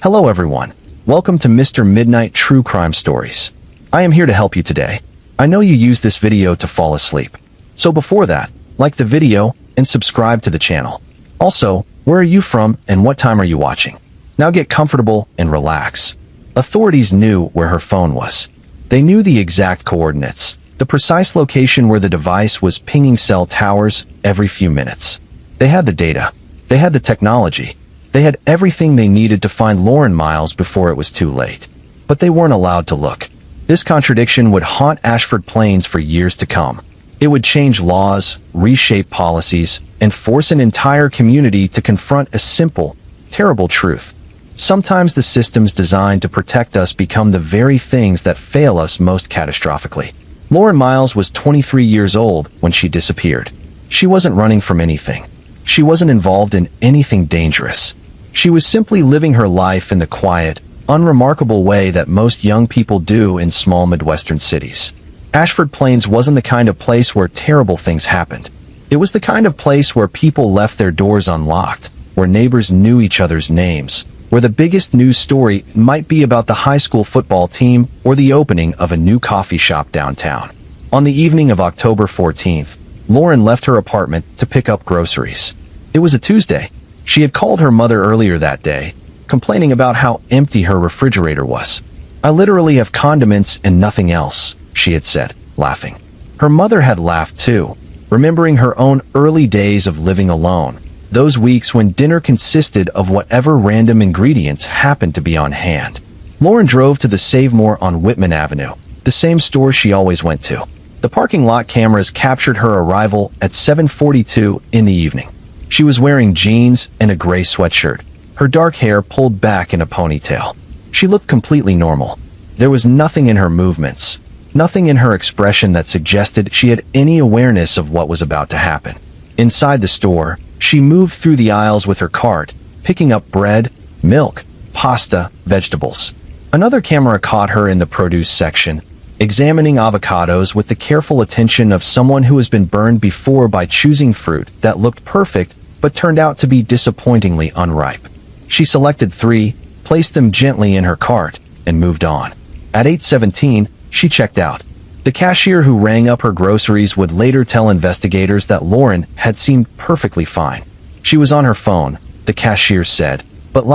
Hello everyone. Welcome to Mr. Midnight True Crime Stories. I am here to help you today. I know you use this video to fall asleep. So before that, like the video and subscribe to the channel. Also, where are you from and what time are you watching? Now get comfortable and relax. Authorities knew where her phone was. They knew the exact coordinates, the precise location where the device was pinging cell towers every few minutes. They had the data. They had the technology. They had everything they needed to find Lauren Miles before it was too late. But they weren't allowed to look. This contradiction would haunt Ashford Plains for years to come. It would change laws, reshape policies, and force an entire community to confront a simple, terrible truth. Sometimes the systems designed to protect us become the very things that fail us most catastrophically. Lauren Miles was 23 years old when she disappeared. She wasn't running from anything. She wasn't involved in anything dangerous. She was simply living her life in the quiet, unremarkable way that most young people do in small Midwestern cities. Ashford Plains wasn't the kind of place where terrible things happened. It was the kind of place where people left their doors unlocked, where neighbors knew each other's names, where the biggest news story might be about the high school football team or the opening of a new coffee shop downtown. On the evening of October 14th, Lauren left her apartment to pick up groceries. It was a Tuesday. She had called her mother earlier that day, complaining about how empty her refrigerator was. "I literally have condiments and nothing else," she had said, laughing. Her mother had laughed too, remembering her own early days of living alone, those weeks when dinner consisted of whatever random ingredients happened to be on hand. Lauren drove to the Save More on Whitman Avenue, the same store she always went to. The parking lot cameras captured her arrival at 7:42 in the evening. She was wearing jeans and a gray sweatshirt, her dark hair pulled back in a ponytail. She looked completely normal. There was nothing in her movements, nothing in her expression that suggested she had any awareness of what was about to happen. Inside the store, she moved through the aisles with her cart, picking up bread, milk, pasta, vegetables. Another camera caught her in the produce section, examining avocados with the careful attention of someone who has been burned before by choosing fruit that looked perfect but turned out to be disappointingly unripe. She selected 3, placed them gently in her cart, and moved on. At 8:17, she checked out. The cashier who rang up her groceries would later tell investigators that Lauren had seemed perfectly fine. She was on her phone, the cashier said, but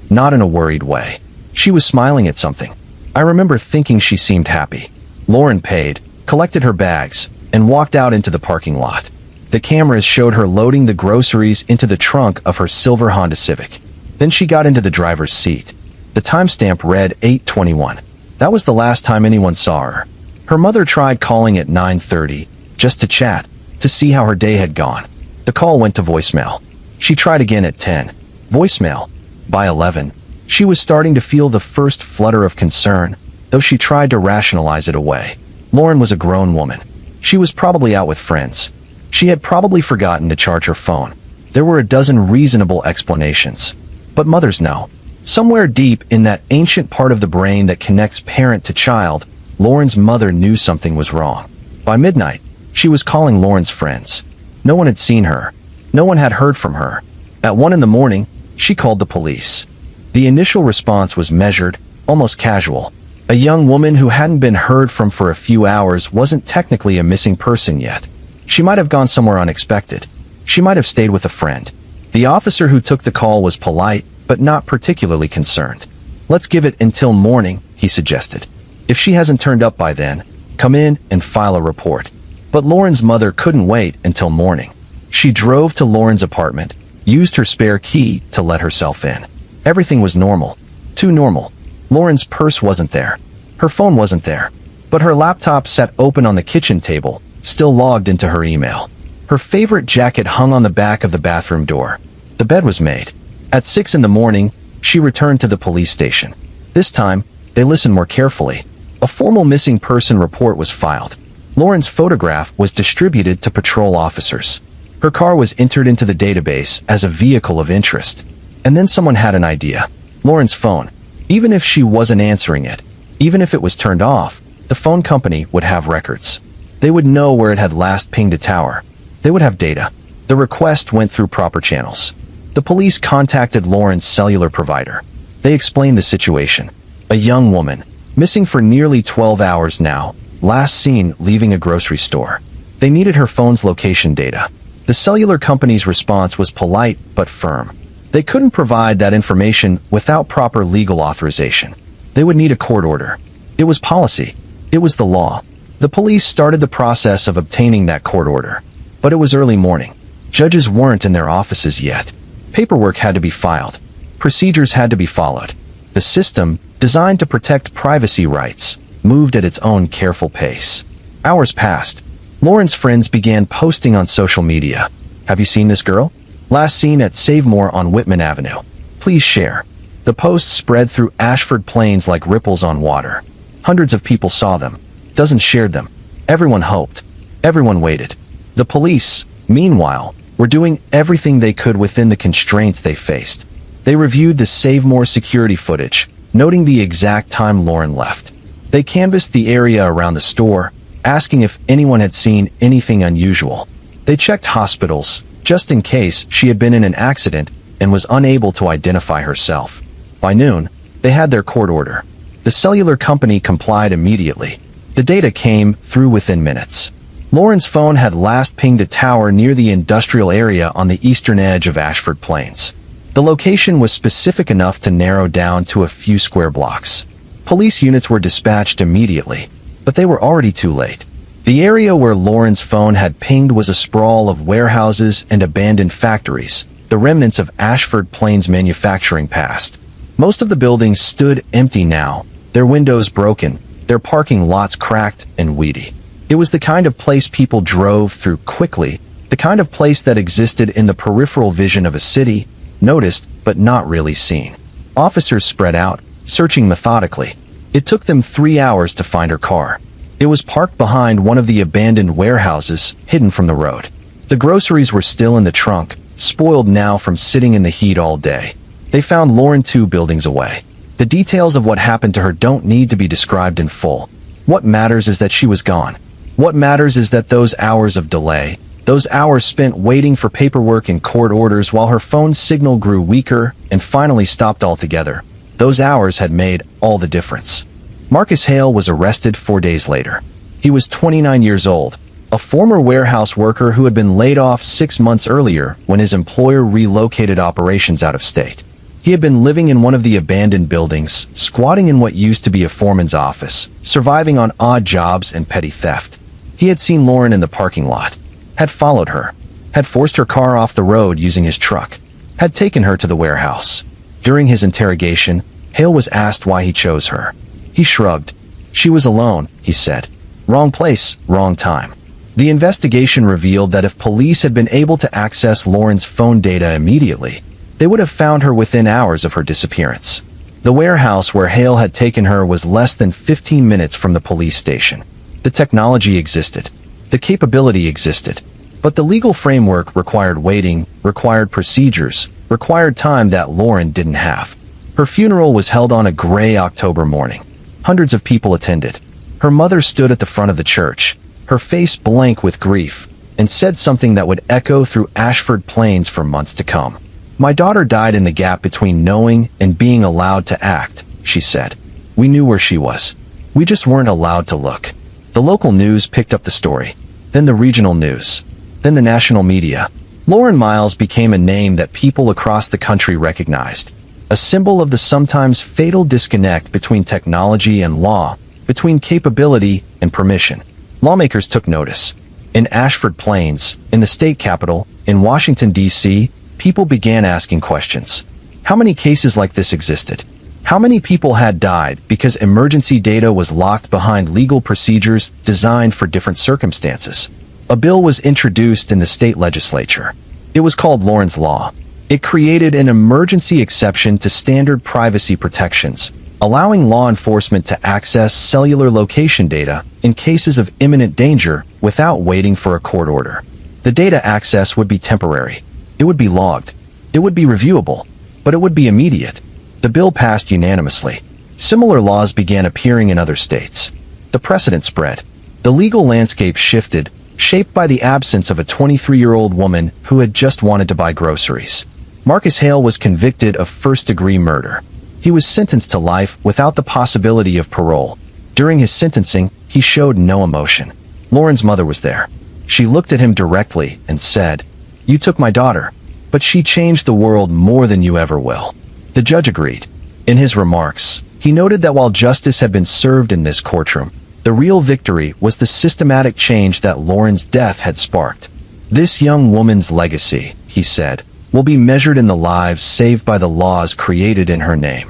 not in a worried way. She was smiling at something. I remember thinking she seemed happy. Lauren paid, collected her bags, and walked out into the parking lot. The cameras showed her loading the groceries into the trunk of her silver Honda Civic. Then she got into the driver's seat. The timestamp read 8:21. That was the last time anyone saw her. Her mother tried calling at 9:30, just to chat, to see how her day had gone. The call went to voicemail. She tried again at 10. Voicemail. By 11, she was starting to feel the first flutter of concern, though she tried to rationalize it away. Lauren was a grown woman. She was probably out with friends. She had probably forgotten to charge her phone. There were a dozen reasonable explanations. But mothers know. Somewhere deep in that ancient part of the brain that connects parent to child, Lauren's mother knew something was wrong. By midnight, she was calling Lauren's friends. No one had seen her. No one had heard from her. At 1 in the morning, she called the police. The initial response was measured, almost casual. A young woman who hadn't been heard from for a few hours wasn't technically a missing person yet. She might have gone somewhere unexpected. She might have stayed with a friend. The officer who took the call was polite, but not particularly concerned. "Let's give it until morning," he suggested. "If she hasn't turned up by then, come in and file a report." But Lauren's mother couldn't wait until morning. She drove to Lauren's apartment, used her spare key to let herself in. Everything was normal. Too normal. Lauren's purse wasn't there. Her phone wasn't there. But her laptop sat open on the kitchen table, still logged into her email. Her favorite jacket hung on the back of the bathroom door. The bed was made. At 6 in the morning, she returned to the police station. This time, they listened more carefully. A formal missing person report was filed. Lauren's photograph was distributed to patrol officers. Her car was entered into the database as a vehicle of interest. And then someone had an idea. Lauren's phone. Even if she wasn't answering it, even if it was turned off, the phone company would have records. They would know where it had last pinged a tower. They would have data. The request went through proper channels. The police contacted Lauren's cellular provider. They explained the situation. A young woman, missing for nearly 12 hours now, last seen leaving a grocery store. They needed her phone's location data. The cellular company's response was polite but firm. They couldn't provide that information without proper legal authorization. They would need a court order. It was policy. It was the law. The police started the process of obtaining that court order. But it was early morning. Judges weren't in their offices yet. Paperwork had to be filed. Procedures had to be followed. The system, designed to protect privacy rights, moved at its own careful pace. Hours passed. Lauren's friends began posting on social media. Have you seen this girl? Last seen at Save More on Whitman Avenue. Please share. The posts spread through Ashford Plains like ripples on water. Hundreds of people saw them. Dozens shared them. Everyone hoped. Everyone waited. The police, meanwhile, were doing everything they could within the constraints they faced. They reviewed the Save More security footage, noting the exact time Lauren left. They canvassed the area around the store, asking if anyone had seen anything unusual. They checked hospitals, just in case she had been in an accident and was unable to identify herself. By noon, they had their court order. The cellular company complied immediately. The data came through within minutes. Lauren's phone had last pinged a tower near the industrial area on the eastern edge of Ashford Plains. The location was specific enough to narrow down to a few square blocks. Police units were dispatched immediately, but they were already too late. The area where Lauren's phone had pinged was a sprawl of warehouses and abandoned factories, the remnants of Ashford Plains manufacturing past. Most of the buildings stood empty now, their windows broken, their parking lots cracked and weedy. It was the kind of place people drove through quickly, the kind of place that existed in the peripheral vision of a city, noticed but not really seen. Officers spread out, searching methodically. It took them 3 hours to find her car. It was parked behind one of the abandoned warehouses, hidden from the road. The groceries were still in the trunk, spoiled now from sitting in the heat all day. They found Lauren 2 buildings away. The details of what happened to her don't need to be described in full. What matters is that she was gone. What matters is that those hours of delay, those hours spent waiting for paperwork and court orders while her phone's signal grew weaker and finally stopped altogether, those hours had made all the difference. Marcus Hale was arrested 4 days later. He was 29 years old, a former warehouse worker who had been laid off 6 months earlier when his employer relocated operations out of state. He had been living in one of the abandoned buildings, squatting in what used to be a foreman's office, surviving on odd jobs and petty theft. He had seen Lauren in the parking lot, had followed her, had forced her car off the road using his truck, had taken her to the warehouse. During his interrogation, Hale was asked why he chose her. He shrugged. She was alone, he said. Wrong place, wrong time. The investigation revealed that if police had been able to access Lauren's phone data immediately, they would have found her within hours of her disappearance. The warehouse where Hale had taken her was less than 15 minutes from the police station. The technology existed. The capability existed. But the legal framework required waiting, required procedures, required time that Lauren didn't have. Her funeral was held on a gray October morning. Hundreds of people attended. Her mother stood at the front of the church, her face blank with grief, and said something that would echo through Ashford Plains for months to come. My daughter died in the gap between knowing and being allowed to act, she said. We knew where she was. We just weren't allowed to look. The local news picked up the story, then the regional news, then the national media. Lauren Miles became a name that people across the country recognized, a symbol of the sometimes fatal disconnect between technology and law, between capability and permission. Lawmakers took notice. In Ashford Plains, in the state capital, in Washington, D.C., people began asking questions. How many cases like this existed? How many people had died because emergency data was locked behind legal procedures designed for different circumstances? A bill was introduced in the state legislature. It was called Lauren's Law. It created an emergency exception to standard privacy protections, allowing law enforcement to access cellular location data in cases of imminent danger without waiting for a court order. The data access would be temporary. It would be logged. It would be reviewable, but it would be immediate. The bill passed unanimously. Similar laws began appearing in other states. The precedent spread. The legal landscape shifted, shaped by the absence of a 23-year-old woman who had just wanted to buy groceries. Marcus Hale was convicted of first-degree murder. He was sentenced to life without the possibility of parole. During his sentencing, he showed no emotion. Lauren's mother was there. She looked at him directly and said, "You took my daughter, but she changed the world more than you ever will." The judge agreed. In his remarks, he noted that while justice had been served in this courtroom, the real victory was the systematic change that Lauren's death had sparked. "This young woman's legacy," he said, "will be measured in the lives saved by the laws created in her name."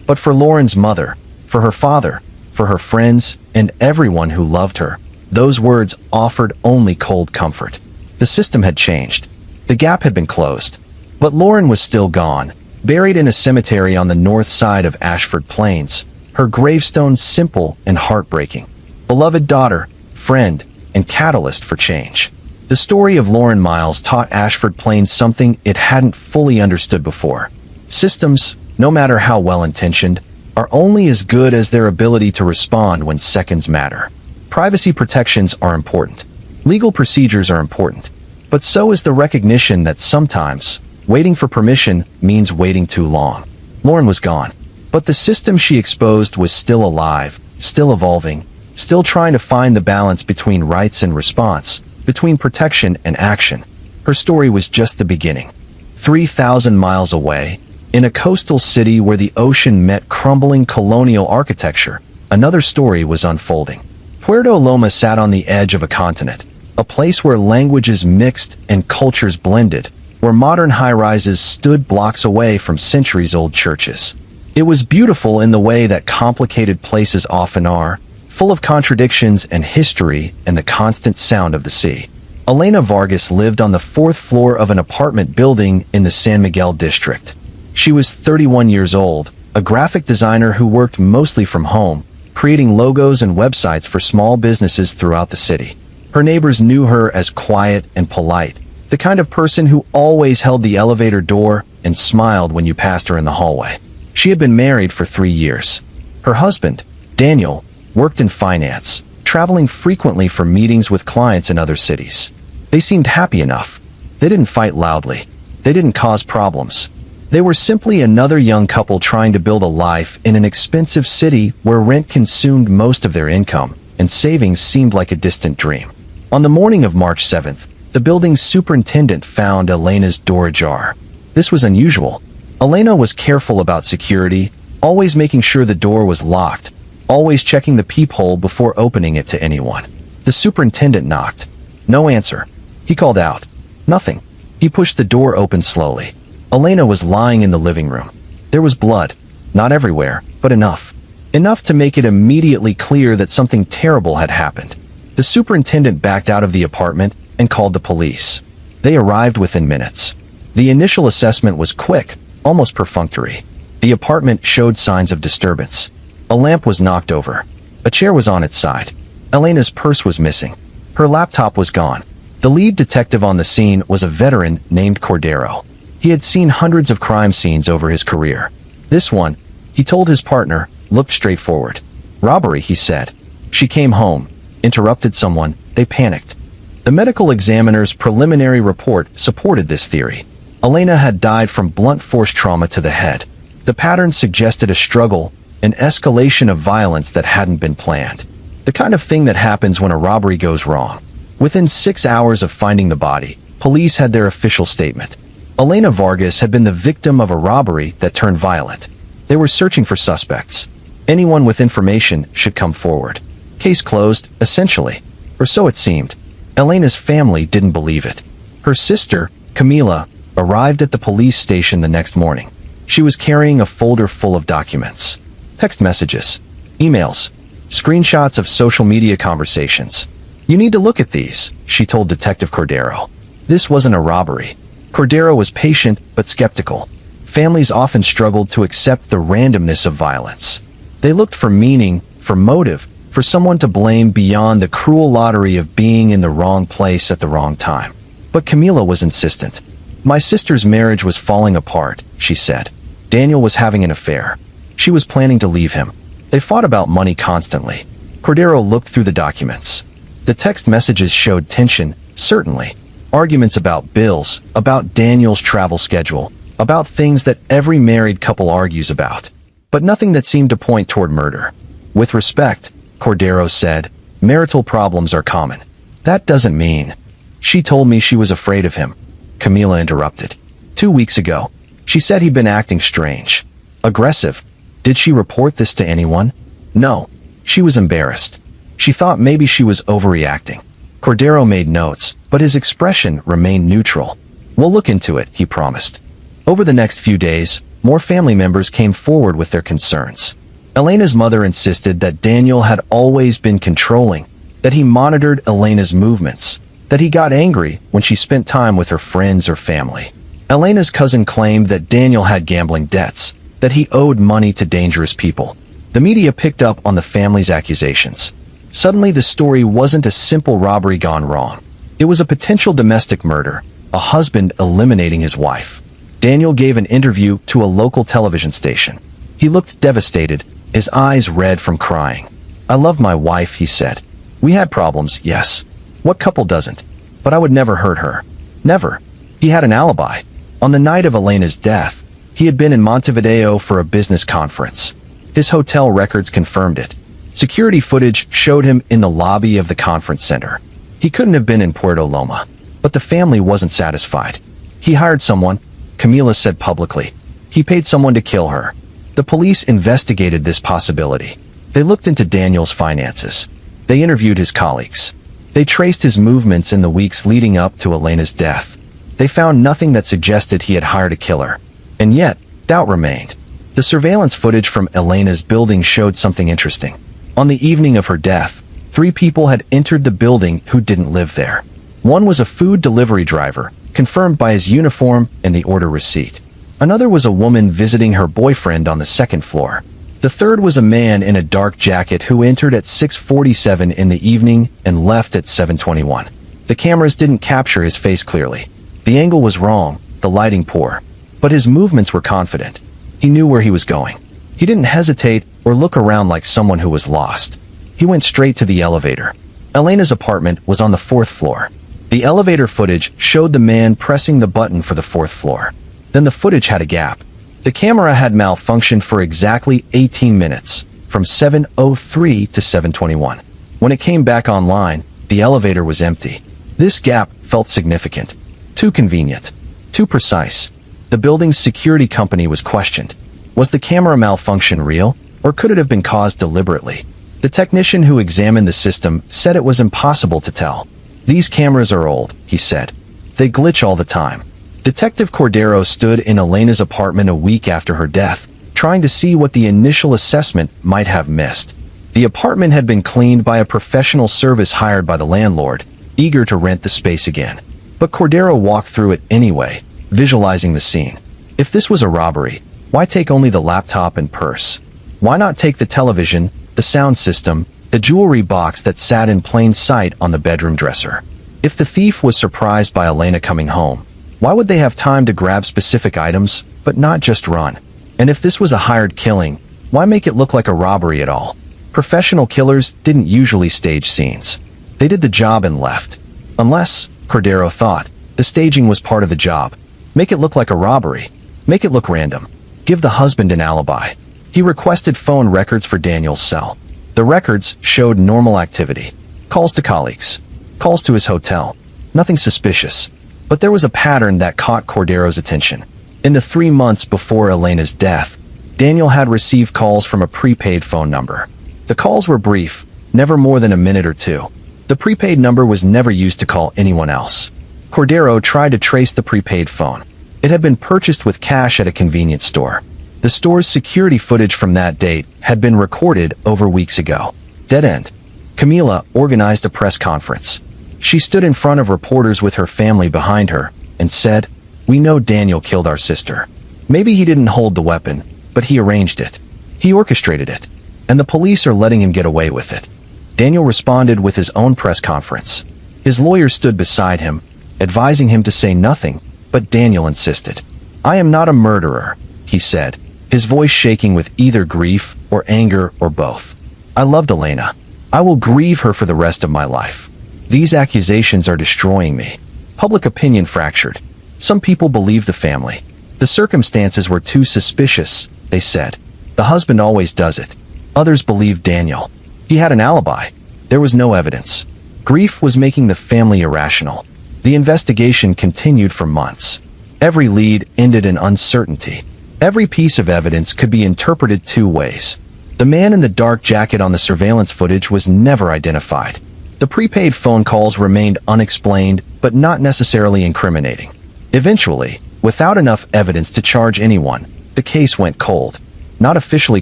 But for Lauren's mother, for her father, for her friends, and everyone who loved her, those words offered only cold comfort. The system had changed. The gap had been closed. But Lauren was still gone, buried in a cemetery on the north side of Ashford Plains, her gravestone simple and heartbreaking. Beloved daughter, friend, and catalyst for change. The story of Lauren Miles taught Ashford Plains something it hadn't fully understood before. Systems, no matter how well-intentioned, are only as good as their ability to respond when seconds matter. Privacy protections are important. Legal procedures are important. But so is the recognition that sometimes, waiting for permission means waiting too long. Lauren was gone. But the system she exposed was still alive, still evolving, still trying to find the balance between rights and response, between protection and action. Her story was just the beginning. 3,000 miles away, in a coastal city where the ocean met crumbling colonial architecture, another story was unfolding. Puerto Loma sat on the edge of a continent, a place where languages mixed and cultures blended, where modern high-rises stood blocks away from centuries-old churches. It was beautiful in the way that complicated places often are, full of contradictions and history and the constant sound of the sea. Elena Vargas lived on the fourth floor of an apartment building in the San Miguel district. She was 31 years old, a graphic designer who worked mostly from home, creating logos and websites for small businesses throughout the city. Her neighbors knew her as quiet and polite, the kind of person who always held the elevator door and smiled when you passed her in the hallway. She had been married for 3 years. Her husband, Daniel, worked in finance, traveling frequently for meetings with clients in other cities. They seemed happy enough. They didn't fight loudly. They didn't cause problems. They were simply another young couple trying to build a life in an expensive city where rent consumed most of their income, and savings seemed like a distant dream. On the morning of March 7th, the building's superintendent found Elena's door ajar. This was unusual. Elena was careful about security, always making sure the door was locked, always checking the peephole before opening it to anyone. The superintendent knocked. No answer. He called out. Nothing. He pushed the door open slowly. Elena was lying in the living room. There was blood. Not everywhere, but enough. Enough to make it immediately clear that something terrible had happened. The superintendent backed out of the apartment and called the police. They arrived within minutes. The initial assessment was quick, almost perfunctory. The apartment showed signs of disturbance. A lamp was knocked over. A chair was on its side. Elena's purse was missing. Her laptop was gone. The lead detective on the scene was a veteran named Cordero. He had seen hundreds of crime scenes over his career. This one, he told his partner, looked straightforward. Robbery, he said. She came home, interrupted someone, they panicked. The medical examiner's preliminary report supported this theory. Elena had died from blunt force trauma to the head. The pattern suggested a struggle, an escalation of violence that hadn't been planned. The kind of thing that happens when a robbery goes wrong. Within 6 hours of finding the body, police had their official statement. Elena Vargas had been the victim of a robbery that turned violent. They were searching for suspects. Anyone with information should come forward. Case closed, essentially. Or so it seemed. Elena's family didn't believe it. Her sister, Camila, arrived at the police station the next morning. She was carrying a folder full of documents. Text messages, emails, screenshots of social media conversations. You need to look at these, she told Detective Cordero. This wasn't a robbery. Cordero was patient but skeptical. Families often struggled to accept the randomness of violence. They looked for meaning, for motive, for someone to blame beyond the cruel lottery of being in the wrong place at the wrong time. But Camila was insistent. My sister's marriage was falling apart, she said. Daniel was having an affair. She was planning to leave him. They fought about money constantly. Cordero looked through the documents. The text messages showed tension, certainly. Arguments about bills, about Daniel's travel schedule, about things that every married couple argues about. but nothing that seemed to point toward murder. With respect, Cordero said, marital problems are common. That doesn't mean. She told me she was afraid of him. Camila interrupted. 2 weeks ago, she said he'd been acting strange. Aggressive. Did she report this to anyone? No. She was embarrassed. She thought maybe she was overreacting. Cordero made notes, but his expression remained neutral. We'll look into it, he promised. Over the next few days, more family members came forward with their concerns. Elena's mother insisted that Daniel had always been controlling, that he monitored Elena's movements, that he got angry when she spent time with her friends or family. Elena's cousin claimed that Daniel had gambling debts, that he owed money to dangerous people. The media picked up on the family's accusations. Suddenly, the story wasn't a simple robbery gone wrong. It was a potential domestic murder, a husband eliminating his wife. Daniel gave an interview to a local television station. He looked devastated, his eyes red from crying. I love my wife, he said. We had problems, yes. What couple doesn't? But I would never hurt her. Never. He had an alibi. On the night of Elena's death, he had been in Montevideo for a business conference. His hotel records confirmed it. Security footage showed him in the lobby of the conference center. He couldn't have been in Puerto Loma. But the family wasn't satisfied. He hired someone, Camila said publicly. He paid someone to kill her. The police investigated this possibility. They looked into Daniel's finances. They interviewed his colleagues. They traced his movements in the weeks leading up to Elena's death. They found nothing that suggested he had hired a killer. And yet, doubt remained. The surveillance footage from Elena's building showed something interesting. On the evening of her death, 3 people had entered the building who didn't live there. One was a food delivery driver, confirmed by his uniform and the order receipt. Another was a woman visiting her boyfriend on the 2nd floor. The third was a man in a dark jacket who entered at 6:47 in the evening and left at 7:21. The cameras didn't capture his face clearly. The angle was wrong, the lighting poor. But his movements were confident. He knew where he was going. He didn't hesitate or look around like someone who was lost. He went straight to the elevator. Elena's apartment was on the 4th floor. The elevator footage showed the man pressing the button for the 4th floor. Then the footage had a gap. The camera had malfunctioned for exactly 18 minutes, from 7:03 to 7:21. When it came back online, the elevator was empty. This gap felt significant. Too convenient. Too precise. The building's security company was questioned. Was the camera malfunction real, or could it have been caused deliberately? The technician who examined the system said it was impossible to tell. These cameras are old, he said. They glitch all the time. Detective Cordero stood in Elena's apartment a week after her death, trying to see what the initial assessment might have missed. The apartment had been cleaned by a professional service hired by the landlord, eager to rent the space again. But Cordero walked through it anyway, visualizing the scene. If this was a robbery, why take only the laptop and purse? Why not take the television, the sound system, the jewelry box that sat in plain sight on the bedroom dresser? If the thief was surprised by Elena coming home, why would they have time to grab specific items, but not just run? And if this was a hired killing, why make it look like a robbery at all? Professional killers didn't usually stage scenes. They did the job and left. Unless, Cordero thought, the staging was part of the job. Make it look like a robbery. Make it look random. Give the husband an alibi. He requested phone records for Daniel's cell. The records showed normal activity. Calls to colleagues. Calls to his hotel. Nothing suspicious. But there was a pattern that caught Cordero's attention. In the 3 months before Elena's death, Daniel had received calls from a prepaid phone number. The calls were brief, never more than a minute or two. The prepaid number was never used to call anyone else. Cordero tried to trace the prepaid phone. It had been purchased with cash at a convenience store. The store's security footage from that date had been recorded over weeks ago. Dead end. Camila organized a press conference. She stood in front of reporters with her family behind her and said, "We know Daniel killed our sister. Maybe he didn't hold the weapon, but he arranged it. He orchestrated it. And the police are letting him get away with it." Daniel responded with his own press conference. His lawyer stood beside him, advising him to say nothing, but Daniel insisted. "I am not a murderer," he said, his voice shaking with either grief or anger or both. "I loved Elena. I will grieve her for the rest of my life. These accusations are destroying me." Public opinion fractured. Some people believed the family. The circumstances were too suspicious, they said. The husband always does it. Others believed Daniel. He had an alibi. There was no evidence. Grief was making the family irrational. The investigation continued for months. Every lead ended in uncertainty. Every piece of evidence could be interpreted two ways. The man in the dark jacket on the surveillance footage was never identified. The prepaid phone calls remained unexplained, but not necessarily incriminating. Eventually, without enough evidence to charge anyone, the case went cold. Not officially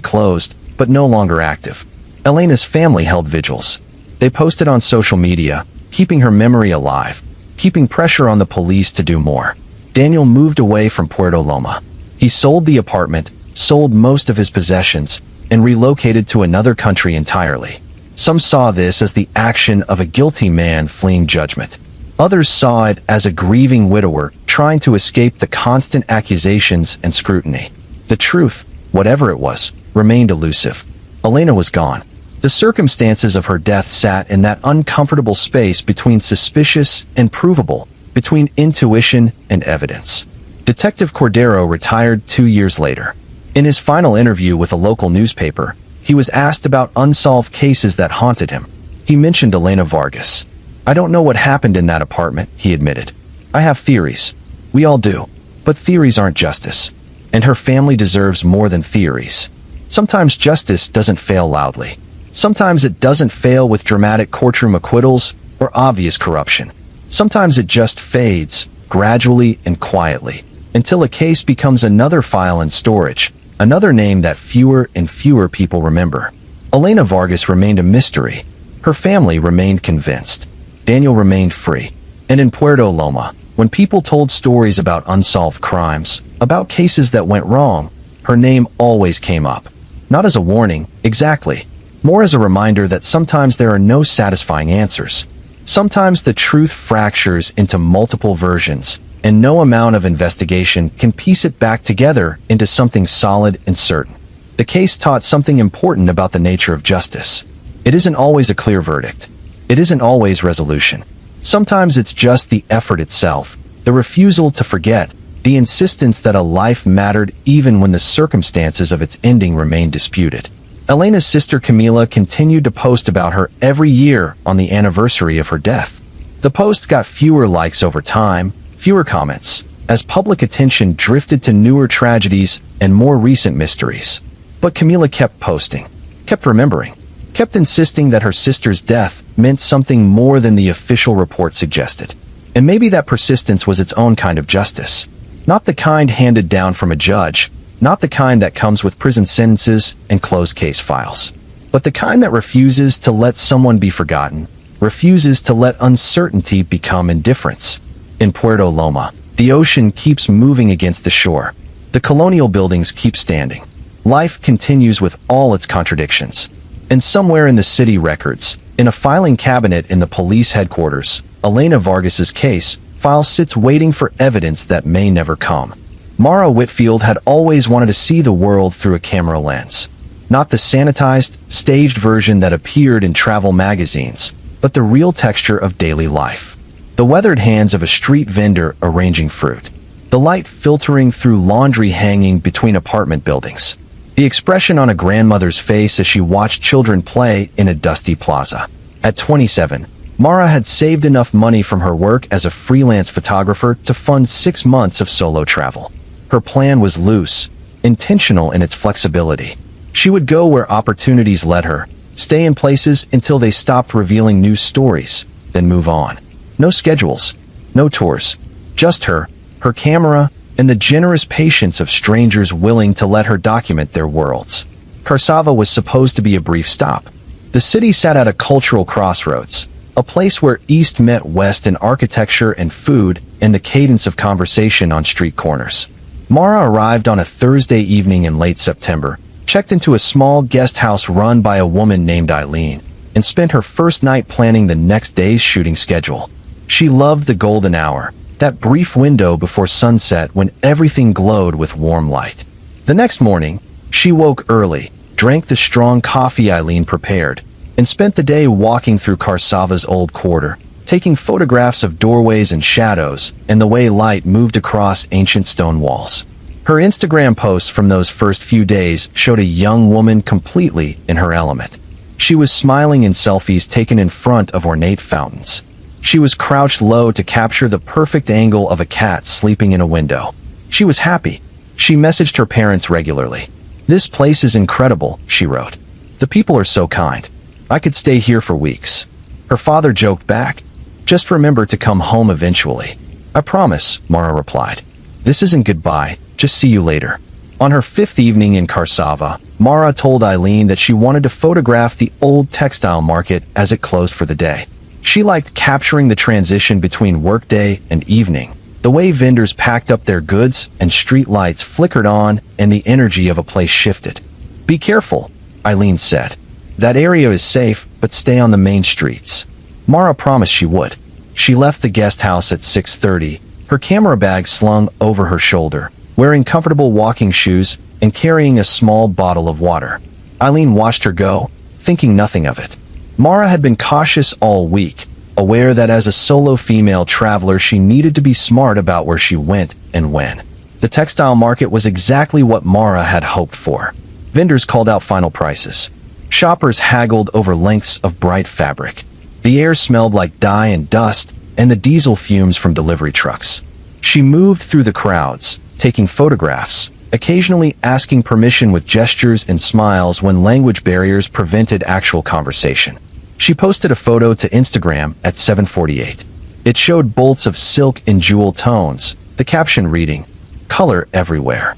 closed, but no longer active. Elena's family held vigils. They posted on social media, keeping her memory alive, keeping pressure on the police to do more. Daniel moved away from Puerto Loma. He sold the apartment, sold most of his possessions, and relocated to another country entirely. Some saw this as the action of a guilty man fleeing judgment. Others saw it as a grieving widower trying to escape the constant accusations and scrutiny. The truth, whatever it was, remained elusive. Elena was gone. The circumstances of her death sat in that uncomfortable space between suspicious and provable, between intuition and evidence. Detective Cordero retired 2 years later. In his final interview with a local newspaper, he was asked about unsolved cases that haunted him. He mentioned Elena Vargas. "I don't know what happened in that apartment," he admitted. "I have theories. We all do. But theories aren't justice. And her family deserves more than theories. Sometimes justice doesn't fail loudly. Sometimes it doesn't fail with dramatic courtroom acquittals or obvious corruption. Sometimes it just fades, gradually and quietly, until a case becomes another file in storage, another name that fewer and fewer people remember." Elena Vargas remained a mystery. Her family remained convinced. Daniel remained free. And in Puerto Loma, when people told stories about unsolved crimes, about cases that went wrong, her name always came up. Not as a warning, exactly. More as a reminder that sometimes there are no satisfying answers. Sometimes the truth fractures into multiple versions, and no amount of investigation can piece it back together into something solid and certain. The case taught something important about the nature of justice. It isn't always a clear verdict. It isn't always resolution. Sometimes it's just the effort itself, the refusal to forget, the insistence that a life mattered even when the circumstances of its ending remained disputed. Elena's sister Camila continued to post about her every year on the anniversary of her death. The posts got fewer likes over time, fewer comments, as public attention drifted to newer tragedies and more recent mysteries. But Camila kept posting, kept remembering, kept insisting that her sister's death meant something more than the official report suggested. And maybe that persistence was its own kind of justice. Not the kind handed down from a judge, not the kind that comes with prison sentences and closed case files, but the kind that refuses to let someone be forgotten, refuses to let uncertainty become indifference. In Puerto Loma, the ocean keeps moving against the shore. The colonial buildings keep standing. Life continues with all its contradictions. And somewhere in the city records, in a filing cabinet in the police headquarters, Elena Vargas's case file sits waiting for evidence that may never come. Mara Whitfield had always wanted to see the world through a camera lens. Not the sanitized, staged version that appeared in travel magazines, but the real texture of daily life. The weathered hands of a street vendor arranging fruit. The light filtering through laundry hanging between apartment buildings. The expression on a grandmother's face as she watched children play in a dusty plaza. At 27, Mara had saved enough money from her work as a freelance photographer to fund 6 months of solo travel. Her plan was loose, intentional in its flexibility. She would go where opportunities led her, stay in places until they stopped revealing new stories, then move on. No schedules, no tours, just her camera, and the generous patience of strangers willing to let her document their worlds. Carsava was supposed to be a brief stop. The city sat at a cultural crossroads, a place where East met West in architecture and food and the cadence of conversation on street corners. Mara arrived on a Thursday evening in late September, checked into a small guest house run by a woman named Eileen, and spent her first night planning the next day's shooting schedule. She loved the golden hour, that brief window before sunset when everything glowed with warm light. The next morning, she woke early, drank the strong coffee Eileen prepared, and spent the day walking through Carsava's old quarter, taking photographs of doorways and shadows and the way light moved across ancient stone walls. Her Instagram posts from those first few days showed a young woman completely in her element. She was smiling in selfies taken in front of ornate fountains. She was crouched low to capture the perfect angle of a cat sleeping in a window. She was happy. She messaged her parents regularly. "This place is incredible," she wrote. "The people are so kind. I could stay here for weeks." Her father joked back, "Just remember to come home eventually." "I promise," Mara replied. "This isn't goodbye, just see you later." On her fifth evening in Karsava, Mara told Eileen that she wanted to photograph the old textile market as it closed for the day. She liked capturing the transition between workday and evening, the way vendors packed up their goods and street lights flickered on and the energy of a place shifted. "Be careful," Eileen said. "That area is safe, but stay on the main streets." Mara promised she would. She left the guest house at 6:30, her camera bag slung over her shoulder, wearing comfortable walking shoes and carrying a small bottle of water. Eileen watched her go, thinking nothing of it. Mara had been cautious all week, aware that as a solo female traveler she needed to be smart about where she went and when. The textile market was exactly what Mara had hoped for. Vendors called out final prices. Shoppers haggled over lengths of bright fabric. The air smelled like dye and dust and the diesel fumes from delivery trucks. She moved through the crowds, taking photographs, occasionally asking permission with gestures and smiles when language barriers prevented actual conversation. She posted a photo to Instagram at 7:48. It showed bolts of silk in jewel tones, the caption reading, "Color everywhere."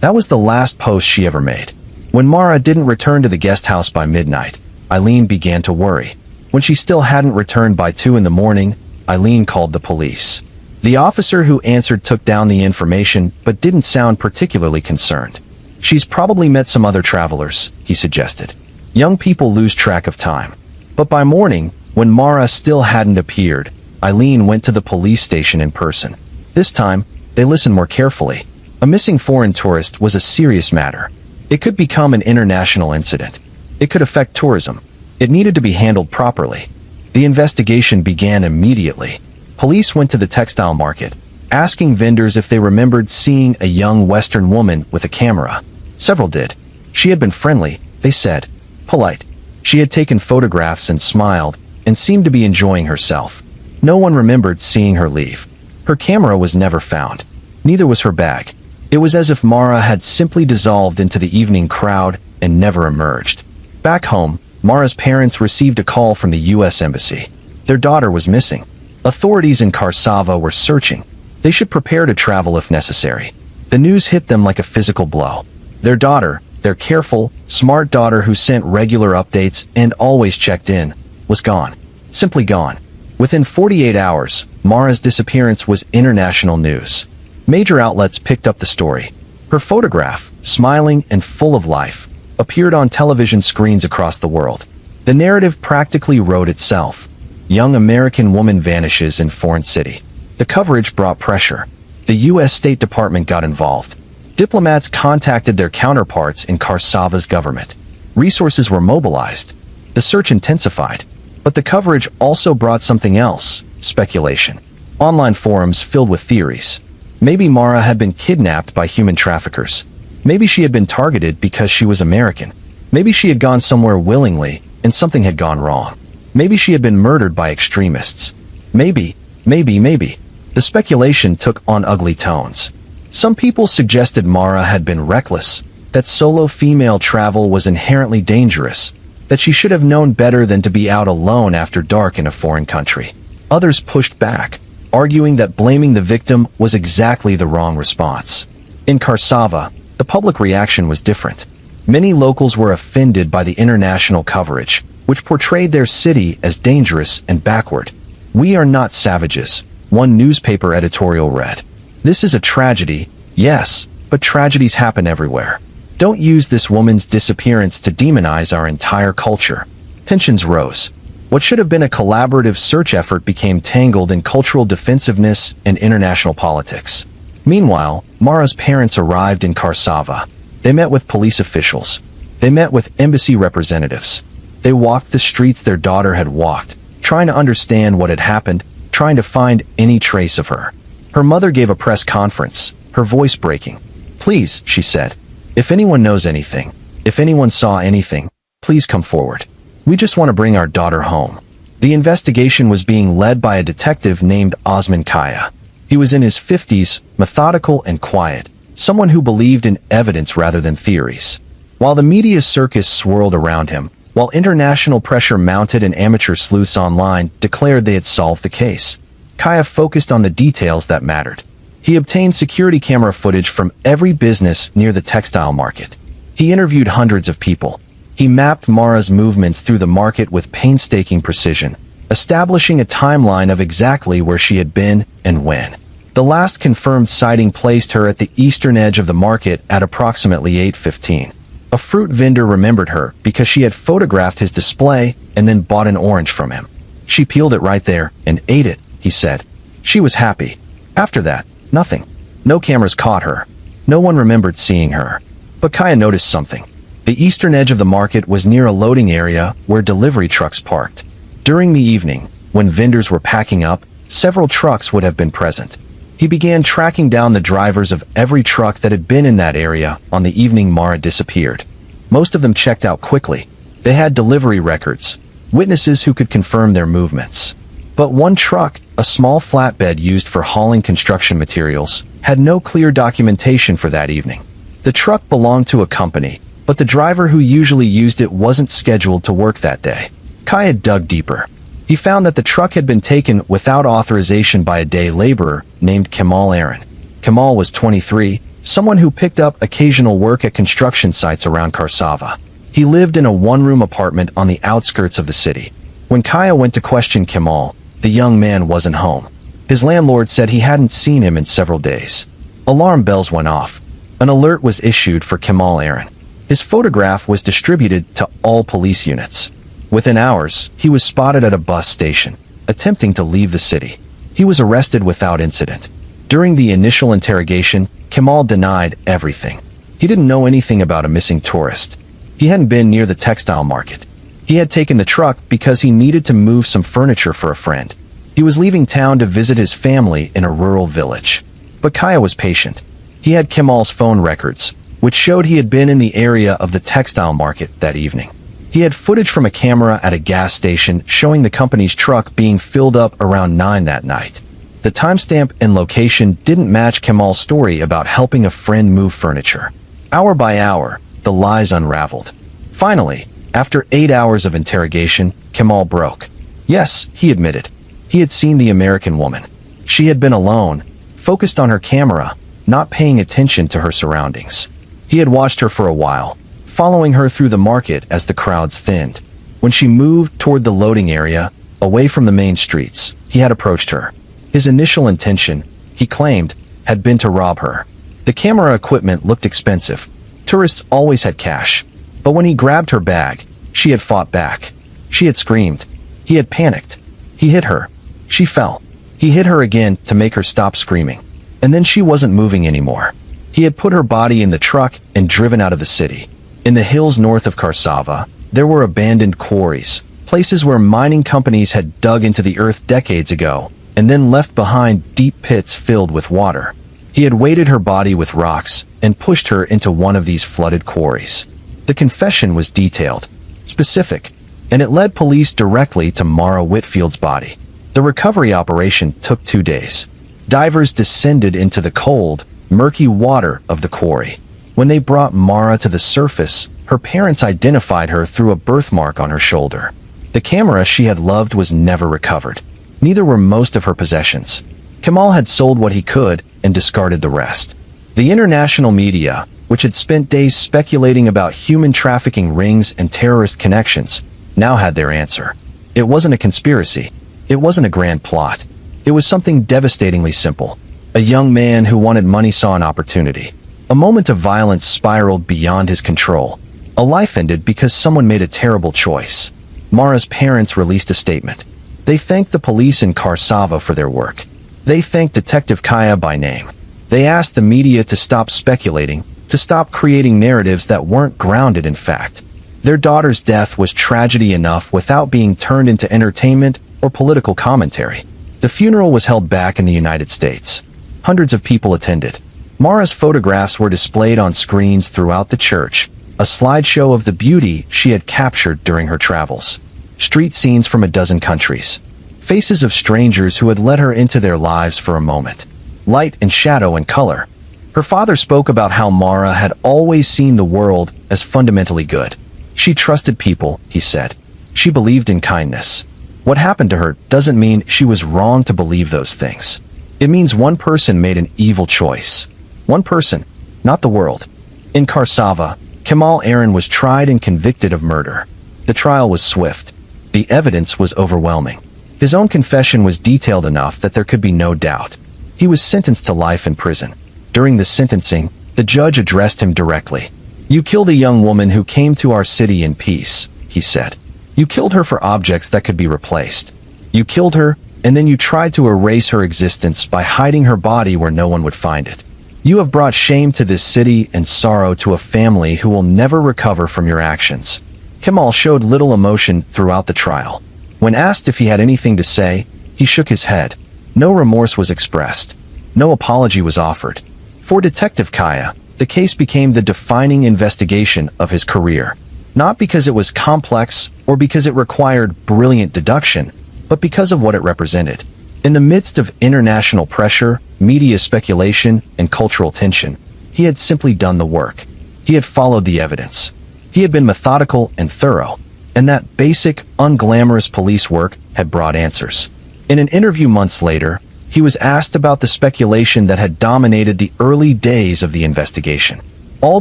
That was the last post she ever made. When Mara didn't return to the guest house by midnight, Eileen began to worry. When she still hadn't returned by 2 in the morning, Eileen called the police. The officer who answered took down the information but didn't sound particularly concerned. "She's probably met some other travelers," he suggested. "Young people lose track of time." But by morning, when Mara still hadn't appeared, Eileen went to the police station in person. This time, they listened more carefully. A missing foreign tourist was a serious matter. It could become an international incident. It could affect tourism. It needed to be handled properly. The investigation began immediately. Police went to the textile market, asking vendors if they remembered seeing a young Western woman with a camera. Several did. She had been friendly, they said, polite. She had taken photographs and smiled, and seemed to be enjoying herself. No one remembered seeing her leave. Her camera was never found. Neither was her bag. It was as if Mara had simply dissolved into the evening crowd and never emerged. Back home, Mara's parents received a call from the U.S. Embassy. Their daughter was missing. Authorities in Karsava were searching. They should prepare to travel if necessary. The news hit them like a physical blow. Their daughter, their careful, smart daughter who sent regular updates and always checked in, was gone. Simply gone. Within 48 hours, Mara's disappearance was international news. Major outlets picked up the story. Her photograph, smiling and full of life, appeared on television screens across the world. The narrative practically wrote itself. Young American woman vanishes in foreign city. The coverage brought pressure. The U.S. State Department got involved. Diplomats contacted their counterparts in Karsava's government. Resources were mobilized. The search intensified. But the coverage also brought something else, speculation. Online forums filled with theories. Maybe Mara had been kidnapped by human traffickers. Maybe she had been targeted because she was American. Maybe she had gone somewhere willingly and something had gone wrong. Maybe she had been murdered by extremists. Maybe. The speculation took on ugly tones. Some people suggested Mara had been reckless, that solo female travel was inherently dangerous, that she should have known better than to be out alone after dark in a foreign country. Others pushed back, arguing that blaming the victim was exactly the wrong response. In Karsava, the public reaction was different. Many locals were offended by the international coverage, which portrayed their city as dangerous and backward. "We are not savages," one newspaper editorial read. "This is a tragedy, yes, but tragedies happen everywhere. Don't use this woman's disappearance to demonize our entire culture." Tensions rose. What should have been a collaborative search effort became tangled in cultural defensiveness and international politics. Meanwhile, Mara's parents arrived in Karsava. They met with police officials. They met with embassy representatives. They walked the streets their daughter had walked, trying to understand what had happened, trying to find any trace of her. Her mother gave a press conference, her voice breaking. "Please," she said. "If anyone knows anything, if anyone saw anything, please come forward. We just want to bring our daughter home." The investigation was being led by a detective named Osman Kaya. He was in his 50s, methodical and quiet, someone who believed in evidence rather than theories. While the media circus swirled around him, while international pressure mounted and amateur sleuths online declared they had solved the case, Kaya focused on the details that mattered. He obtained security camera footage from every business near the textile market. He interviewed hundreds of people. He mapped Mara's movements through the market with painstaking precision, establishing a timeline of exactly where she had been and when. The last confirmed sighting placed her at the eastern edge of the market at approximately 8:15. A fruit vendor remembered her because she had photographed his display and then bought an orange from him. "She peeled it right there and ate it," he said. She was happy. After that, nothing. No cameras caught her. No one remembered seeing her. But Kaya noticed something. The eastern edge of the market was near a loading area where delivery trucks parked. During the evening, when vendors were packing up, several trucks would have been present. He began tracking down the drivers of every truck that had been in that area on the evening Mara disappeared. Most of them checked out quickly. They had delivery records, witnesses who could confirm their movements. But one truck, a small flatbed used for hauling construction materials, had no clear documentation for that evening. The truck belonged to a company, but the driver who usually used it wasn't scheduled to work that day. Kaya dug deeper. He found that the truck had been taken without authorization by a day laborer named Kemal Aaron. Kemal was 23, someone who picked up occasional work at construction sites around Karsava. He lived in a one-room apartment on the outskirts of the city. When Kaya went to question Kemal, the young man wasn't home. His landlord said he hadn't seen him in several days. Alarm bells went off. An alert was issued for Kemal Aaron. His photograph was distributed to all police units. Within hours, he was spotted at a bus station, attempting to leave the city. He was arrested without incident. During the initial interrogation, Kemal denied everything. He didn't know anything about a missing tourist. He hadn't been near the textile market. He had taken the truck because he needed to move some furniture for a friend. He was leaving town to visit his family in a rural village. But Kaya was patient. He had Kemal's phone records, which showed he had been in the area of the textile market that evening. He had footage from a camera at a gas station showing the company's truck being filled up around 9 that night. The timestamp and location didn't match Kemal's story about helping a friend move furniture. Hour by hour, the lies unraveled. Finally, after 8 hours of interrogation, Kemal broke. Yes, he admitted. He had seen the American woman. She had been alone, focused on her camera, not paying attention to her surroundings. He had watched her for a while, following her through the market as the crowds thinned. When she moved toward the loading area, away from the main streets, he had approached her. His initial intention, he claimed, had been to rob her. The camera equipment looked expensive. Tourists always had cash. But when he grabbed her bag, she had fought back. She had screamed. He had panicked. He hit her. She fell. He hit her again to make her stop screaming. And then she wasn't moving anymore. He had put her body in the truck and driven out of the city. In the hills north of Karsava, there were abandoned quarries, places where mining companies had dug into the earth decades ago, and then left behind deep pits filled with water. He had weighted her body with rocks and pushed her into one of these flooded quarries. The confession was detailed, specific, and it led police directly to Mara Whitfield's body. The recovery operation took 2 days. Divers descended into the cold, murky water of the quarry. When they brought Mara to the surface, her parents identified her through a birthmark on her shoulder. The camera she had loved was never recovered. Neither were most of her possessions. Kemal had sold what he could and discarded the rest. The international media, which had spent days speculating about human trafficking rings and terrorist connections, now had their answer. It wasn't a conspiracy. It wasn't a grand plot. It was something devastatingly simple. A young man who wanted money saw an opportunity. A moment of violence spiraled beyond his control. A life ended because someone made a terrible choice. Mara's parents released a statement. They thanked the police in Karsava for their work. They thanked Detective Kaya by name. They asked the media to stop speculating, to stop creating narratives that weren't grounded in fact. Their daughter's death was tragedy enough without being turned into entertainment or political commentary. The funeral was held back in the United States. Hundreds of people attended. Mara's photographs were displayed on screens throughout the church, a slideshow of the beauty she had captured during her travels. Street scenes from a dozen countries. Faces of strangers who had let her into their lives for a moment. Light and shadow and color. Her father spoke about how Mara had always seen the world as fundamentally good. She trusted people, he said. She believed in kindness. What happened to her doesn't mean she was wrong to believe those things. It means one person made an evil choice. One person, not the world. In Karsava, Kemal Aaron was tried and convicted of murder. The trial was swift. The evidence was overwhelming. His own confession was detailed enough that there could be no doubt. He was sentenced to life in prison. During the sentencing, the judge addressed him directly. "You killed a young woman who came to our city in peace," he said. "You killed her for objects that could be replaced. You killed her, and then you tried to erase her existence by hiding her body where no one would find it. You have brought shame to this city and sorrow to a family who will never recover from your actions." Kemal showed little emotion throughout the trial. When asked if he had anything to say, he shook his head. No remorse was expressed. No apology was offered. For Detective Kaya, the case became the defining investigation of his career. Not because it was complex or because it required brilliant deduction, but because of what it represented. In the midst of international pressure, media speculation, and cultural tension, he had simply done the work. He had followed the evidence. He had been methodical and thorough, and that basic, unglamorous police work had brought answers. In an interview months later, he was asked about the speculation that had dominated the early days of the investigation. All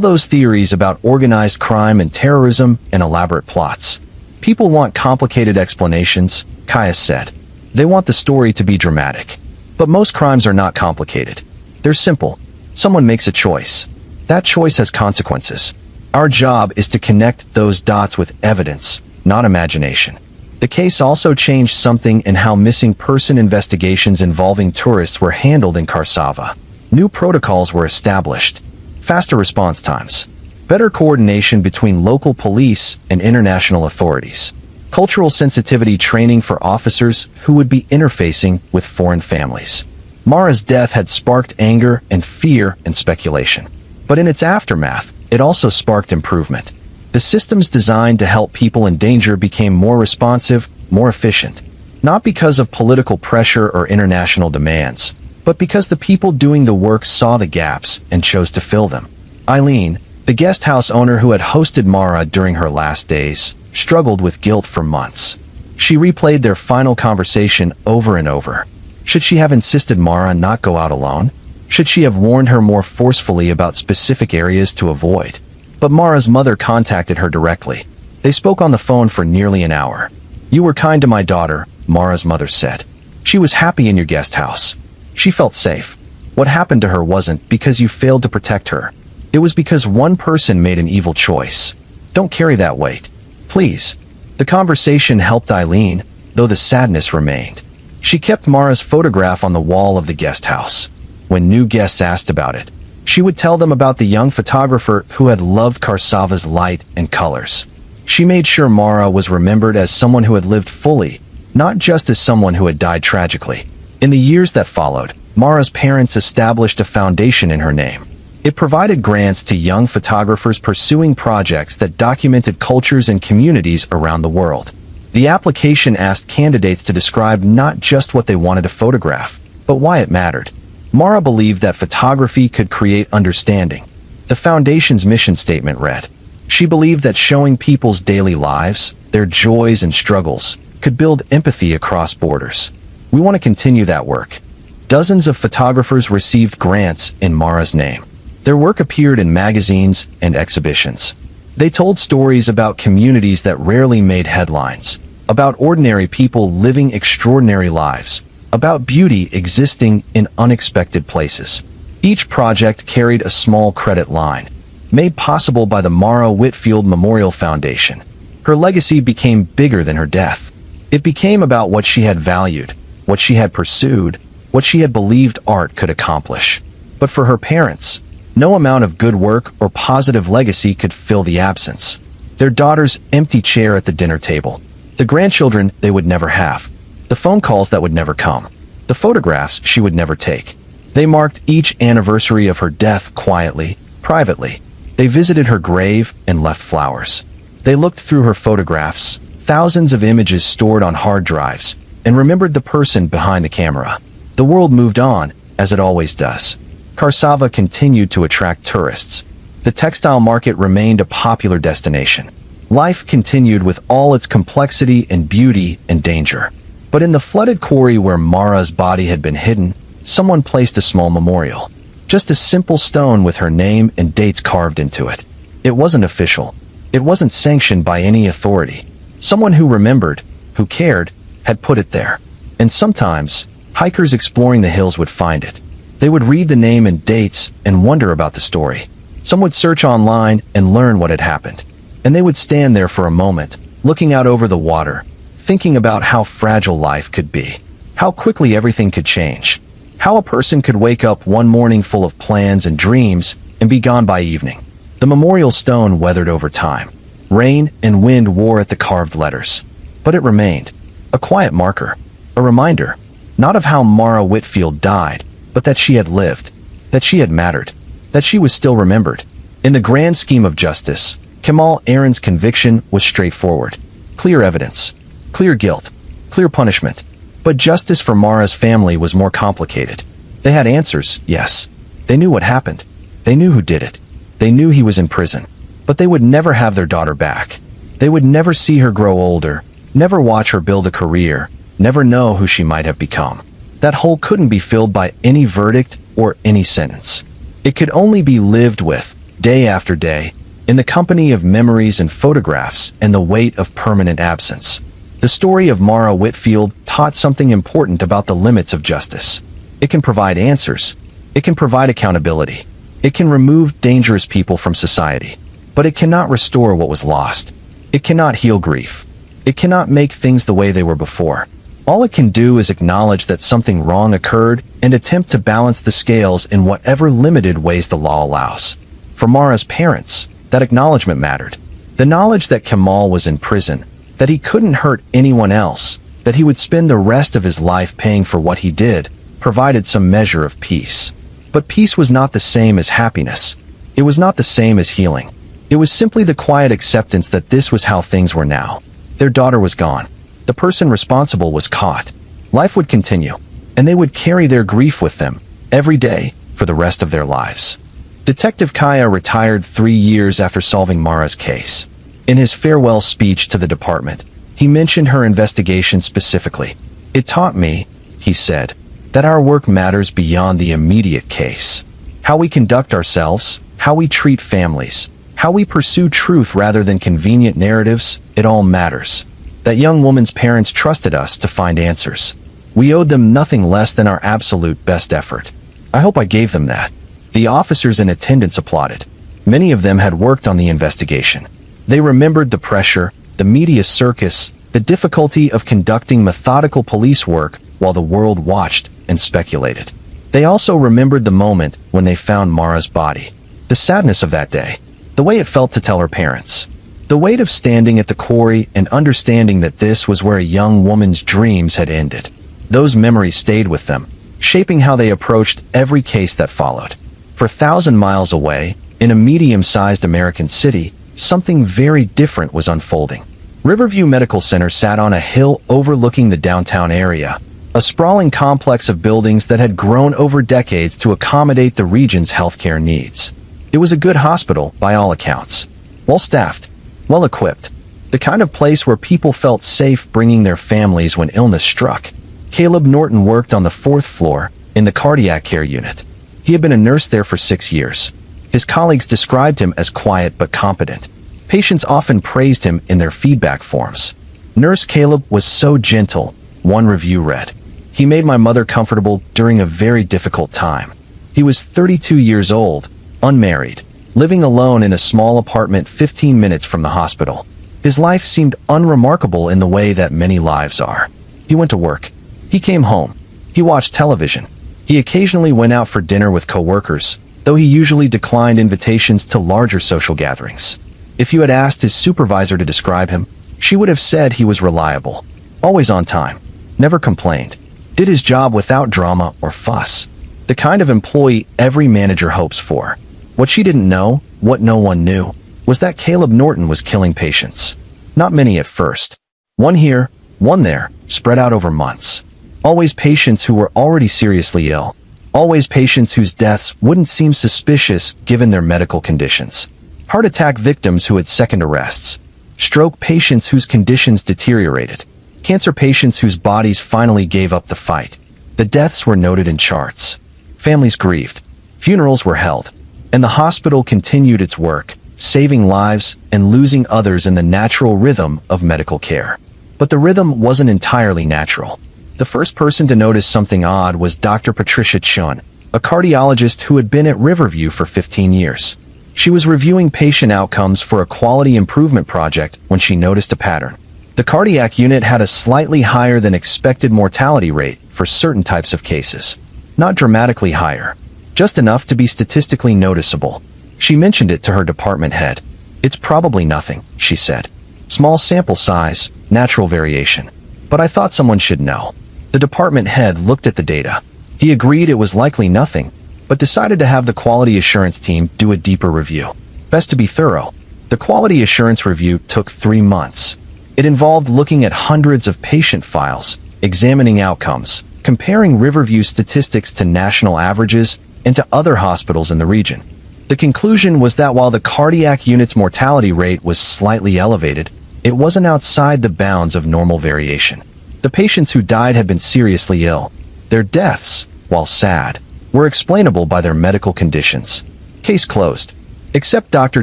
those theories about organized crime and terrorism and elaborate plots. People want complicated explanations, Kaya said. They want the story to be dramatic. But most crimes are not complicated. They're simple. Someone makes a choice. That choice has consequences. Our job is to connect those dots with evidence, not imagination. The case also changed something in how missing person investigations involving tourists were handled in Karsava. New protocols were established. Faster response times. Better coordination between local police and international authorities. Cultural sensitivity training for officers who would be interfacing with foreign families. Mara's death had sparked anger and fear and speculation. But in its aftermath, it also sparked improvement. The systems designed to help people in danger became more responsive, more efficient. Not because of political pressure or international demands, but because the people doing the work saw the gaps and chose to fill them. Eileen, the guest house owner who had hosted Mara during her last days, struggled with guilt for months. She replayed their final conversation over and over. Should she have insisted Mara not go out alone? Should she have warned her more forcefully about specific areas to avoid? But Mara's mother contacted her directly. They spoke on the phone for nearly an hour. "You were kind to my daughter," Mara's mother said. "She was happy in your guest house. She felt safe. What happened to her wasn't because you failed to protect her. It was because one person made an evil choice. Don't carry that weight. Please." The conversation helped Eileen, though the sadness remained. She kept Mara's photograph on the wall of the guest house. When new guests asked about it, she would tell them about the young photographer who had loved Karsava's light and colors. She made sure Mara was remembered as someone who had lived fully, not just as someone who had died tragically. In the years that followed, Mara's parents established a foundation in her name. It provided grants to young photographers pursuing projects that documented cultures and communities around the world. The application asked candidates to describe not just what they wanted to photograph, but why it mattered. Mara believed that photography could create understanding. The foundation's mission statement read, she believed that showing people's daily lives, their joys and struggles, could build empathy across borders. We want to continue that work. Dozens of photographers received grants in Mara's name. Their work appeared in magazines and exhibitions. They told stories about communities that rarely made headlines, about ordinary people living extraordinary lives, about beauty existing in unexpected places. Each project carried a small credit line, made possible by the Mara Whitfield Memorial Foundation. Her legacy became bigger than her death. It became about what she had valued, what she had pursued, what she had believed art could accomplish. But for her parents, no amount of good work or positive legacy could fill the absence. Their daughter's empty chair at the dinner table, the grandchildren they would never have, the phone calls that would never come, the photographs she would never take. They marked each anniversary of her death quietly, privately. They visited her grave and left flowers. They looked through her photographs, thousands of images stored on hard drives, and remembered the person behind the camera. The world moved on, as it always does. Karsava continued to attract tourists. The textile market remained a popular destination. Life continued with all its complexity and beauty and danger. But in the flooded quarry where Mara's body had been hidden, someone placed a small memorial. Just a simple stone with her name and dates carved into it. It wasn't official. It wasn't sanctioned by any authority. Someone who remembered, who cared, had put it there. And sometimes, hikers exploring the hills would find it. They would read the name and dates and wonder about the story. Some would search online and learn what had happened. And they would stand there for a moment, looking out over the water, thinking about how fragile life could be, how quickly everything could change, how a person could wake up one morning full of plans and dreams and be gone by evening. The memorial stone weathered over time. Rain and wind wore at the carved letters. But it remained. A quiet marker. A reminder. Not of how Mara Whitfield died, but that she had lived. That she had mattered. That she was still remembered. In the grand scheme of justice, Kemal Aaron's conviction was straightforward. Clear evidence. Clear guilt. Clear punishment. But justice for Mara's family was more complicated. They had answers, yes. They knew what happened. They knew who did it. They knew he was in prison. But they would never have their daughter back. They would never see her grow older, never watch her build a career, never know who she might have become. That hole couldn't be filled by any verdict or any sentence. It could only be lived with, day after day, in the company of memories and photographs and the weight of permanent absence. The story of Mara Whitfield taught something important about the limits of justice. It can provide answers. It can provide accountability. It can remove dangerous people from society. But it cannot restore what was lost. It cannot heal grief. It cannot make things the way they were before. All it can do is acknowledge that something wrong occurred and attempt to balance the scales in whatever limited ways the law allows. For Mara's parents, that acknowledgement mattered. The knowledge that Kemal was in prison, that he couldn't hurt anyone else, that he would spend the rest of his life paying for what he did, provided some measure of peace. But peace was not the same as happiness. It was not the same as healing. It was simply the quiet acceptance that this was how things were now. Their daughter was gone. The person responsible was caught. Life would continue, and they would carry their grief with them, every day, for the rest of their lives. Detective Kaya retired 3 years after solving Mara's case. In his farewell speech to the department, he mentioned her investigation specifically. "It taught me," he said, "that our work matters beyond the immediate case. How we conduct ourselves, how we treat families, how we pursue truth rather than convenient narratives, it all matters. That young woman's parents trusted us to find answers. We owed them nothing less than our absolute best effort. I hope I gave them that." The officers in attendance applauded. Many of them had worked on the investigation. They remembered the pressure, the media circus, the difficulty of conducting methodical police work while the world watched and speculated. They also remembered the moment when they found Mara's body. The sadness of that day. The way it felt to tell her parents. The weight of standing at the quarry and understanding that this was where a young woman's dreams had ended. Those memories stayed with them, shaping how they approached every case that followed. For 1,000 miles away, in a medium-sized American city, something very different was unfolding. Riverview Medical Center sat on a hill overlooking the downtown area, a sprawling complex of buildings that had grown over decades to accommodate the region's healthcare needs. It was a good hospital, by all accounts. Well-staffed, well-equipped, the kind of place where people felt safe bringing their families when illness struck. Caleb Norton worked on the 4th floor, in the cardiac care unit. He had been a nurse there for 6 years. His colleagues described him as quiet but competent. Patients often praised him in their feedback forms. "Nurse Caleb was so gentle," one review read. "He made my mother comfortable during a very difficult time." He was 32 years old, unmarried, living alone in a small apartment 15 minutes from the hospital. His life seemed unremarkable in the way that many lives are. He went to work. He came home. He watched television. He occasionally went out for dinner with coworkers, though he usually declined invitations to larger social gatherings. If you had asked his supervisor to describe him, she would have said he was reliable, always on time, never complained, did his job without drama or fuss. The kind of employee every manager hopes for. What she didn't know, what no one knew, was that Caleb Norton was killing patients. Not many at first. One here, one there, spread out over months. Always patients who were already seriously ill. Always patients whose deaths wouldn't seem suspicious given their medical conditions. Heart attack victims who had second arrests. Stroke patients whose conditions deteriorated. Cancer patients whose bodies finally gave up the fight. The deaths were noted in charts. Families grieved. Funerals were held. And the hospital continued its work, saving lives and losing others in the natural rhythm of medical care. But the rhythm wasn't entirely natural. The first person to notice something odd was Dr. Patricia Chun, a cardiologist who had been at Riverview for 15 years. She was reviewing patient outcomes for a quality improvement project when she noticed a pattern. The cardiac unit had a slightly higher than expected mortality rate for certain types of cases. Not dramatically higher, just enough to be statistically noticeable. She mentioned it to her department head. "It's probably nothing," she said. "Small sample size, natural variation. But I thought someone should know." The department head looked at the data. He agreed it was likely nothing, but decided to have the quality assurance team do a deeper review. Best to be thorough. The quality assurance review took 3 months. It involved looking at hundreds of patient files, examining outcomes, comparing Riverview statistics to national averages and to other hospitals in the region. The conclusion was that while the cardiac unit's mortality rate was slightly elevated, it wasn't outside the bounds of normal variation. The patients who died had been seriously ill. Their deaths, while sad, were explainable by their medical conditions. Case closed. Except Dr.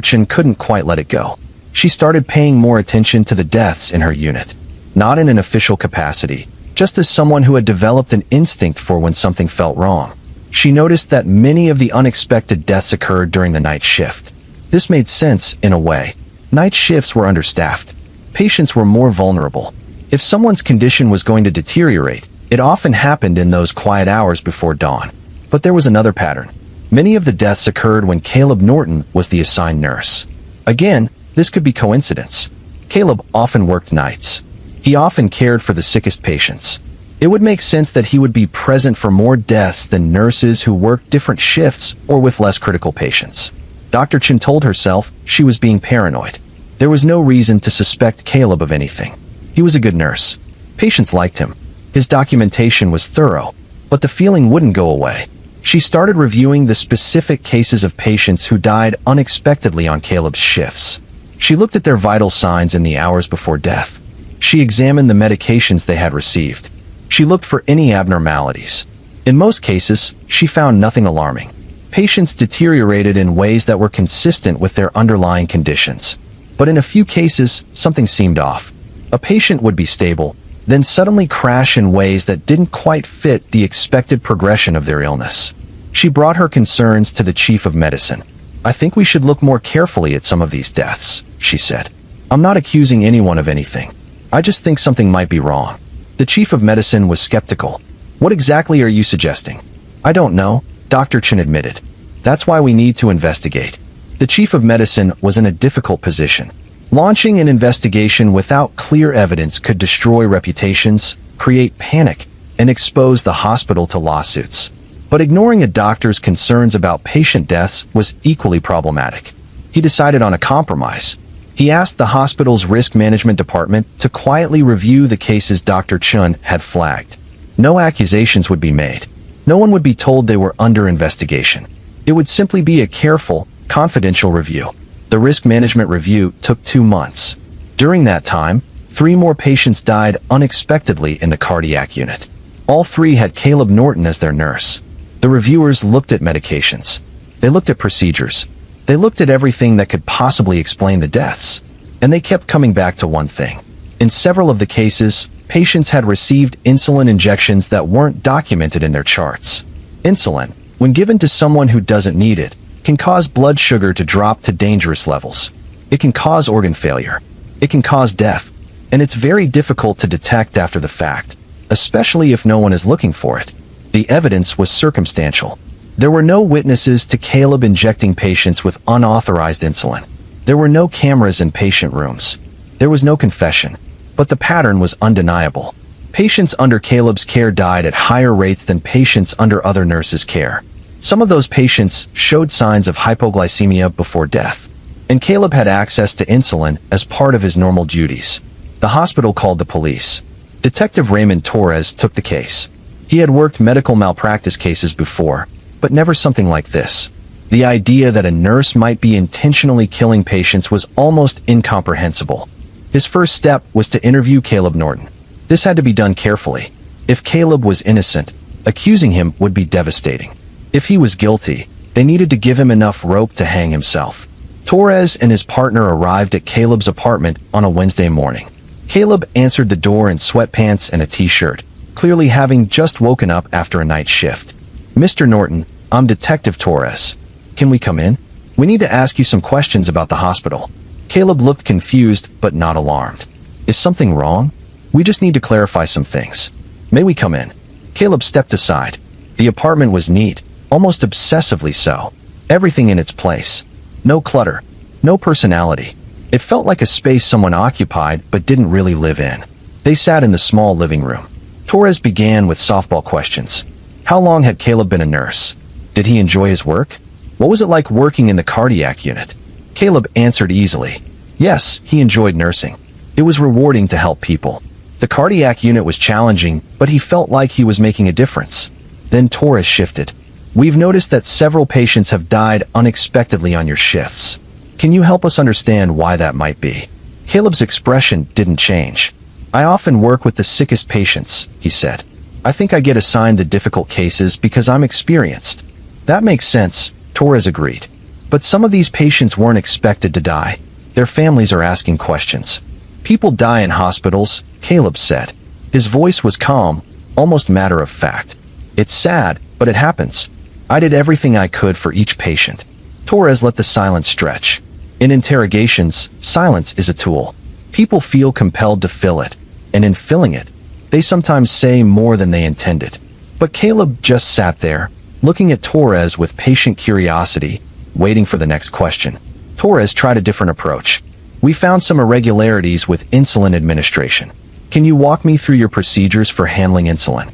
Chen couldn't quite let it go. She started paying more attention to the deaths in her unit. Not in an official capacity, just as someone who had developed an instinct for when something felt wrong. She noticed that many of the unexpected deaths occurred during the night shift. This made sense, in a way. Night shifts were understaffed. Patients were more vulnerable. If someone's condition was going to deteriorate, it often happened in those quiet hours before dawn. But there was another pattern. Many of the deaths occurred when Caleb Norton was the assigned nurse. Again, this could be coincidence. Caleb often worked nights. He often cared for the sickest patients. It would make sense that he would be present for more deaths than nurses who worked different shifts or with less critical patients. Dr. Chen told herself she was being paranoid. There was no reason to suspect Caleb of anything. He was a good nurse. Patients liked him. His documentation was thorough, but the feeling wouldn't go away. She started reviewing the specific cases of patients who died unexpectedly on Caleb's shifts. She looked at their vital signs in the hours before death. She examined the medications they had received. She looked for any abnormalities. In most cases, she found nothing alarming. Patients deteriorated in ways that were consistent with their underlying conditions. But in a few cases, something seemed off. A patient would be stable, then suddenly crash in ways that didn't quite fit the expected progression of their illness. She brought her concerns to the chief of medicine. "I think we should look more carefully at some of these deaths," she said. "I'm not accusing anyone of anything. I just think something might be wrong." The chief of medicine was skeptical. "What exactly are you suggesting?" "I don't know," Dr. Chen admitted. "That's why we need to investigate." The chief of medicine was in a difficult position. Launching an investigation without clear evidence could destroy reputations, create panic, and expose the hospital to lawsuits. But ignoring a doctor's concerns about patient deaths was equally problematic. He decided on a compromise. He asked the hospital's risk management department to quietly review the cases Dr. Chun had flagged. No accusations would be made. No one would be told they were under investigation. It would simply be a careful, confidential review. The risk management review took 2 months. During that time, 3 more patients died unexpectedly in the cardiac unit. All 3 had Caleb Norton as their nurse. The reviewers looked at medications. They looked at procedures. They looked at everything that could possibly explain the deaths. And they kept coming back to one thing. In several of the cases, patients had received insulin injections that weren't documented in their charts. Insulin, when given to someone who doesn't need it, can cause blood sugar to drop to dangerous levels. It can cause organ failure. It can cause death. And it's very difficult to detect after the fact, especially if no one is looking for it. The evidence was circumstantial. There were no witnesses to Caleb injecting patients with unauthorized insulin. There were no cameras in patient rooms. There was no confession. But the pattern was undeniable. Patients under Caleb's care died at higher rates than patients under other nurses' care. Some of those patients showed signs of hypoglycemia before death, and Caleb had access to insulin as part of his normal duties. The hospital called the police. Detective Raymond Torres took the case. He had worked medical malpractice cases before, but never something like this. The idea that a nurse might be intentionally killing patients was almost incomprehensible. His first step was to interview Caleb Norton. This had to be done carefully. If Caleb was innocent, accusing him would be devastating. If he was guilty, they needed to give him enough rope to hang himself. Torres and his partner arrived at Caleb's apartment on a Wednesday morning. Caleb answered the door in sweatpants and a t-shirt, clearly having just woken up after a night shift. "Mr. Norton, I'm Detective Torres. Can we come in? We need to ask you some questions about the hospital." Caleb looked confused but not alarmed. "Is something wrong? We just need to clarify some things. May we come in?" Caleb stepped aside. The apartment was neat, almost obsessively so. Everything in its place. No clutter. No personality. It felt like a space someone occupied but didn't really live in. They sat in the small living room. Torres began with softball questions. How long had Caleb been a nurse? Did he enjoy his work? What was it like working in the cardiac unit? Caleb answered easily. Yes, he enjoyed nursing. It was rewarding to help people. The cardiac unit was challenging, but he felt like he was making a difference. Then Torres shifted. "We've noticed that several patients have died unexpectedly on your shifts. Can you help us understand why that might be?" Caleb's expression didn't change. "I often work with the sickest patients," he said. "I think I get assigned the difficult cases because I'm experienced." "That makes sense," Torres agreed. "But some of these patients weren't expected to die. Their families are asking questions." "People die in hospitals," Caleb said. His voice was calm, almost matter-of-fact. "It's sad, but it happens. I did everything I could for each patient." Torres let the silence stretch. In interrogations, silence is a tool. People feel compelled to fill it, and in filling it, they sometimes say more than they intended. But Caleb just sat there, looking at Torres with patient curiosity, waiting for the next question. Torres tried a different approach. "We found some irregularities with insulin administration. Can you walk me through your procedures for handling insulin?"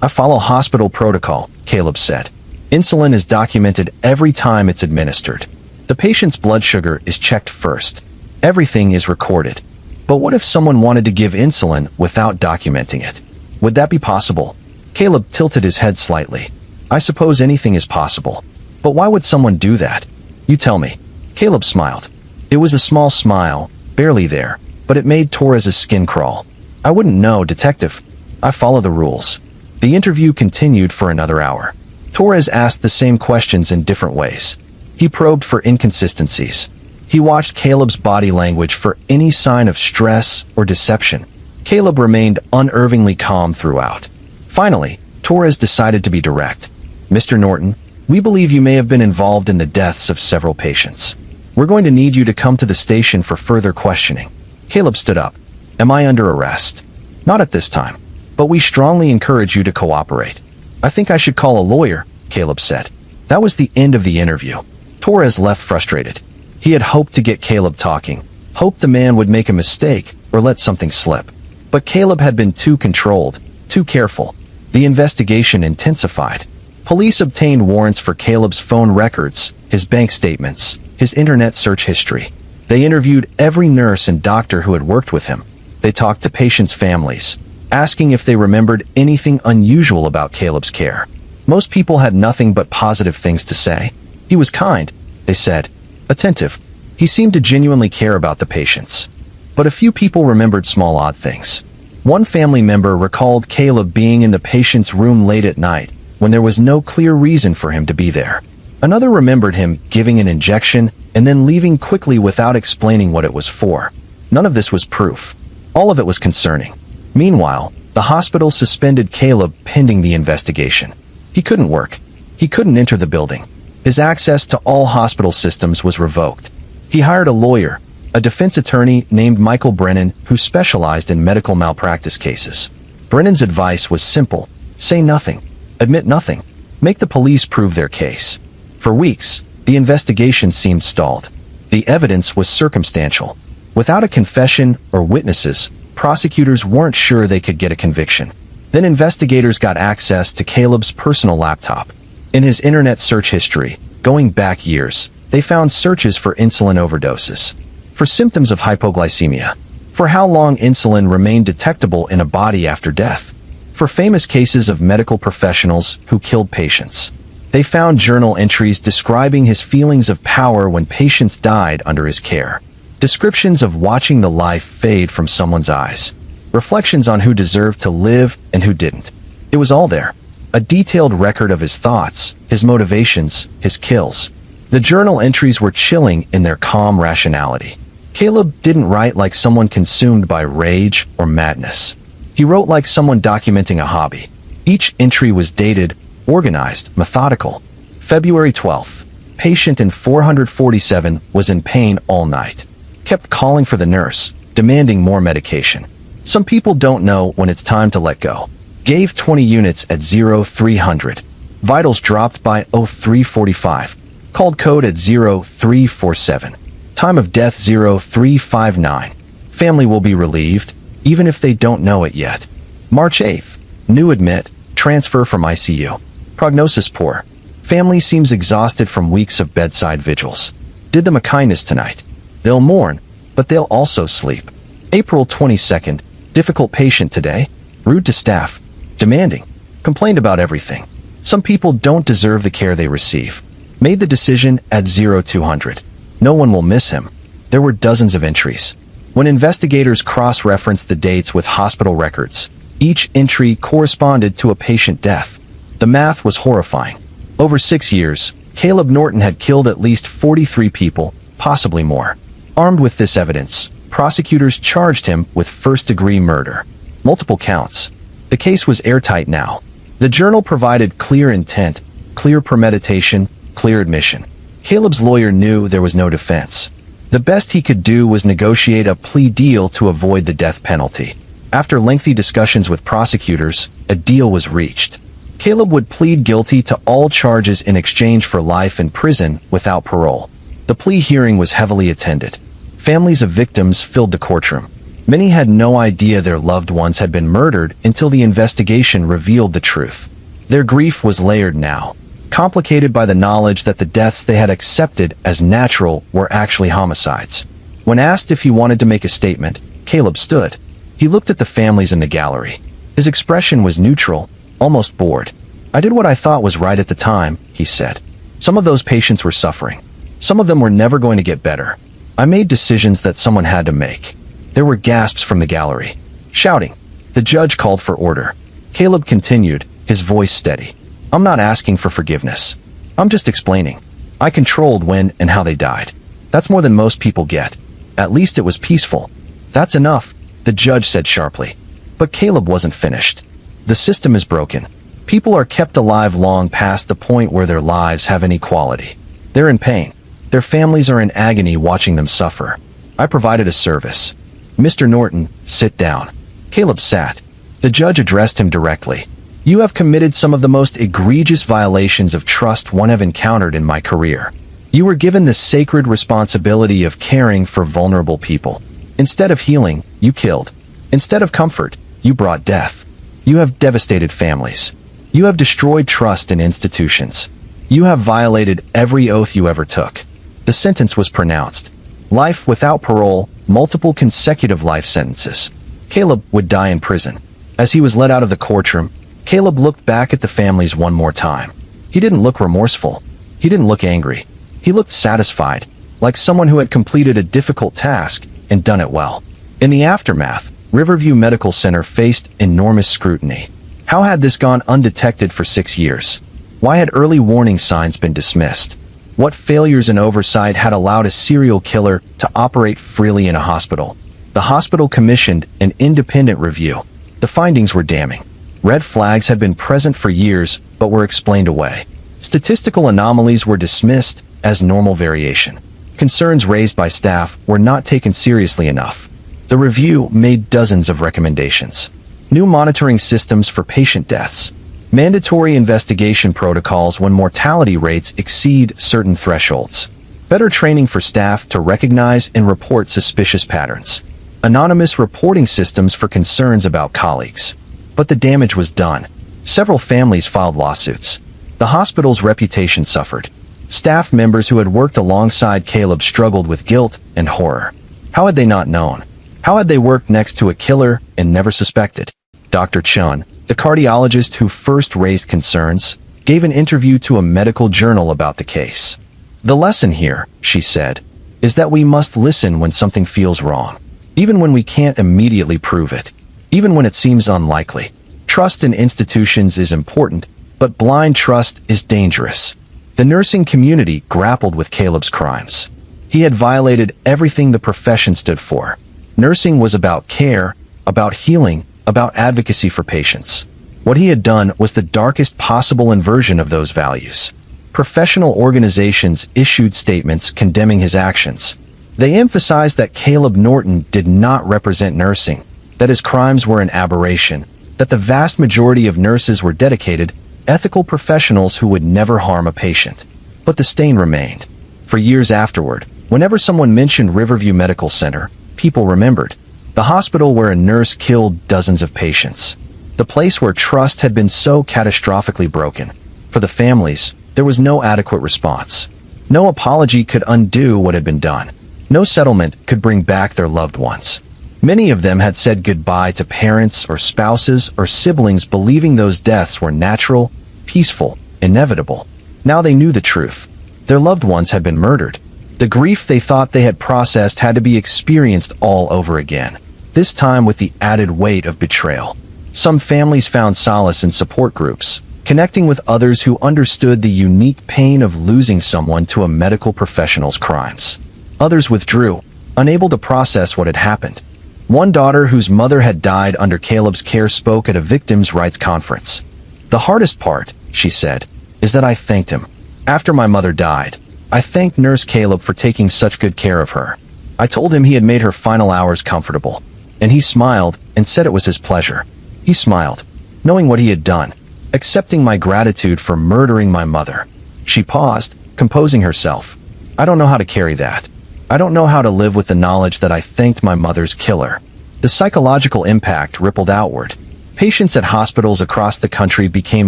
"I follow hospital protocol," Caleb said. "Insulin is documented every time it's administered. The patient's blood sugar is checked first. Everything is recorded. But what if someone wanted to give insulin without documenting it? Would that be possible?" Caleb tilted his head slightly. "I suppose anything is possible. But why would someone do that? You tell me." Caleb smiled. It was a small smile, barely there, but it made Torres' skin crawl. "I wouldn't know, Detective. I follow the rules." The interview continued for another hour. Torres asked the same questions in different ways. He probed for inconsistencies. He watched Caleb's body language for any sign of stress or deception. Caleb remained unervingly calm throughout. Finally, Torres decided to be direct. "Mr. Norton, we believe you may have been involved in the deaths of several patients. We're going to need you to come to the station for further questioning." Caleb stood up. "Am I under arrest?" "Not at this time, but we strongly encourage you to cooperate." "I think I should call a lawyer," Caleb said. That was the end of the interview. Torres left frustrated. He had hoped to get Caleb talking, hoped the man would make a mistake or let something slip. But Caleb had been too controlled, too careful. The investigation intensified. Police obtained warrants for Caleb's phone records, his bank statements, his internet search history. They interviewed every nurse and doctor who had worked with him. They talked to patients' families, asking if they remembered anything unusual about Caleb's care. Most people had nothing but positive things to say. He was kind, they said, attentive. He seemed to genuinely care about the patients. But a few people remembered small odd things. One family member recalled Caleb being in the patient's room late at night when there was no clear reason for him to be there. Another remembered him giving an injection and then leaving quickly without explaining what it was for. None of this was proof. All of it was concerning. Meanwhile, the hospital suspended Caleb pending the investigation. He couldn't work. He couldn't enter the building. His access to all hospital systems was revoked. He hired a lawyer, a defense attorney named Michael Brennan, who specialized in medical malpractice cases. Brennan's advice was simple. Say nothing. Admit nothing. Make the police prove their case. For weeks, the investigation seemed stalled. The evidence was circumstantial. Without a confession or witnesses, prosecutors weren't sure they could get a conviction. Then investigators got access to Caleb's personal laptop. In his internet search history, going back years, they found searches for insulin overdoses, for symptoms of hypoglycemia, for how long insulin remained detectable in a body after death, for famous cases of medical professionals who killed patients. They found journal entries describing his feelings of power when patients died under his care, descriptions of watching the life fade from someone's eyes, reflections on who deserved to live and who didn't. It was all there. A detailed record of his thoughts, his motivations, his kills. The journal entries were chilling in their calm rationality. Caleb didn't write like someone consumed by rage or madness. He wrote like someone documenting a hobby. Each entry was dated, organized, methodical. February 12th. Patient in 447 was in pain all night. Kept calling for the nurse, demanding more medication. Some people don't know when it's time to let go. Gave 20 units at 0300. Vitals dropped by 0345. Called code at 0347. Time of death 0359. Family will be relieved, even if they don't know it yet. March 8th. New admit, transfer from ICU. Prognosis poor. Family seems exhausted from weeks of bedside vigils. Did them a kindness tonight. They'll mourn, but they'll also sleep. April 22nd. Difficult patient today. Rude to staff. Demanding. Complained about everything. Some people don't deserve the care they receive. Made the decision at 0200. No one will miss him. There were dozens of entries. When investigators cross-referenced the dates with hospital records, each entry corresponded to a patient death. The math was horrifying. Over 6 years, Caleb Norton had killed at least 43 people, possibly more. Armed with this evidence, prosecutors charged him with first-degree murder. Multiple counts. The case was airtight now. The journal provided clear intent, clear premeditation, clear admission. Caleb's lawyer knew there was no defense. The best he could do was negotiate a plea deal to avoid the death penalty. After lengthy discussions with prosecutors, a deal was reached. Caleb would plead guilty to all charges in exchange for life in prison without parole. The plea hearing was heavily attended. Families of victims filled the courtroom. Many had no idea their loved ones had been murdered until the investigation revealed the truth. Their grief was layered now, complicated by the knowledge that the deaths they had accepted as natural were actually homicides. When asked if he wanted to make a statement, Caleb stood. He looked at the families in the gallery. His expression was neutral, almost bored. "I did what I thought was right at the time," he said. "Some of those patients were suffering. Some of them were never going to get better. I made decisions that someone had to make." There were gasps from the gallery. Shouting. The judge called for order. Caleb continued, his voice steady. "I'm not asking for forgiveness. I'm just explaining. I controlled when and how they died. That's more than most people get. At least it was peaceful." "That's enough," the judge said sharply. But Caleb wasn't finished. "The system is broken. People are kept alive long past the point where their lives have any quality. They're in pain. Their families are in agony watching them suffer. I provided a service. Mr. Norton, sit down." Caleb sat. The judge addressed him directly. "You have committed some of the most egregious violations of trust one have encountered in my career. You were given the sacred responsibility of caring for vulnerable people. Instead of healing, you killed. Instead of comfort, you brought death. You have devastated families. You have destroyed trust in institutions. You have violated every oath you ever took." The sentence was pronounced. Life without parole, multiple consecutive life sentences. Caleb would die in prison. As he was let out of the courtroom, Caleb looked back at the families one more time. He didn't look remorseful. He didn't look angry. He looked satisfied, like someone who had completed a difficult task and done it well. In the aftermath, Riverview Medical Center faced enormous scrutiny. How had this gone undetected for 6 years? Why had early warning signs been dismissed? What failures and oversight had allowed a serial killer to operate freely in a hospital? The hospital commissioned an independent review. The findings were damning. Red flags had been present for years, but were explained away. Statistical anomalies were dismissed as normal variation. Concerns raised by staff were not taken seriously enough. The review made dozens of recommendations. New monitoring systems for patient deaths. Mandatory investigation protocols when mortality rates exceed certain thresholds. Better training for staff to recognize and report suspicious patterns. anonymous reporting systems for concerns about colleagues. But the damage was done. Several families filed lawsuits. The hospital's reputation suffered. Staff members who had worked alongside Caleb struggled with guilt and horror. How had they not known? How had they worked next to a killer and never suspected? Dr. Chun, the cardiologist who first raised concerns, gave an interview to a medical journal about the case. "The lesson here," she said, "is that we must listen when something feels wrong, even when we can't immediately prove it, even when it seems unlikely. Trust in institutions is important, but blind trust is dangerous." The nursing community grappled with Caleb's crimes. He had violated everything the profession stood for. Nursing was about care, about healing, about advocacy for patients. What he had done was the darkest possible inversion of those values. Professional organizations issued statements condemning his actions. They emphasized that Caleb Norton did not represent nursing, that his crimes were an aberration, that the vast majority of nurses were dedicated, ethical professionals who would never harm a patient. But the stain remained. For years afterward, whenever someone mentioned Riverview Medical Center, people remembered. The hospital where a nurse killed dozens of patients. The place where trust had been so catastrophically broken. For the families, there was no adequate response. No apology could undo what had been done. No settlement could bring back their loved ones. Many of them had said goodbye to parents or spouses or siblings, believing those deaths were natural, peaceful, inevitable. Now they knew the truth. Their loved ones had been murdered. The grief they thought they had processed had to be experienced all over again, this time with the added weight of betrayal. Some families found solace in support groups, connecting with others who understood the unique pain of losing someone to a medical professional's crimes. Others withdrew, unable to process what had happened. One daughter whose mother had died under Caleb's care spoke at a victims' rights conference. "The hardest part," she said, "is that I thanked him. After my mother died, I thanked Nurse Caleb for taking such good care of her. I told him he had made her final hours comfortable, and he smiled and said it was his pleasure. He smiled, knowing what he had done, accepting my gratitude for murdering my mother." She paused, composing herself. "I don't know how to carry that. I don't know how to live with the knowledge that I thanked my mother's killer." The psychological impact rippled outward. Patients at hospitals across the country became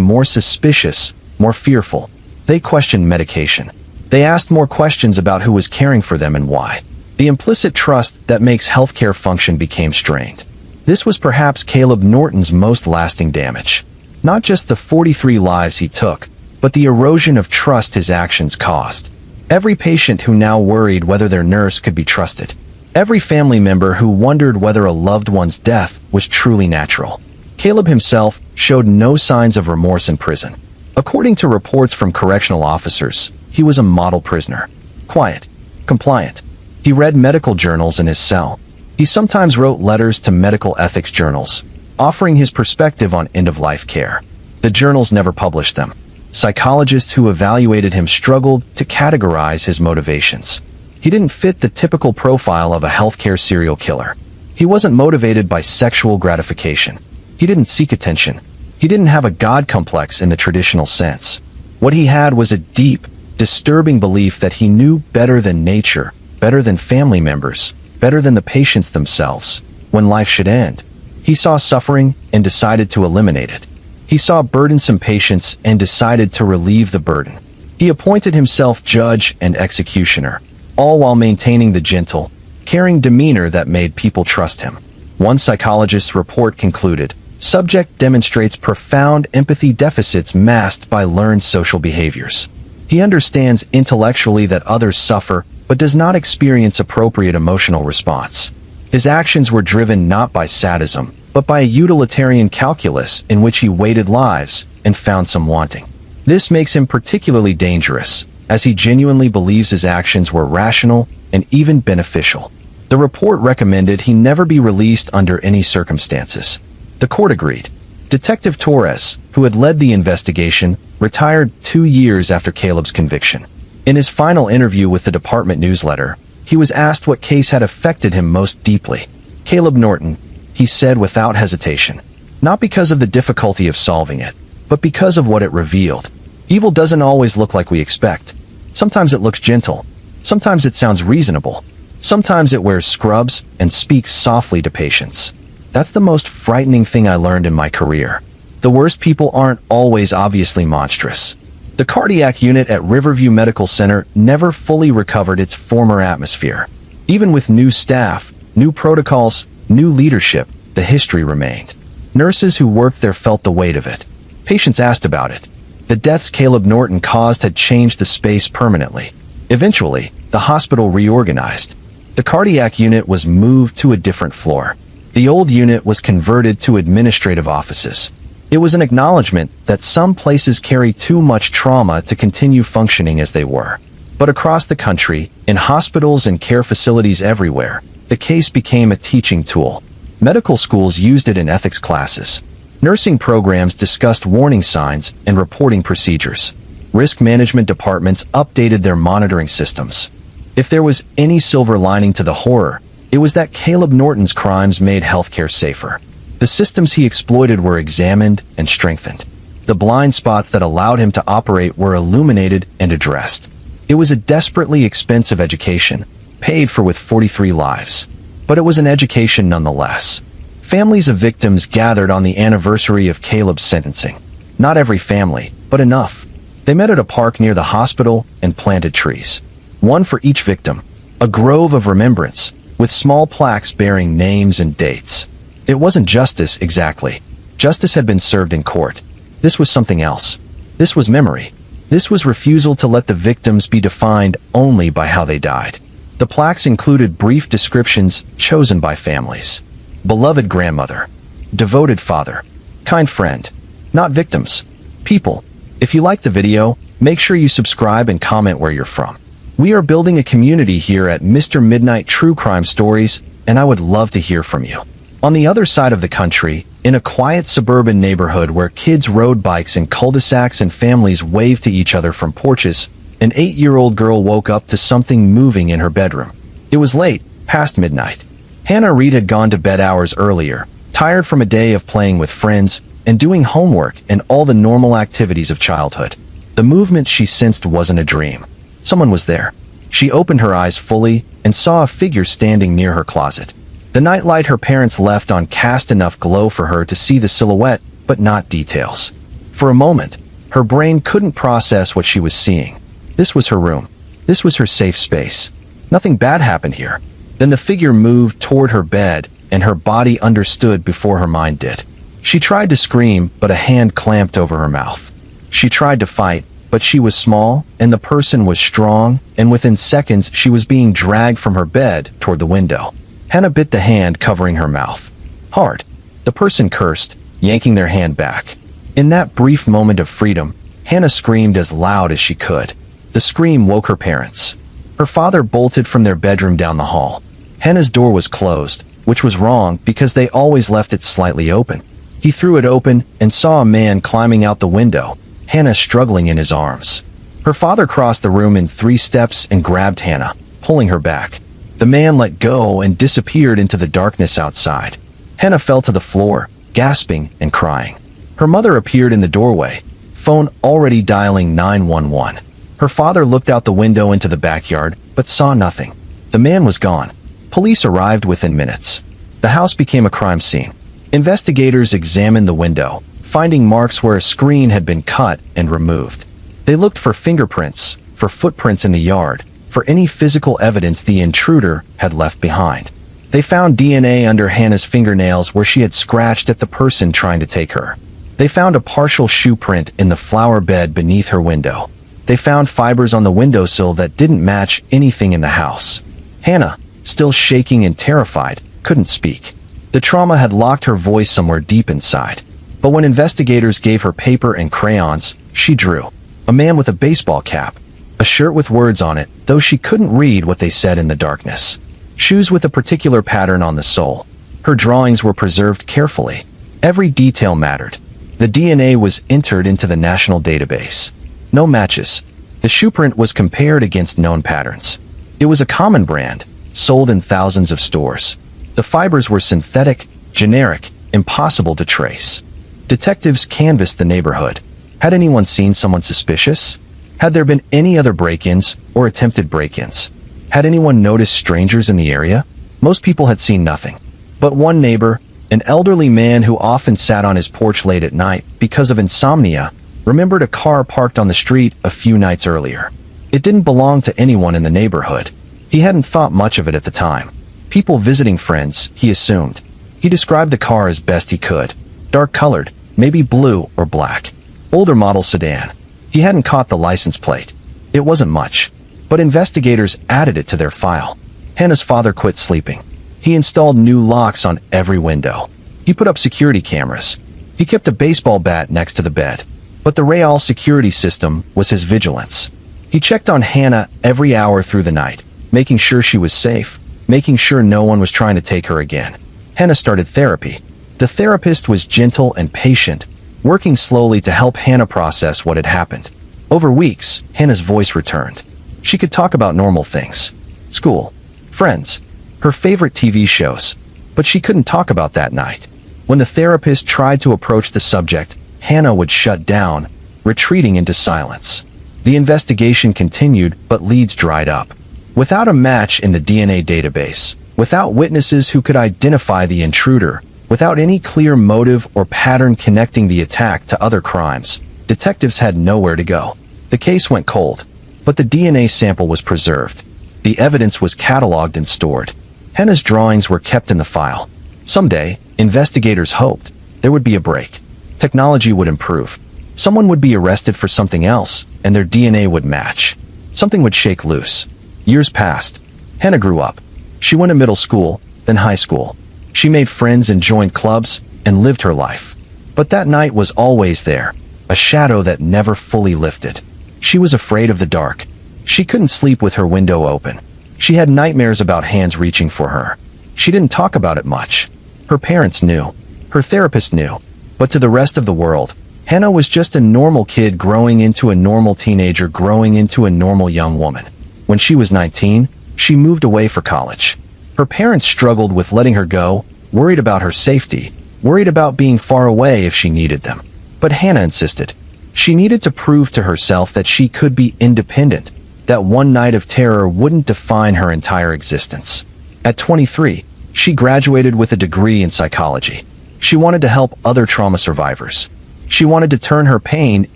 more suspicious, more fearful. They questioned medication. They asked more questions about who was caring for them and why. The implicit trust that makes healthcare function became strained. This was perhaps Caleb Norton's most lasting damage. Not just the 43 lives he took, but the erosion of trust his actions caused. Every patient who now worried whether their nurse could be trusted. Every family member who wondered whether a loved one's death was truly natural. Caleb himself showed no signs of remorse in prison. According to reports from correctional officers, he was a model prisoner. Quiet, compliant. He read medical journals in his cell. He sometimes wrote letters to medical ethics journals, offering his perspective on end-of-life care. The journals never published them. Psychologists who evaluated him struggled to categorize his motivations. He didn't fit the typical profile of a healthcare serial killer. He wasn't motivated by sexual gratification. He didn't seek attention. He didn't have a God complex in the traditional sense. What he had was a deep, disturbing belief that he knew better than nature, better than family members, better than the patients themselves, when life should end. He saw suffering and decided to eliminate it. He saw burdensome patients and decided to relieve the burden. He appointed himself judge and executioner, all while maintaining the gentle, caring demeanor that made people trust him. One psychologist's report concluded, "Subject demonstrates profound empathy deficits masked by learned social behaviors. He understands intellectually that others suffer, but does not experience appropriate emotional response." His actions were driven not by sadism, but by a utilitarian calculus in which he weighted lives and found some wanting. This makes him particularly dangerous, as he genuinely believes his actions were rational and even beneficial. The report recommended he never be released under any circumstances. The court agreed. Detective Torres, who had led the investigation, retired 2 years after Caleb's conviction. In his final interview with the department newsletter, he was asked what case had affected him most deeply. "Caleb Norton," he said without hesitation. "Not because of the difficulty of solving it, but because of what it revealed. Evil doesn't always look like we expect. Sometimes it looks gentle. Sometimes it sounds reasonable. Sometimes it wears scrubs and speaks softly to patients. That's the most frightening thing I learned in my career. The worst people aren't always obviously monstrous. The cardiac unit at Riverview Medical Center never fully recovered its former atmosphere. Even with new staff, new protocols, new leadership, the history remained. Nurses who worked there felt the weight of it. Patients asked about it. The deaths Caleb Norton caused had changed the space permanently. Eventually, the hospital reorganized. The cardiac unit was moved to a different floor. The old unit was converted to administrative offices. It was an acknowledgement that some places carry too much trauma to continue functioning as they were. But across the country, in hospitals and care facilities everywhere, the case became a teaching tool. Medical schools used it in ethics classes. Nursing programs discussed warning signs and reporting procedures. Risk management departments updated their monitoring systems. If there was any silver lining to the horror, it was that Caleb Norton's crimes made healthcare safer. The systems he exploited were examined and strengthened. The blind spots that allowed him to operate were illuminated and addressed. It was a desperately expensive education, paid for with 43 lives. But it was an education nonetheless. Families of victims gathered on the anniversary of Caleb's sentencing. Not every family, but enough. They met at a park near the hospital and planted trees. One for each victim. A grove of remembrance, with small plaques bearing names and dates. It wasn't justice exactly. Justice had been served in court. This was something else. This was memory. This was refusal to let the victims be defined only by how they died. The plaques included brief descriptions chosen by families. Beloved grandmother. Devoted father. Kind friend. Not victims. People. If you like the video, make sure you subscribe and comment where you're from. We are building a community here at Mr. Midnight True Crime Stories, and I would love to hear from you. On the other side of the country, in a quiet suburban neighborhood where kids rode bikes in cul-de-sacs and families waved to each other from porches, an 8-year-old girl woke up to something moving in her bedroom. It was late, past midnight. Hannah Reed had gone to bed hours earlier, tired from a day of playing with friends and doing homework and all the normal activities of childhood. The movement she sensed wasn't a dream. Someone was there. She opened her eyes fully and saw a figure standing near her closet. The nightlight her parents left on cast enough glow for her to see the silhouette, but not details. For a moment, her brain couldn't process what she was seeing. This was her room. This was her safe space. Nothing bad happened here. Then the figure moved toward her bed, and her body understood before her mind did. She tried to scream, but a hand clamped over her mouth. She tried to fight, but she was small, and the person was strong, and within seconds she was being dragged from her bed toward the window. Hannah bit the hand covering her mouth. Hard. The person cursed, yanking their hand back. In that brief moment of freedom, Hannah screamed as loud as she could. The scream woke her parents. Her father bolted from their bedroom down the hall. Hannah's door was closed, which was wrong because they always left it slightly open. He threw it open and saw a man climbing out the window, Hannah struggling in his arms. Her father crossed the room in 3 steps and grabbed Hannah, pulling her back. The man let go and disappeared into the darkness outside. Hannah fell to the floor, gasping and crying. Her mother appeared in the doorway, phone already dialing 911. Her father looked out the window into the backyard, but saw nothing. The man was gone. Police arrived within minutes. The house became a crime scene. Investigators examined the window, finding marks where a screen had been cut and removed. They looked for fingerprints, for footprints in the yard, for any physical evidence the intruder had left behind. They found DNA under Hannah's fingernails where she had scratched at the person trying to take her. They found a partial shoe print in the flower bed beneath her window. They found fibers on the windowsill that didn't match anything in the house. Hannah, still shaking and terrified, couldn't speak. The trauma had locked her voice somewhere deep inside. But when investigators gave her paper and crayons, she drew. A man with a baseball cap. A shirt with words on it, though she couldn't read what they said in the darkness. Shoes with a particular pattern on the sole. Her drawings were preserved carefully. Every detail mattered. The DNA was entered into the national database. No matches. The shoe print was compared against known patterns. It was a common brand, sold in thousands of stores. The fibers were synthetic, generic, impossible to trace. Detectives canvassed the neighborhood. Had anyone seen someone suspicious? Had there been any other break-ins or attempted break-ins? Had anyone noticed strangers in the area? Most people had seen nothing. But one neighbor, an elderly man who often sat on his porch late at night because of insomnia, remembered a car parked on the street a few nights earlier. It didn't belong to anyone in the neighborhood. He hadn't thought much of it at the time. People visiting friends, he assumed. He described the car as best he could. Dark-colored, maybe blue or black. Older model sedan. He hadn't caught the license plate. It wasn't much, but investigators added it to their file. Hannah's father quit sleeping. He installed new locks on every window. He put up security cameras. He kept a baseball bat next to the bed. But the Real security system was his vigilance. He checked on Hannah every hour through the night, making sure she was safe, making sure no one was trying to take her again. Hannah started therapy. The therapist was gentle and patient, working slowly to help Hannah process what had happened. Over weeks, Hannah's voice returned. She could talk about normal things. School, friends, her favorite TV shows. But she couldn't talk about that night. When the therapist tried to approach the subject, Hannah would shut down, retreating into silence. The investigation continued, but leads dried up. Without a match in the DNA database, without witnesses who could identify the intruder, without any clear motive or pattern connecting the attack to other crimes, detectives had nowhere to go. The case went cold, but the DNA sample was preserved. The evidence was cataloged and stored. Hannah's drawings were kept in the file. Someday, investigators hoped, there would be a break. Technology would improve. Someone would be arrested for something else, and their DNA would match. Something would shake loose. Years passed. Hannah grew up. She went to middle school, then high school. She made friends and joined clubs, and lived her life. But that night was always there, a shadow that never fully lifted. She was afraid of the dark. She couldn't sleep with her window open. She had nightmares about hands reaching for her. She didn't talk about it much. Her parents knew. Her therapist knew. But to the rest of the world, Hannah was just a normal kid growing into a normal teenager growing into a normal young woman. When she was 19, she moved away for college. Her parents struggled with letting her go, worried about her safety, worried about being far away if she needed them. But Hannah insisted. She needed to prove to herself that she could be independent, that one night of terror wouldn't define her entire existence. At 23, she graduated with a degree in psychology. She wanted to help other trauma survivors. She wanted to turn her pain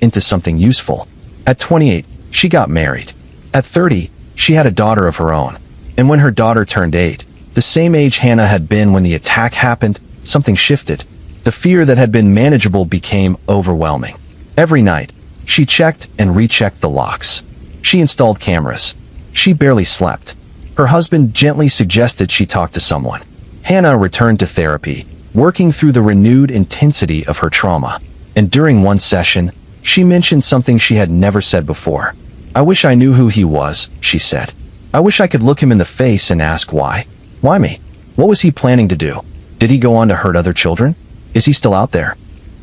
into something useful. At 28, she got married. At 30, she had a daughter of her own. And when her daughter turned 8, the same age Hannah had been when the attack happened, something shifted. The fear that had been manageable became overwhelming. Every night, she checked and rechecked the locks. She installed cameras. She barely slept. Her husband gently suggested she talk to someone. Hannah returned to therapy, working through the renewed intensity of her trauma. And during one session, she mentioned something she had never said before. "I wish I knew who he was," she said. "I wish I could look him in the face and ask why. Why me? What was he planning to do? Did he go on to hurt other children? Is he still out there?"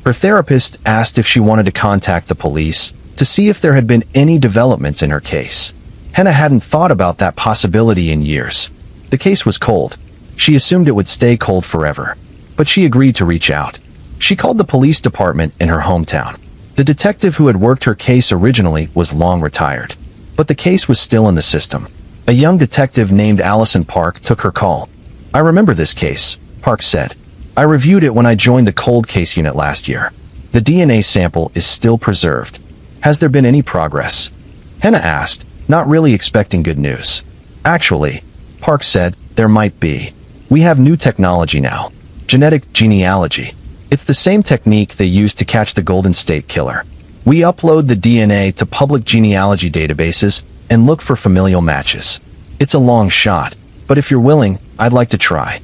Her therapist asked if she wanted to contact the police to see if there had been any developments in her case. Hannah hadn't thought about that possibility in years. The case was cold. She assumed it would stay cold forever. But she agreed to reach out. She called the police department in her hometown. The detective who had worked her case originally was long retired. But the case was still in the system. A young detective named Allison Park took her call. "I remember this case," Park said. "I reviewed it when I joined the cold case unit last year. The DNA sample is still preserved. Has there been any progress?" Hannah asked, not really expecting good news. "Actually," Park said, "there might be. We have new technology now. Genetic genealogy. It's the same technique they used to catch the Golden State Killer. We upload the DNA to public genealogy databases and look for familial matches. It's a long shot, but if you're willing, I'd like to try."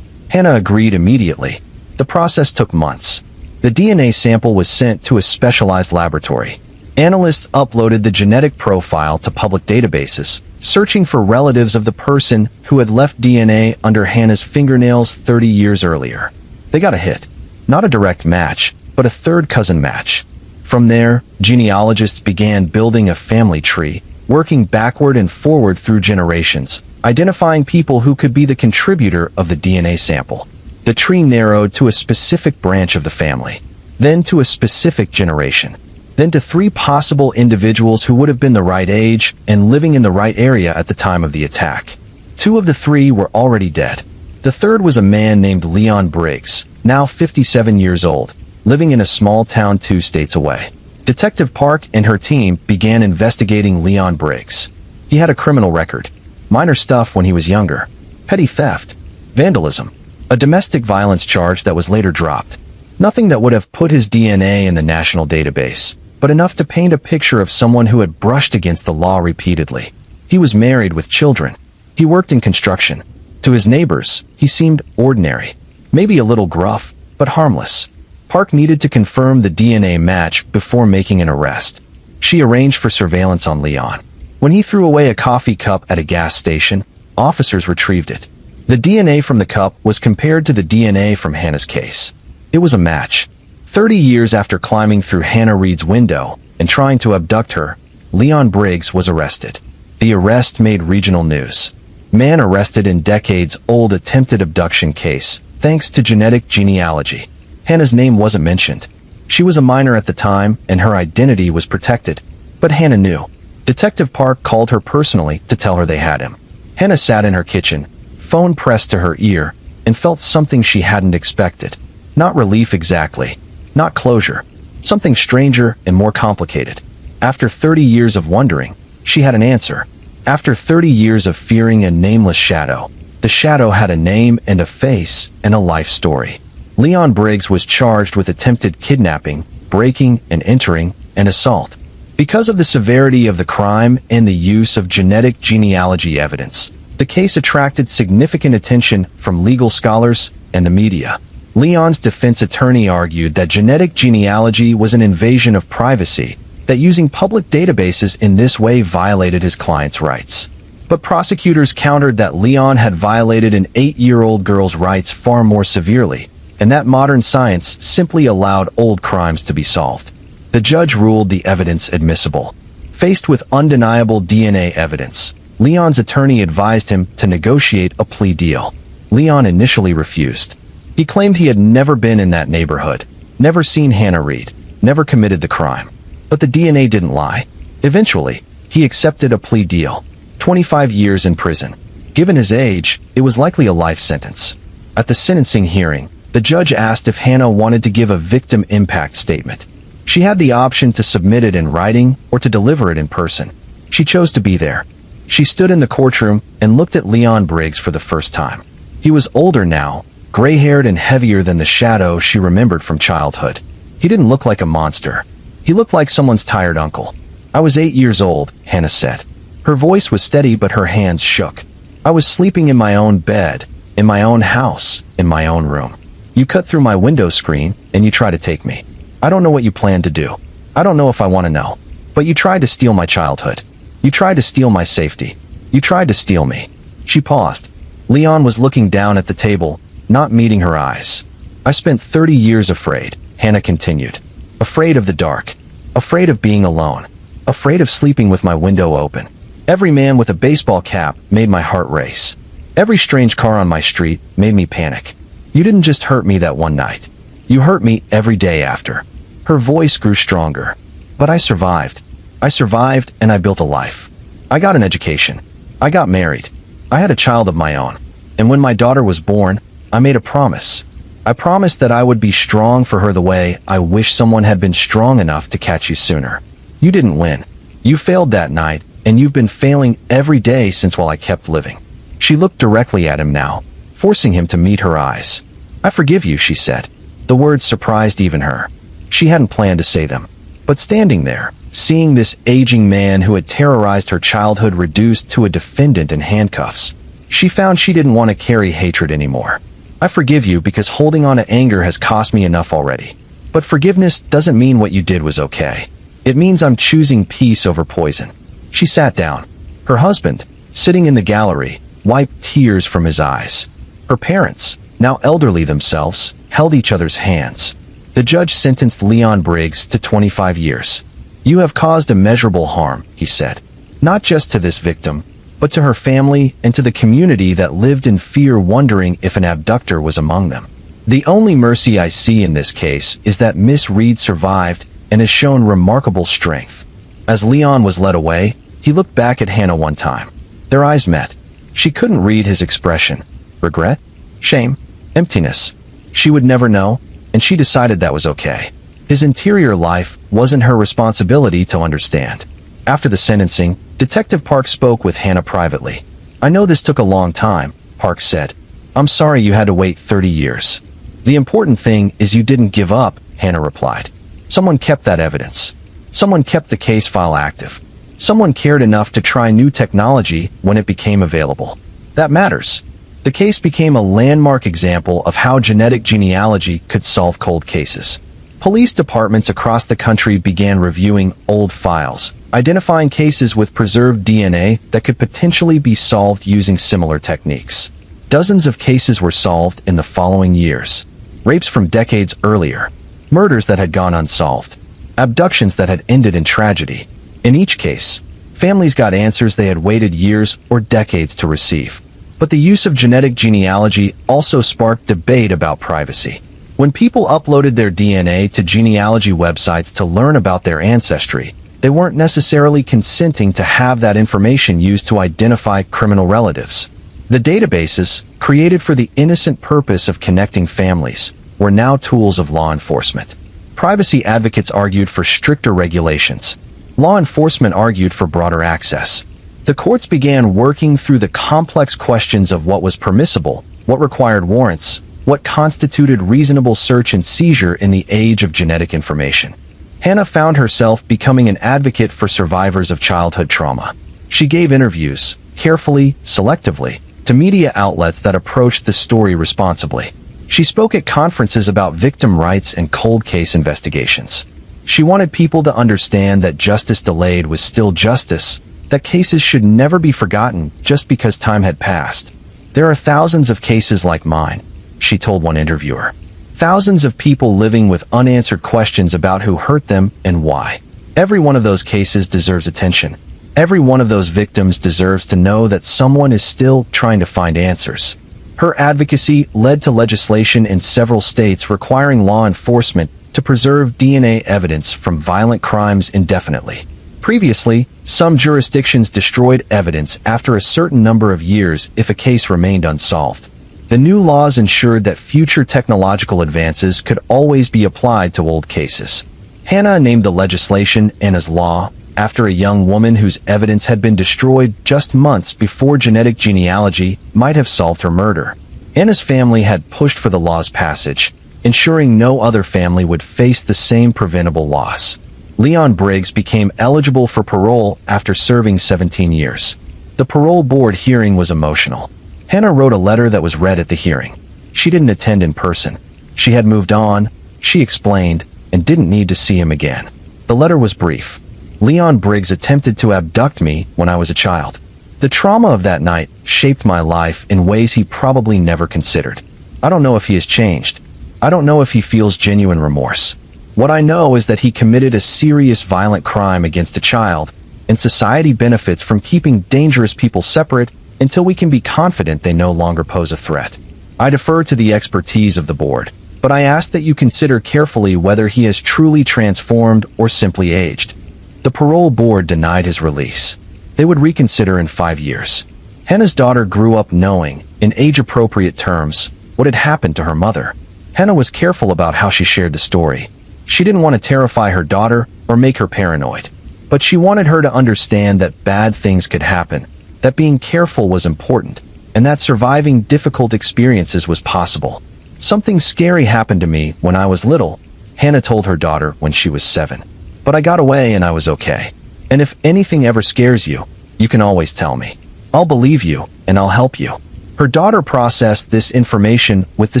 Hannah agreed immediately. The process took months. The DNA sample was sent to a specialized laboratory. Analysts uploaded the genetic profile to public databases, searching for relatives of the person who had left DNA under Hannah's fingernails 30 years earlier. They got a hit. Not a direct match, but a third cousin match. From there, genealogists began building a family tree, working backward and forward through generations, identifying people who could be the contributor of the DNA sample. The tree narrowed to a specific branch of the family, then to a specific generation, then to 3 possible individuals who would have been the right age and living in the right area at the time of the attack. Two of the three were already dead. The third was a man named Leon Briggs, now 57 years old, living in a small town 2 states away. Detective Park and her team began investigating Leon Briggs. He had a criminal record. Minor stuff when he was younger. Petty theft. Vandalism. A domestic violence charge that was later dropped. Nothing that would have put his DNA in the national database, but enough to paint a picture of someone who had brushed against the law repeatedly. He was married with children. He worked in construction. To his neighbors, he seemed ordinary. Maybe a little gruff, but harmless. Park needed to confirm the DNA match before making an arrest. She arranged for surveillance on Leon. When he threw away a coffee cup at a gas station, officers retrieved it. The DNA from the cup was compared to the DNA from Hannah's case. It was a match. 30 years after climbing through Hannah Reed's window and trying to abduct her, Leon Briggs was arrested. The arrest made regional news. Man arrested in decades-old attempted abduction case, thanks to genetic genealogy. Hannah's name wasn't mentioned. She was a minor at the time, and her identity was protected. But Hannah knew. Detective Park called her personally to tell her they had him. Hannah sat in her kitchen, phone pressed to her ear, and felt something she hadn't expected. Not relief exactly. Not closure. Something stranger and more complicated. After 30 years of wondering, she had an answer. After 30 years of fearing a nameless shadow, the shadow had a name and a face and a life story. Leon Briggs was charged with attempted kidnapping, breaking and entering, and assault. Because of the severity of the crime and the use of genetic genealogy evidence, the case attracted significant attention from legal scholars and the media. Leon's defense attorney argued that genetic genealogy was an invasion of privacy, that using public databases in this way violated his client's rights. But prosecutors countered that Leon had violated an 8-year-old girl's rights far more severely, and that modern science simply allowed old crimes to be solved. The judge ruled the evidence admissible. Faced with undeniable DNA evidence, Leon's attorney advised him to negotiate a plea deal. Leon initially refused. He claimed he had never been in that neighborhood, never seen Hannah Reed, never committed the crime. But the DNA didn't lie. Eventually, he accepted a plea deal. 25 years in prison. Given his age, it was likely a life sentence. At the sentencing hearing, the judge asked if Hannah wanted to give a victim impact statement. She had the option to submit it in writing or to deliver it in person. She chose to be there. She stood in the courtroom and looked at Leon Briggs for the first time. He was older now, gray-haired and heavier than the shadow she remembered from childhood. He didn't look like a monster. He looked like someone's tired uncle. "I was 8 years old," Hannah said. Her voice was steady but her hands shook. "I was sleeping in my own bed, in my own house, in my own room. You cut through my window screen and you tried to take me. I don't know what you planned to do. I don't know if I want to know. But you tried to steal my childhood. You tried to steal my safety. You tried to steal me." She paused. Leon was looking down at the table, not meeting her eyes. "I spent 30 years afraid," Hannah continued. "Afraid of the dark. Afraid of being alone. Afraid of sleeping with my window open. Every man with a baseball cap made my heart race. Every strange car on my street made me panic. You didn't just hurt me that one night. You hurt me every day after." Her voice grew stronger. "But I survived. I survived and I built a life. I got an education. I got married. I had a child of my own. And when my daughter was born, I made a promise. I promised that I would be strong for her the way I wish someone had been strong enough to catch you sooner. You didn't win. You failed that night, and you've been failing every day since while I kept living." She looked directly at him now, forcing him to meet her eyes. "I forgive you," she said. The words surprised even her. She hadn't planned to say them. But standing there, seeing this aging man who had terrorized her childhood reduced to a defendant in handcuffs, she found she didn't want to carry hatred anymore. "I forgive you because holding on to anger has cost me enough already. But forgiveness doesn't mean what you did was okay. It means I'm choosing peace over poison." She sat down. Her husband, sitting in the gallery, wiped tears from his eyes. Her parents, now elderly themselves, held each other's hands. The judge sentenced Leon Briggs to 25 years. "You have caused immeasurable harm," he said. "Not just to this victim, but to her family and to the community that lived in fear wondering if an abductor was among them. The only mercy I see in this case is that Miss Reed survived and has shown remarkable strength." As Leon was led away, he looked back at Hannah one time. Their eyes met. She couldn't read his expression. Regret? Shame? Emptiness? She would never know, and she decided that was okay. His interior life wasn't her responsibility to understand. After the sentencing, Detective Park spoke with Hannah privately. "I know this took a long time," Park said. "I'm sorry you had to wait 30 years. "The important thing is you didn't give up," Hannah replied. "Someone kept that evidence. Someone kept the case file active. Someone cared enough to try new technology when it became available. That matters." The case became a landmark example of how genetic genealogy could solve cold cases. Police departments across the country began reviewing old files, identifying cases with preserved DNA that could potentially be solved using similar techniques. Dozens of cases were solved in the following years. Rapes from decades earlier, murders that had gone unsolved, abductions that had ended in tragedy. In each case, families got answers they had waited years or decades to receive. But the use of genetic genealogy also sparked debate about privacy. When people uploaded their DNA to genealogy websites to learn about their ancestry, they weren't necessarily consenting to have that information used to identify criminal relatives. The databases, created for the innocent purpose of connecting families, were now tools of law enforcement. Privacy advocates argued for stricter regulations. Law enforcement argued for broader access. The courts began working through the complex questions of what was permissible, what required warrants, what constituted reasonable search and seizure in the age of genetic information. Hannah found herself becoming an advocate for survivors of childhood trauma. She gave interviews, carefully, selectively, to media outlets that approached the story responsibly. She spoke at conferences about victim rights and cold case investigations. She wanted people to understand that justice delayed was still justice, that cases should never be forgotten just because time had passed. "There are thousands of cases like mine," she told one interviewer. "Thousands of people living with unanswered questions about who hurt them and why. Every one of those cases deserves attention. Every one of those victims deserves to know that someone is still trying to find answers." Her advocacy led to legislation in several states requiring law enforcement to preserve DNA evidence from violent crimes indefinitely. Previously, some jurisdictions destroyed evidence after a certain number of years if a case remained unsolved. The new laws ensured that future technological advances could always be applied to old cases. Hannah named the legislation Anna's Law, after a young woman whose evidence had been destroyed just months before genetic genealogy might have solved her murder. Anna's family had pushed for the law's passage, ensuring no other family would face the same preventable loss. Leon Briggs became eligible for parole after serving 17 years. The parole board hearing was emotional. Hannah wrote a letter that was read at the hearing. She didn't attend in person. She had moved on, she explained, and didn't need to see him again. The letter was brief. "Leon Briggs attempted to abduct me when I was a child. The trauma of that night shaped my life in ways he probably never considered. I don't know if he has changed. I don't know if he feels genuine remorse. What I know is that he committed a serious violent crime against a child, and society benefits from keeping dangerous people separate until we can be confident they no longer pose a threat. I defer to the expertise of the board, but I ask that you consider carefully whether he has truly transformed or simply aged." The parole board denied his release. They would reconsider in 5 years. Hannah's daughter grew up knowing, in age-appropriate terms, what had happened to her mother. Hannah was careful about how she shared the story. She didn't want to terrify her daughter or make her paranoid. But she wanted her to understand that bad things could happen, that being careful was important, and that surviving difficult experiences was possible. "Something scary happened to me when I was little," Hannah told her daughter when she was 7. "But I got away and I was okay. And if anything ever scares you, you can always tell me. I'll believe you and I'll help you." Her daughter processed this information with the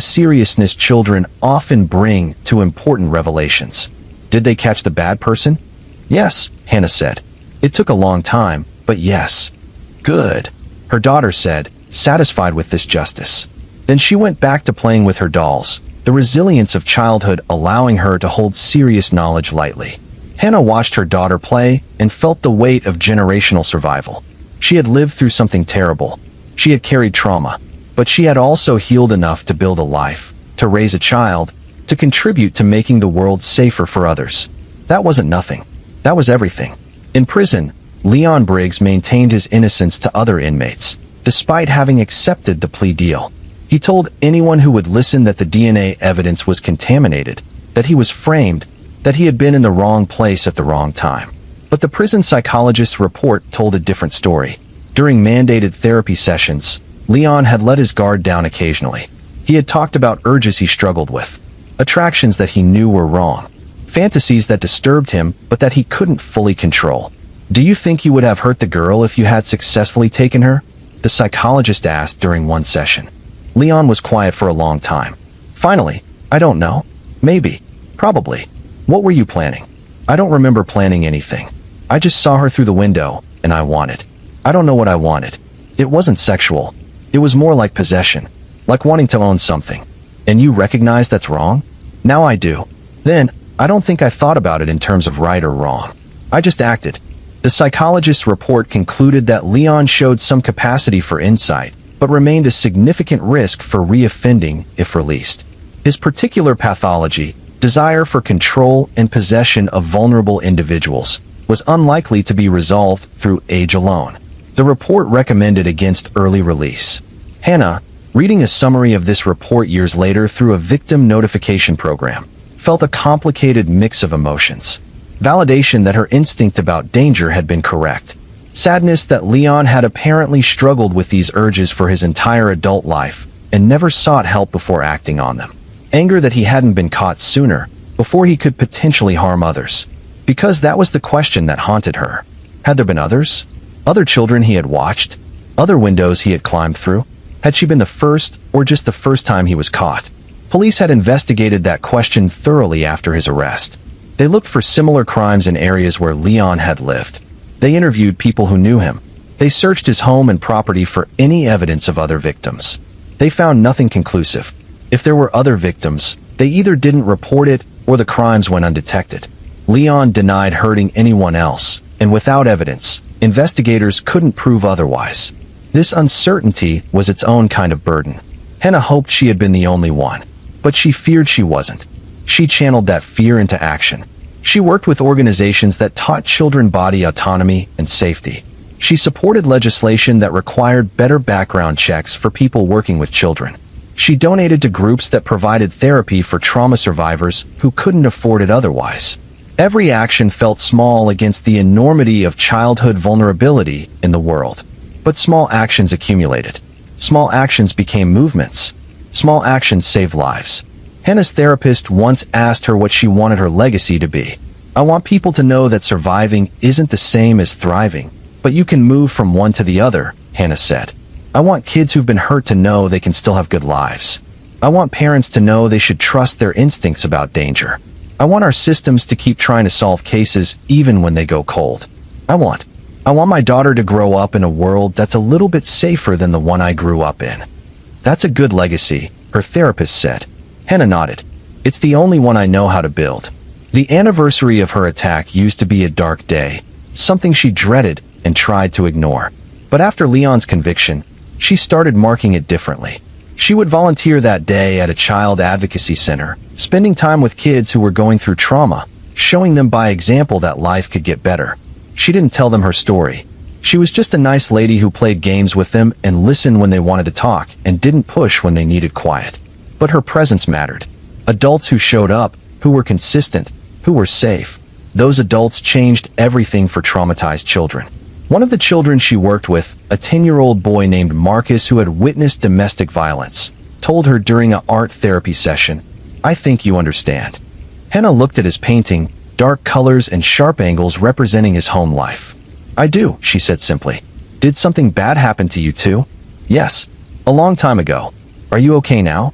seriousness children often bring to important revelations. "Did they catch the bad person?" "Yes," Hannah said. "It took a long time, but yes." "Good," her daughter said, satisfied with this justice. Then she went back to playing with her dolls, the resilience of childhood allowing her to hold serious knowledge lightly. Hannah watched her daughter play and felt the weight of generational survival. She had lived through something terrible. She had carried trauma, but she had also healed enough to build a life, to raise a child, to contribute to making the world safer for others. That wasn't nothing. That was everything. In prison, Leon Briggs maintained his innocence to other inmates. despite having accepted the plea deal. He told anyone who would listen that the DNA evidence was contaminated, that he was framed, that he had been in the wrong place at the wrong time. But the prison psychologist's report told a different story. During mandated therapy sessions, Leon had let his guard down occasionally. He had talked about urges he struggled with, attractions that he knew were wrong, fantasies that disturbed him but that he couldn't fully control. "Do you think you would have hurt the girl if you had successfully taken her?" the psychologist asked during one session. Leon was quiet for a long time. Finally, "I don't know. Maybe. Probably. What were you planning?" "I don't remember planning anything. I just saw her through the window, and I wanted. I don't know what I wanted. It wasn't sexual. It was more like possession, like wanting to own something." "And you recognize that's wrong?" "Now I do. Then, I don't think I thought about it in terms of right or wrong. I just acted." The psychologist's report concluded that Leon showed some capacity for insight, but remained a significant risk for reoffending if released. His particular pathology, desire for control and possession of vulnerable individuals, was unlikely to be resolved through age alone. The report recommended against early release. Hannah, reading a summary of this report years later through a victim notification program, felt a complicated mix of emotions. Validation that her instinct about danger had been correct. Sadness that Leon had apparently struggled with these urges for his entire adult life and never sought help before acting on them. Anger that he hadn't been caught sooner, before he could potentially harm others. Because that was the question that haunted her. Had there been others? Other children he had watched? Other windows he had climbed through? Had she been the first, or just the first time he was caught? Police had investigated that question thoroughly after his arrest. They looked for similar crimes in areas where Leon had lived. They interviewed people who knew him. They searched his home and property for any evidence of other victims. They found nothing conclusive. If there were other victims, they either didn't report it or the crimes went undetected. Leon denied hurting anyone else, and without evidence, investigators couldn't prove otherwise. This uncertainty was its own kind of burden. Hannah hoped she had been the only one, but she feared she wasn't. She channeled that fear into action. She worked with organizations that taught children body autonomy and safety. She supported legislation that required better background checks for people working with children. She donated to groups that provided therapy for trauma survivors who couldn't afford it otherwise. Every action felt small against the enormity of childhood vulnerability in the world. But small actions accumulated. Small actions became movements. Small actions saved lives. Hannah's therapist once asked her what she wanted her legacy to be. "I want people to know that surviving isn't the same as thriving, but you can move from one to the other," Hannah said. "I want kids who've been hurt to know they can still have good lives. I want parents to know they should trust their instincts about danger. I want our systems to keep trying to solve cases even when they go cold. I want my daughter to grow up in a world that's a little bit safer than the one I grew up in." "That's a good legacy," her therapist said. Hannah nodded. "It's the only one I know how to build." The anniversary of her attack used to be a dark day, something she dreaded and tried to ignore. But after Leon's conviction, she started marking it differently. She would volunteer that day at a child advocacy center, spending time with kids who were going through trauma, showing them by example that life could get better. She didn't tell them her story. She was just a nice lady who played games with them and listened when they wanted to talk and didn't push when they needed quiet. But her presence mattered. Adults who showed up, who were consistent, who were safe. Those adults changed everything for traumatized children. One of the children she worked with, a 10-year-old boy named Marcus who had witnessed domestic violence, told her during an art therapy session, "I think you understand." Hannah looked at his painting, dark colors and sharp angles representing his home life. "I do," she said simply. "Did something bad happen to you too?" "Yes. A long time ago. Are you okay now?"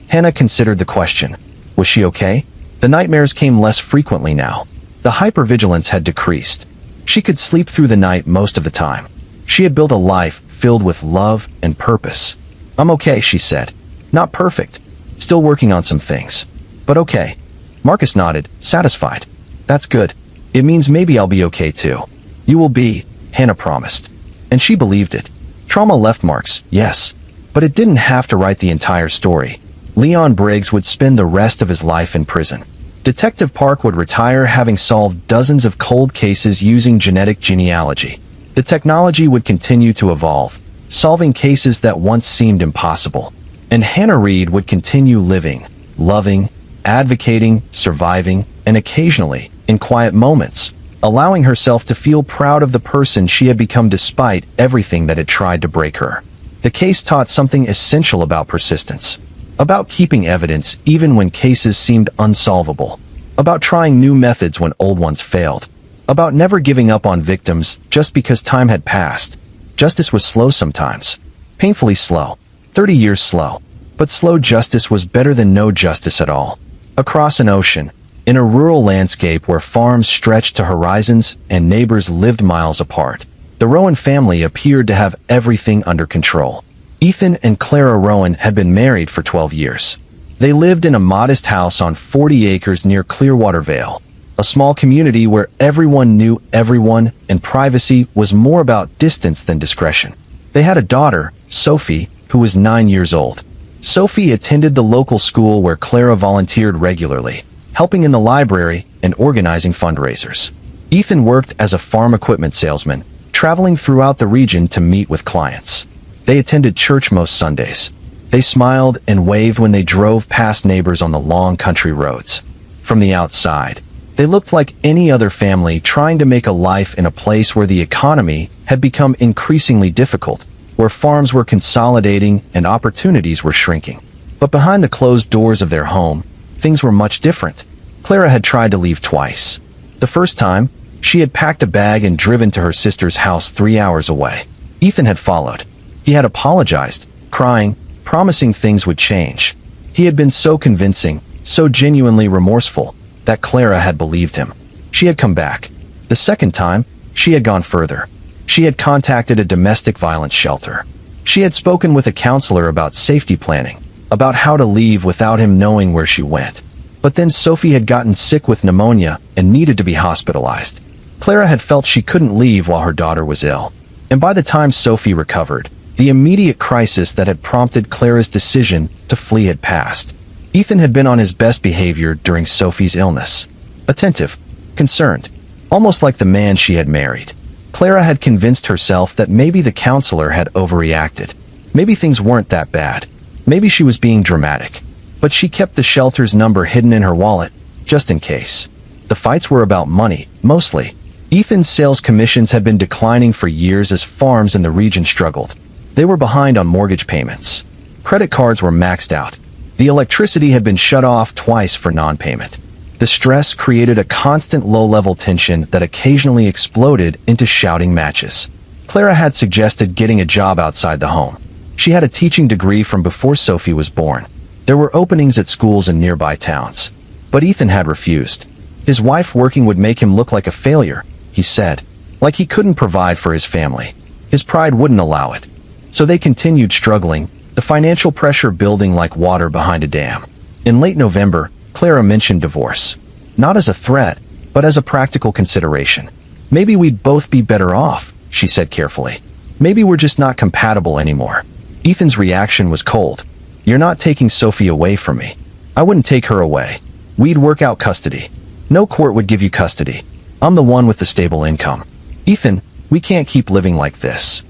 Hannah considered the question. Was she okay? The nightmares came less frequently now. The hypervigilance had decreased. She could sleep through the night most of the time. She had built a life filled with love and purpose. "I'm okay," she said. "Not perfect. Still working on some things. But okay." Marcus nodded, satisfied. "That's good. It means maybe I'll be okay too." "You will be," Hannah promised. And she believed it. Trauma left marks, yes. But it didn't have to write the entire story. Leon Briggs would spend the rest of his life in prison. Detective Park would retire having solved dozens of cold cases using genetic genealogy. The technology would continue to evolve, solving cases that once seemed impossible. And Hannah Reed would continue living, loving, advocating, surviving, and occasionally, in quiet moments, allowing herself to feel proud of the person she had become despite everything that had tried to break her. The case taught something essential about persistence, about keeping evidence even when cases seemed unsolvable, about trying new methods when old ones failed, about never giving up on victims just because time had passed. Justice was slow sometimes, painfully slow, 30 years slow, but slow justice was better than no justice at all. Across an ocean, in a rural landscape where farms stretched to horizons and neighbors lived miles apart, the Rowan family appeared to have everything under control. Ethan and Clara Rowan had been married for 12 years. They lived in a modest house on 40 acres near Clearwater Vale, a small community where everyone knew everyone and privacy was more about distance than discretion. They had a daughter, Sophie, who was 9 years old. Sophie attended the local school where Clara volunteered regularly, helping in the library and organizing fundraisers. Ethan worked as a farm equipment salesman, traveling throughout the region to meet with clients. They attended church most Sundays. They smiled and waved when they drove past neighbors on the long country roads. From the outside, they looked like any other family trying to make a life in a place where the economy had become increasingly difficult, where farms were consolidating and opportunities were shrinking. But behind the closed doors of their home, things were much different. Clara had tried to leave twice. The first time, she had packed a bag and driven to her sister's house 3 hours away. Ethan had followed. He had apologized, crying, promising things would change. He had been so convincing, so genuinely remorseful, that Clara had believed him. She had come back. The second time, she had gone further. She had contacted a domestic violence shelter. She had spoken with a counselor about safety planning, about how to leave without him knowing where she went. But then Sophie had gotten sick with pneumonia and needed to be hospitalized. Clara had felt she couldn't leave while her daughter was ill. And by the time Sophie recovered, the immediate crisis that had prompted Clara's decision to flee had passed. Ethan had been on his best behavior during Sophie's illness. Attentive, concerned, almost like the man she had married. Clara had convinced herself that maybe the counselor had overreacted. Maybe things weren't that bad. Maybe she was being dramatic. But she kept the shelter's number hidden in her wallet, just in case. The fights were about money, mostly. Ethan's sales commissions had been declining for years as farms in the region struggled. They were behind on mortgage payments. Credit cards were maxed out. The electricity had been shut off twice for non-payment. The stress created a constant low-level tension that occasionally exploded into shouting matches. Clara had suggested getting a job outside the home. She had a teaching degree from before Sophie was born. There were openings at schools in nearby towns. But Ethan had refused. His wife working would make him look like a failure, he said, like he couldn't provide for his family. His pride wouldn't allow it. So they continued struggling, the financial pressure building like water behind a dam. In late November, Clara mentioned divorce. Not as a threat, but as a practical consideration. Maybe we'd both be better off, she said carefully. Maybe we're just not compatible anymore. Ethan's reaction was cold. You're not taking Sophie away from me. I wouldn't take her away. We'd work out custody. No court would give you custody. I'm the one with the stable income. Ethan, we can't keep living like this.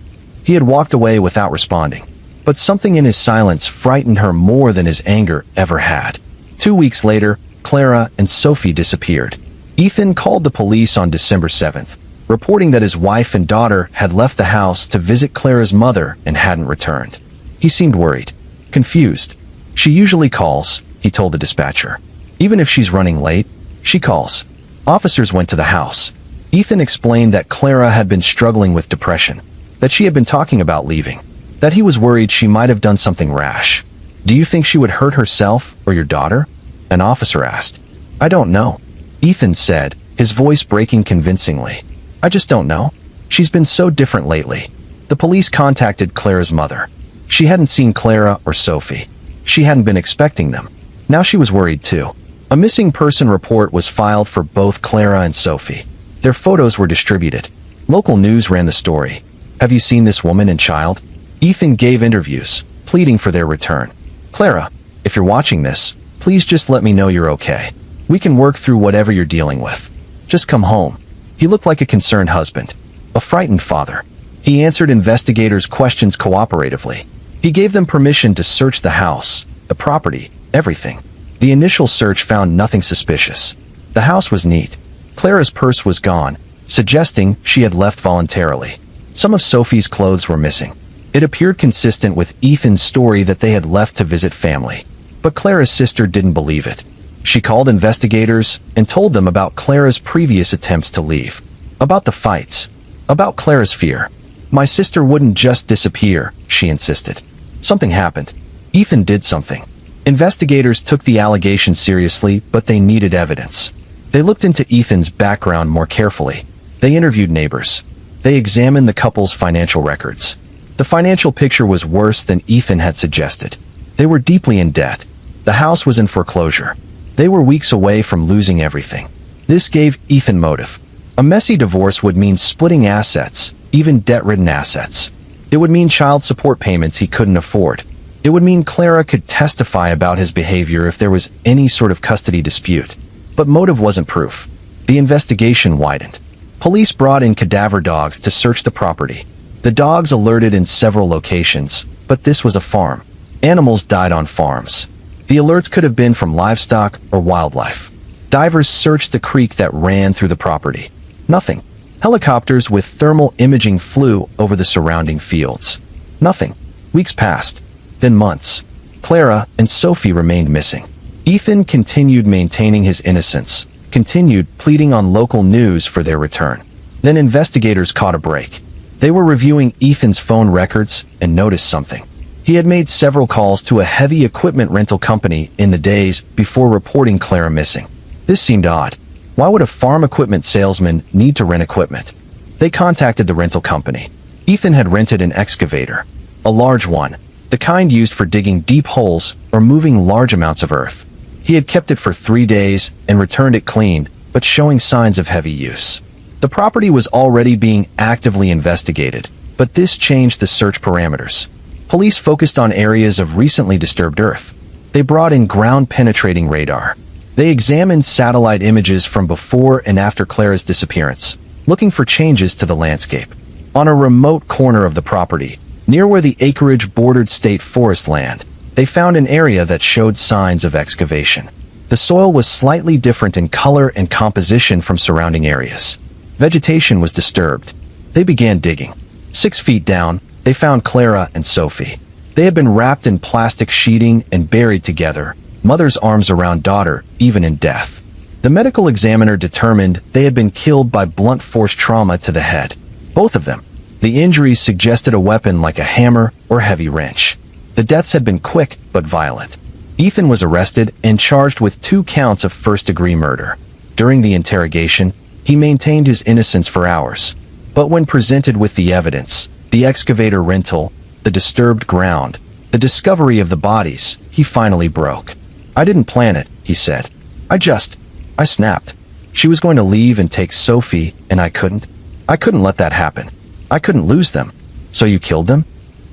He had walked away without responding. But something in his silence frightened her more than his anger ever had. 2 weeks later, Clara and Sophie disappeared. Ethan called the police on December 7th, reporting that his wife and daughter had left the house to visit Clara's mother and hadn't returned. He seemed worried, confused. She usually calls, he told the dispatcher. Even if she's running late, she calls. Officers went to the house. Ethan explained that Clara had been struggling with depression, that she had been talking about leaving, that he was worried she might have done something rash. Do you think she would hurt herself or your daughter? An officer asked. I don't know, Ethan said, his voice breaking convincingly. I just don't know. She's been so different lately. The police contacted Clara's mother. She hadn't seen Clara or Sophie. She hadn't been expecting them. Now she was worried too. A missing person report was filed for both Clara and Sophie. Their photos were distributed. Local news ran the story. Have you seen this woman and child? Ethan gave interviews, pleading for their return. Clara, if you're watching this, please just let me know you're okay. We can work through whatever you're dealing with. Just come home. He looked like a concerned husband, a frightened father. He answered investigators' questions cooperatively. He gave them permission to search the house, the property, everything. The initial search found nothing suspicious. The house was neat. Clara's purse was gone, suggesting she had left voluntarily. Some of Sophie's clothes were missing. It appeared consistent with Ethan's story that they had left to visit family. But Clara's sister didn't believe it. She called investigators and told them about Clara's previous attempts to leave. About the fights. About Clara's fear. My sister wouldn't just disappear, she insisted. Something happened. Ethan did something. Investigators took the allegation seriously, but they needed evidence. They looked into Ethan's background more carefully. They interviewed neighbors. They examined the couple's financial records. The financial picture was worse than Ethan had suggested. They were deeply in debt. The house was in foreclosure. They were weeks away from losing everything. This gave Ethan motive. A messy divorce would mean splitting assets, even debt-ridden assets. It would mean child support payments he couldn't afford. It would mean Clara could testify about his behavior if there was any sort of custody dispute. But motive wasn't proof. The investigation widened. Police brought in cadaver dogs to search the property. The dogs alerted in several locations, but this was a farm. Animals died on farms. The alerts could have been from livestock or wildlife. Divers searched the creek that ran through the property. Nothing. Helicopters with thermal imaging flew over the surrounding fields. Nothing. Weeks passed. Then months. Clara and Sophie remained missing. Ethan continued maintaining his innocence, continued pleading on local news for their return. Then investigators caught a break. They were reviewing Ethan's phone records and noticed something. He had made several calls to a heavy equipment rental company in the days before reporting Clara missing. This seemed odd. Why would a farm equipment salesman need to rent equipment? They contacted the rental company. Ethan had rented an excavator. A large one. The kind used for digging deep holes or moving large amounts of earth. He had kept it for 3 days and returned it cleaned, but showing signs of heavy use. The property was already being actively investigated, but this changed the search parameters. Police focused on areas of recently disturbed earth. They brought in ground-penetrating radar. They examined satellite images from before and after Clara's disappearance, looking for changes to the landscape. On a remote corner of the property, near where the acreage bordered state forest land, they found an area that showed signs of excavation. The soil was slightly different in color and composition from surrounding areas. Vegetation was disturbed. They began digging. 6 feet down, they found Clara and Sophie. They had been wrapped in plastic sheeting and buried together, mother's arms around daughter, even in death. The medical examiner determined they had been killed by blunt force trauma to the head. Both of them. The injuries suggested a weapon like a hammer or heavy wrench. The deaths had been quick but violent. Ethan was arrested and charged with 2 counts of first-degree murder. During the interrogation, he maintained his innocence for hours. But when presented with the evidence, the excavator rental, the disturbed ground, the discovery of the bodies, he finally broke. "I didn't plan it," he said. I snapped. She was going to leave and take Sophie, and I couldn't. I couldn't let that happen. I couldn't lose them. So you killed them?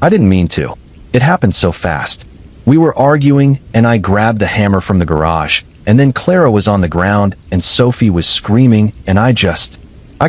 I didn't mean to. It happened so fast. We were arguing, and I grabbed the hammer from the garage, and then Clara was on the ground, and Sophie was screaming, and I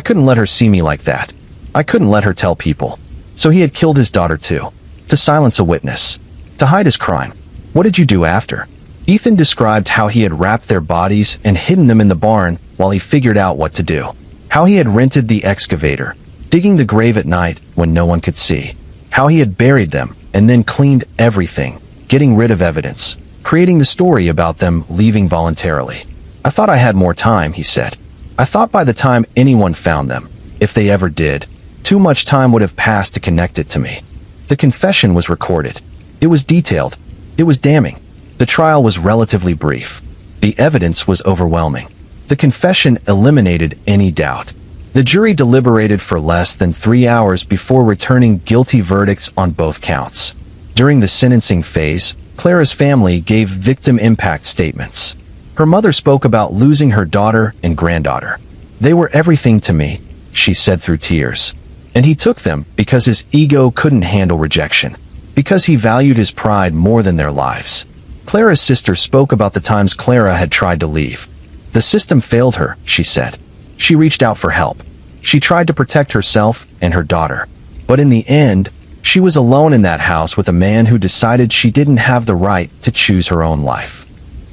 couldn't let her see me like that. I couldn't let her tell people. So he had killed his daughter too. To silence a witness. To hide his crime. What did you do after? Ethan described how he had wrapped their bodies and hidden them in the barn while he figured out what to do. How he had rented the excavator, digging the grave at night when no one could see. How he had buried them and then cleaned everything, getting rid of evidence, creating the story about them leaving voluntarily. I thought I had more time, he said. I thought by the time anyone found them, if they ever did, too much time would have passed to connect it to me. The confession was recorded. It was detailed. It was damning. The trial was relatively brief. The evidence was overwhelming. The confession eliminated any doubt. The jury deliberated for less than 3 hours before returning guilty verdicts on both counts. During the sentencing phase, Clara's family gave victim impact statements. Her mother spoke about losing her daughter and granddaughter. "They were everything to me," she said through tears. And he took them because his ego couldn't handle rejection, because he valued his pride more than their lives. Clara's sister spoke about the times Clara had tried to leave. The system failed her, she said. She reached out for help. She tried to protect herself and her daughter. But in the end, she was alone in that house with a man who decided she didn't have the right to choose her own life.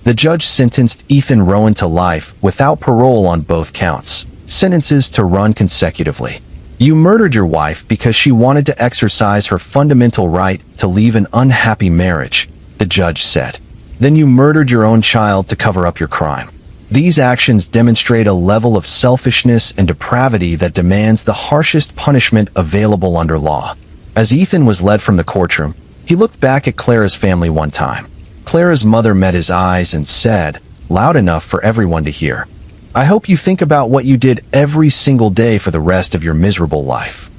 The judge sentenced Ethan Rowan to life without parole on both counts, sentences to run consecutively. You murdered your wife because she wanted to exercise her fundamental right to leave an unhappy marriage, the judge said. Then you murdered your own child to cover up your crime. These actions demonstrate a level of selfishness and depravity that demands the harshest punishment available under law. As Ethan was led from the courtroom, he looked back at Clara's family one time. Clara's mother met his eyes and said, loud enough for everyone to hear, "I hope you think about what you did every single day for the rest of your miserable life."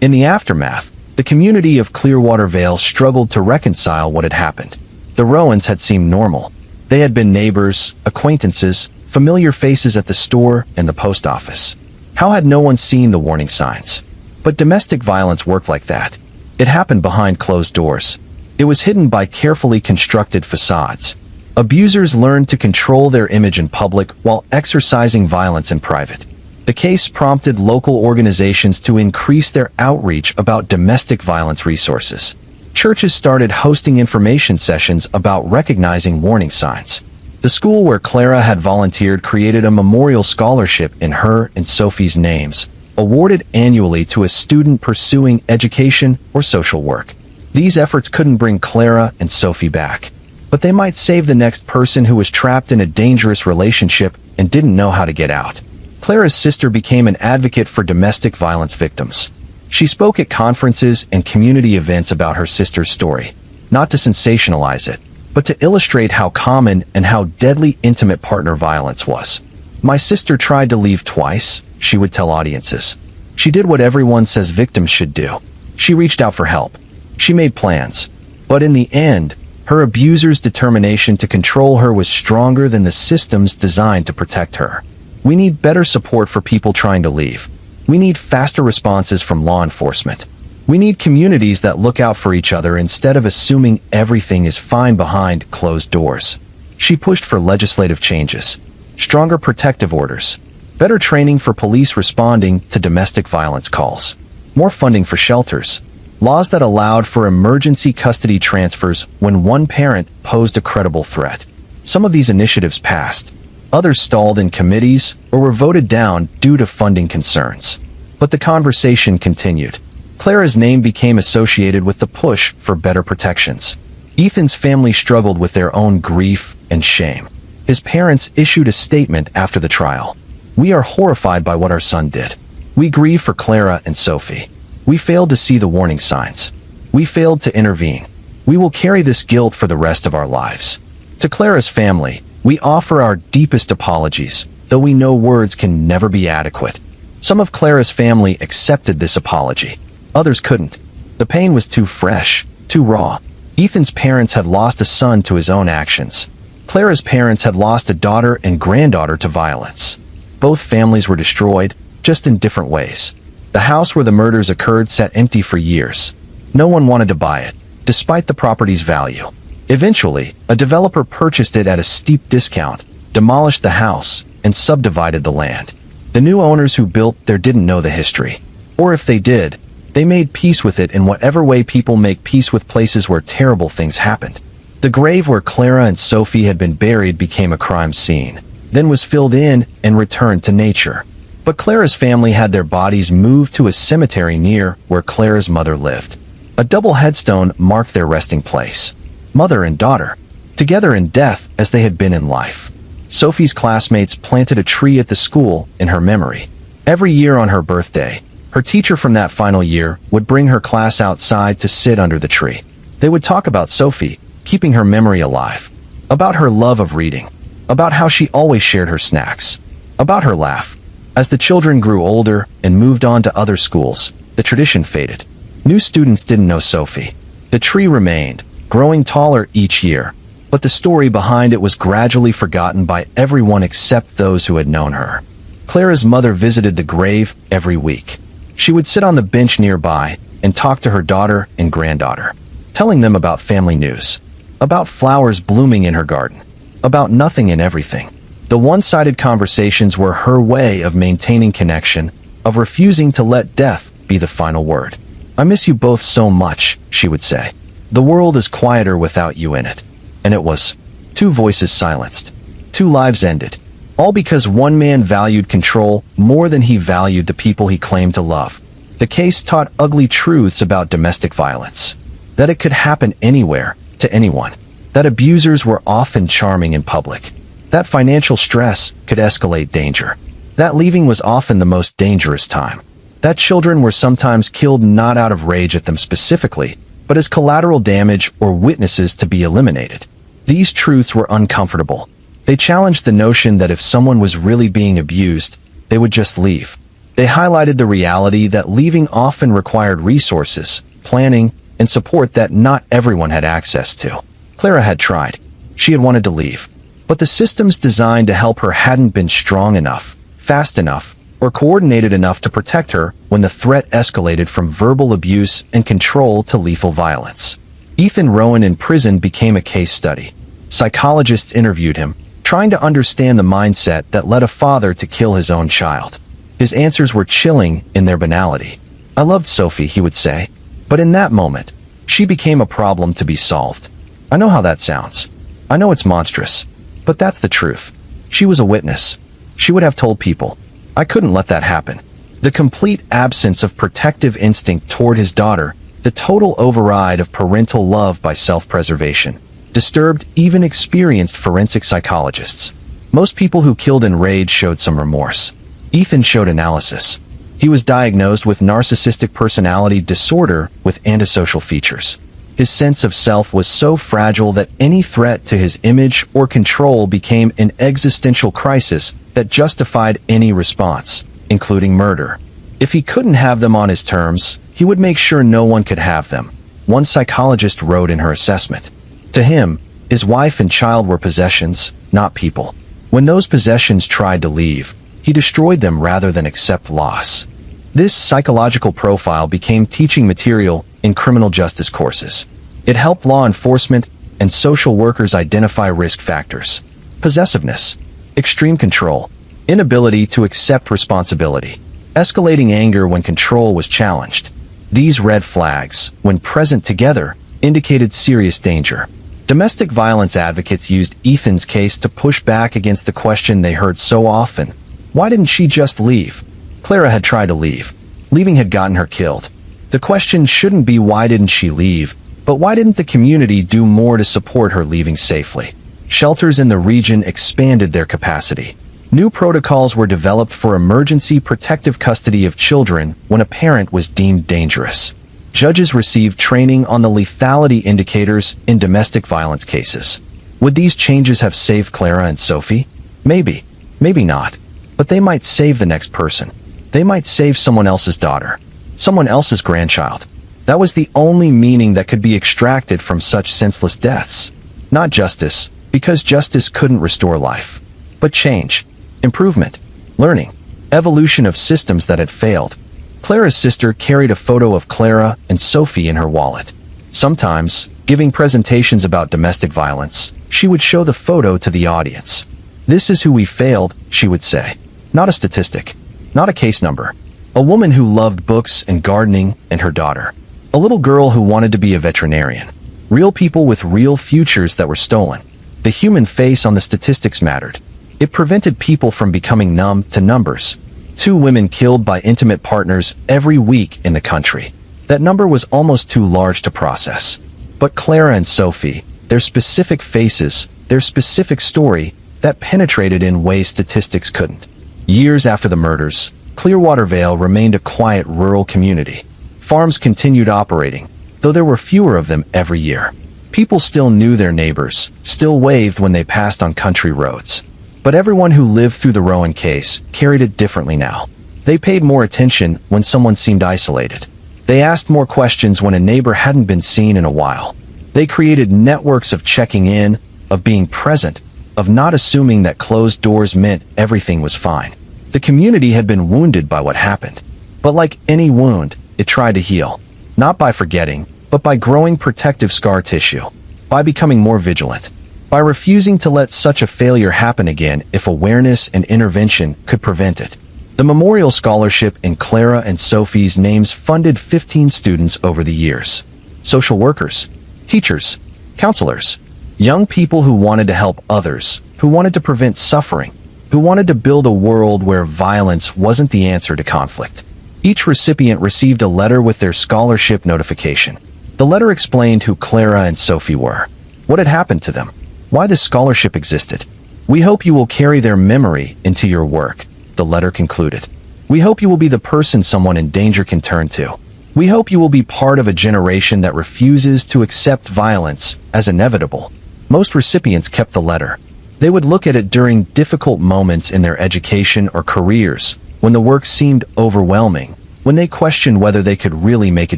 In the aftermath, the community of Clearwater Vale struggled to reconcile what had happened. The Rowans had seemed normal. They had been neighbors, acquaintances, familiar faces at the store and the post office. How had no one seen the warning signs? But domestic violence worked like that. It happened behind closed doors. It was hidden by carefully constructed facades. Abusers learned to control their image in public while exercising violence in private. The case prompted local organizations to increase their outreach about domestic violence resources. Churches started hosting information sessions about recognizing warning signs. The school where Clara had volunteered created a memorial scholarship in her and Sophie's names, awarded annually to a student pursuing education or social work. These efforts couldn't bring Clara and Sophie back, but they might save the next person who was trapped in a dangerous relationship and didn't know how to get out. Clara's sister became an advocate for domestic violence victims. She spoke at conferences and community events about her sister's story, not to sensationalize it, but to illustrate how common and how deadly intimate partner violence was. "My sister tried to leave twice," she would tell audiences. "She did what everyone says victims should do. She reached out for help. She made plans. But in the end, her abuser's determination to control her was stronger than the systems designed to protect her." We need better support for people trying to leave. We need faster responses from law enforcement. We need communities that look out for each other instead of assuming everything is fine behind closed doors. She pushed for legislative changes, stronger protective orders, better training for police responding to domestic violence calls, more funding for shelters, laws that allowed for emergency custody transfers when one parent posed a credible threat. Some of these initiatives passed. Others stalled in committees or were voted down due to funding concerns. But the conversation continued. Clara's name became associated with the push for better protections. Ethan's family struggled with their own grief and shame. His parents issued a statement after the trial. "We are horrified by what our son did. We grieve for Clara and Sophie. We failed to see the warning signs. We failed to intervene. We will carry this guilt for the rest of our lives." To Clara's family, we offer our deepest apologies, though we know words can never be adequate. Some of Clara's family accepted this apology. Others couldn't. The pain was too fresh, too raw. Ethan's parents had lost a son to his own actions. Clara's parents had lost a daughter and granddaughter to violence. Both families were destroyed, just in different ways. The house where the murders occurred sat empty for years. No one wanted to buy it, despite the property's value. Eventually, a developer purchased it at a steep discount, demolished the house, and subdivided the land. The new owners who built there didn't know the history. Or if they did, they made peace with it in whatever way people make peace with places where terrible things happened. The grave where Clara and Sophie had been buried became a crime scene, then was filled in and returned to nature. But Clara's family had their bodies moved to a cemetery near where Clara's mother lived. A double headstone marked their resting place. Mother and daughter, together in death as they had been in life. Sophie's classmates planted a tree at the school in her memory. Every year on her birthday, her teacher from that final year would bring her class outside to sit under the tree. They would talk about Sophie, keeping her memory alive, about her love of reading, about how she always shared her snacks, about her laugh. As the children grew older and moved on to other schools, the tradition faded. New students didn't know Sophie. The tree remained, growing taller each year, but the story behind it was gradually forgotten by everyone except those who had known her. Clara's mother visited the grave every week. She would sit on the bench nearby and talk to her daughter and granddaughter, telling them about family news, about flowers blooming in her garden, about nothing and everything. The one-sided conversations were her way of maintaining connection, of refusing to let death be the final word. "I miss you both so much," she would say. "The world is quieter without you in it." And it was. 2 voices silenced. 2 lives ended. All because one man valued control more than he valued the people he claimed to love. The case taught ugly truths about domestic violence. That it could happen anywhere, to anyone. That abusers were often charming in public. That financial stress could escalate danger. That leaving was often the most dangerous time. That children were sometimes killed not out of rage at them specifically, but as collateral damage or witnesses to be eliminated. These truths were uncomfortable. They challenged the notion that if someone was really being abused, they would just leave. They highlighted the reality that leaving often required resources, planning, and support that not everyone had access to. Clara had tried. She had wanted to leave. But the systems designed to help her hadn't been strong enough, fast enough, or coordinated enough to protect her when the threat escalated from verbal abuse and control to lethal violence. Ethan Rowan in prison became a case study. Psychologists interviewed him, trying to understand the mindset that led a father to kill his own child. His answers were chilling in their banality. "I loved Sophie," he would say, "but in that moment, she became a problem to be solved." I know how that sounds. I know it's monstrous. But that's the truth. She was a witness. She would have told people. I couldn't let that happen. The complete absence of protective instinct toward his daughter, the total override of parental love by self-preservation, disturbed even experienced forensic psychologists. Most people who killed in rage showed some remorse. Ethan showed analysis. He was diagnosed with narcissistic personality disorder with antisocial features. His sense of self was so fragile that any threat to his image or control became an existential crisis that justified any response, including murder. If he couldn't have them on his terms, he would make sure no one could have them, one psychologist wrote in her assessment. To him, his wife and child were possessions, not people. When those possessions tried to leave, he destroyed them rather than accept loss. This psychological profile became teaching material in criminal justice courses. It helped law enforcement and social workers identify risk factors: possessiveness, extreme control, inability to accept responsibility, escalating anger when control was challenged. These red flags, when present together, indicated serious danger. Domestic violence advocates used Ethan's case to push back against the question they heard so often: why didn't she just leave? Clara had tried to leave. Leaving had gotten her killed. The question shouldn't be why didn't she leave, but why didn't the community do more to support her leaving safely? Shelters in the region expanded their capacity. New protocols were developed for emergency protective custody of children when a parent was deemed dangerous. Judges received training on the lethality indicators in domestic violence cases. Would these changes have saved Clara and Sophie? Maybe. Maybe not. But they might save the next person. They might save someone else's daughter. Someone else's grandchild. That was the only meaning that could be extracted from such senseless deaths. Not justice, because justice couldn't restore life. But change. Improvement. Learning. Evolution of systems that had failed. Clara's sister carried a photo of Clara and Sophie in her wallet. Sometimes, giving presentations about domestic violence, she would show the photo to the audience. "This is who we failed," she would say. Not a statistic. Not a case number. A woman who loved books and gardening and her daughter. A little girl who wanted to be a veterinarian. Real people with real futures that were stolen. The human face on the statistics mattered. It prevented people from becoming numb to numbers. 2 women killed by intimate partners every week in the country. That number was almost too large to process. But Clara and Sophie, their specific faces, their specific story, that penetrated in ways statistics couldn't. Years after the murders, Clearwater Vale remained a quiet rural community. Farms continued operating, though there were fewer of them every year. People still knew their neighbors, still waved when they passed on country roads. But everyone who lived through the Rowan case carried it differently now. They paid more attention when someone seemed isolated. They asked more questions when a neighbor hadn't been seen in a while. They created networks of checking in, of being present, of not assuming that closed doors meant everything was fine. The community had been wounded by what happened. But like any wound, it tried to heal. Not by forgetting, but by growing protective scar tissue. By becoming more vigilant. By refusing to let such a failure happen again if awareness and intervention could prevent it. The Memorial Scholarship in Clara and Sophie's names funded 15 students over the years. Social workers, teachers, counselors, young people who wanted to help others, who wanted to prevent suffering, who wanted to build a world where violence wasn't the answer to conflict. Each recipient received a letter with their scholarship notification. The letter explained who Clara and Sophie were, what had happened to them, why this scholarship existed. "We hope you will carry their memory into your work," the letter concluded. "We hope you will be the person someone in danger can turn to. We hope you will be part of a generation that refuses to accept violence as inevitable." Most recipients kept the letter. They would look at it during difficult moments in their education or careers, when the work seemed overwhelming, when they questioned whether they could really make a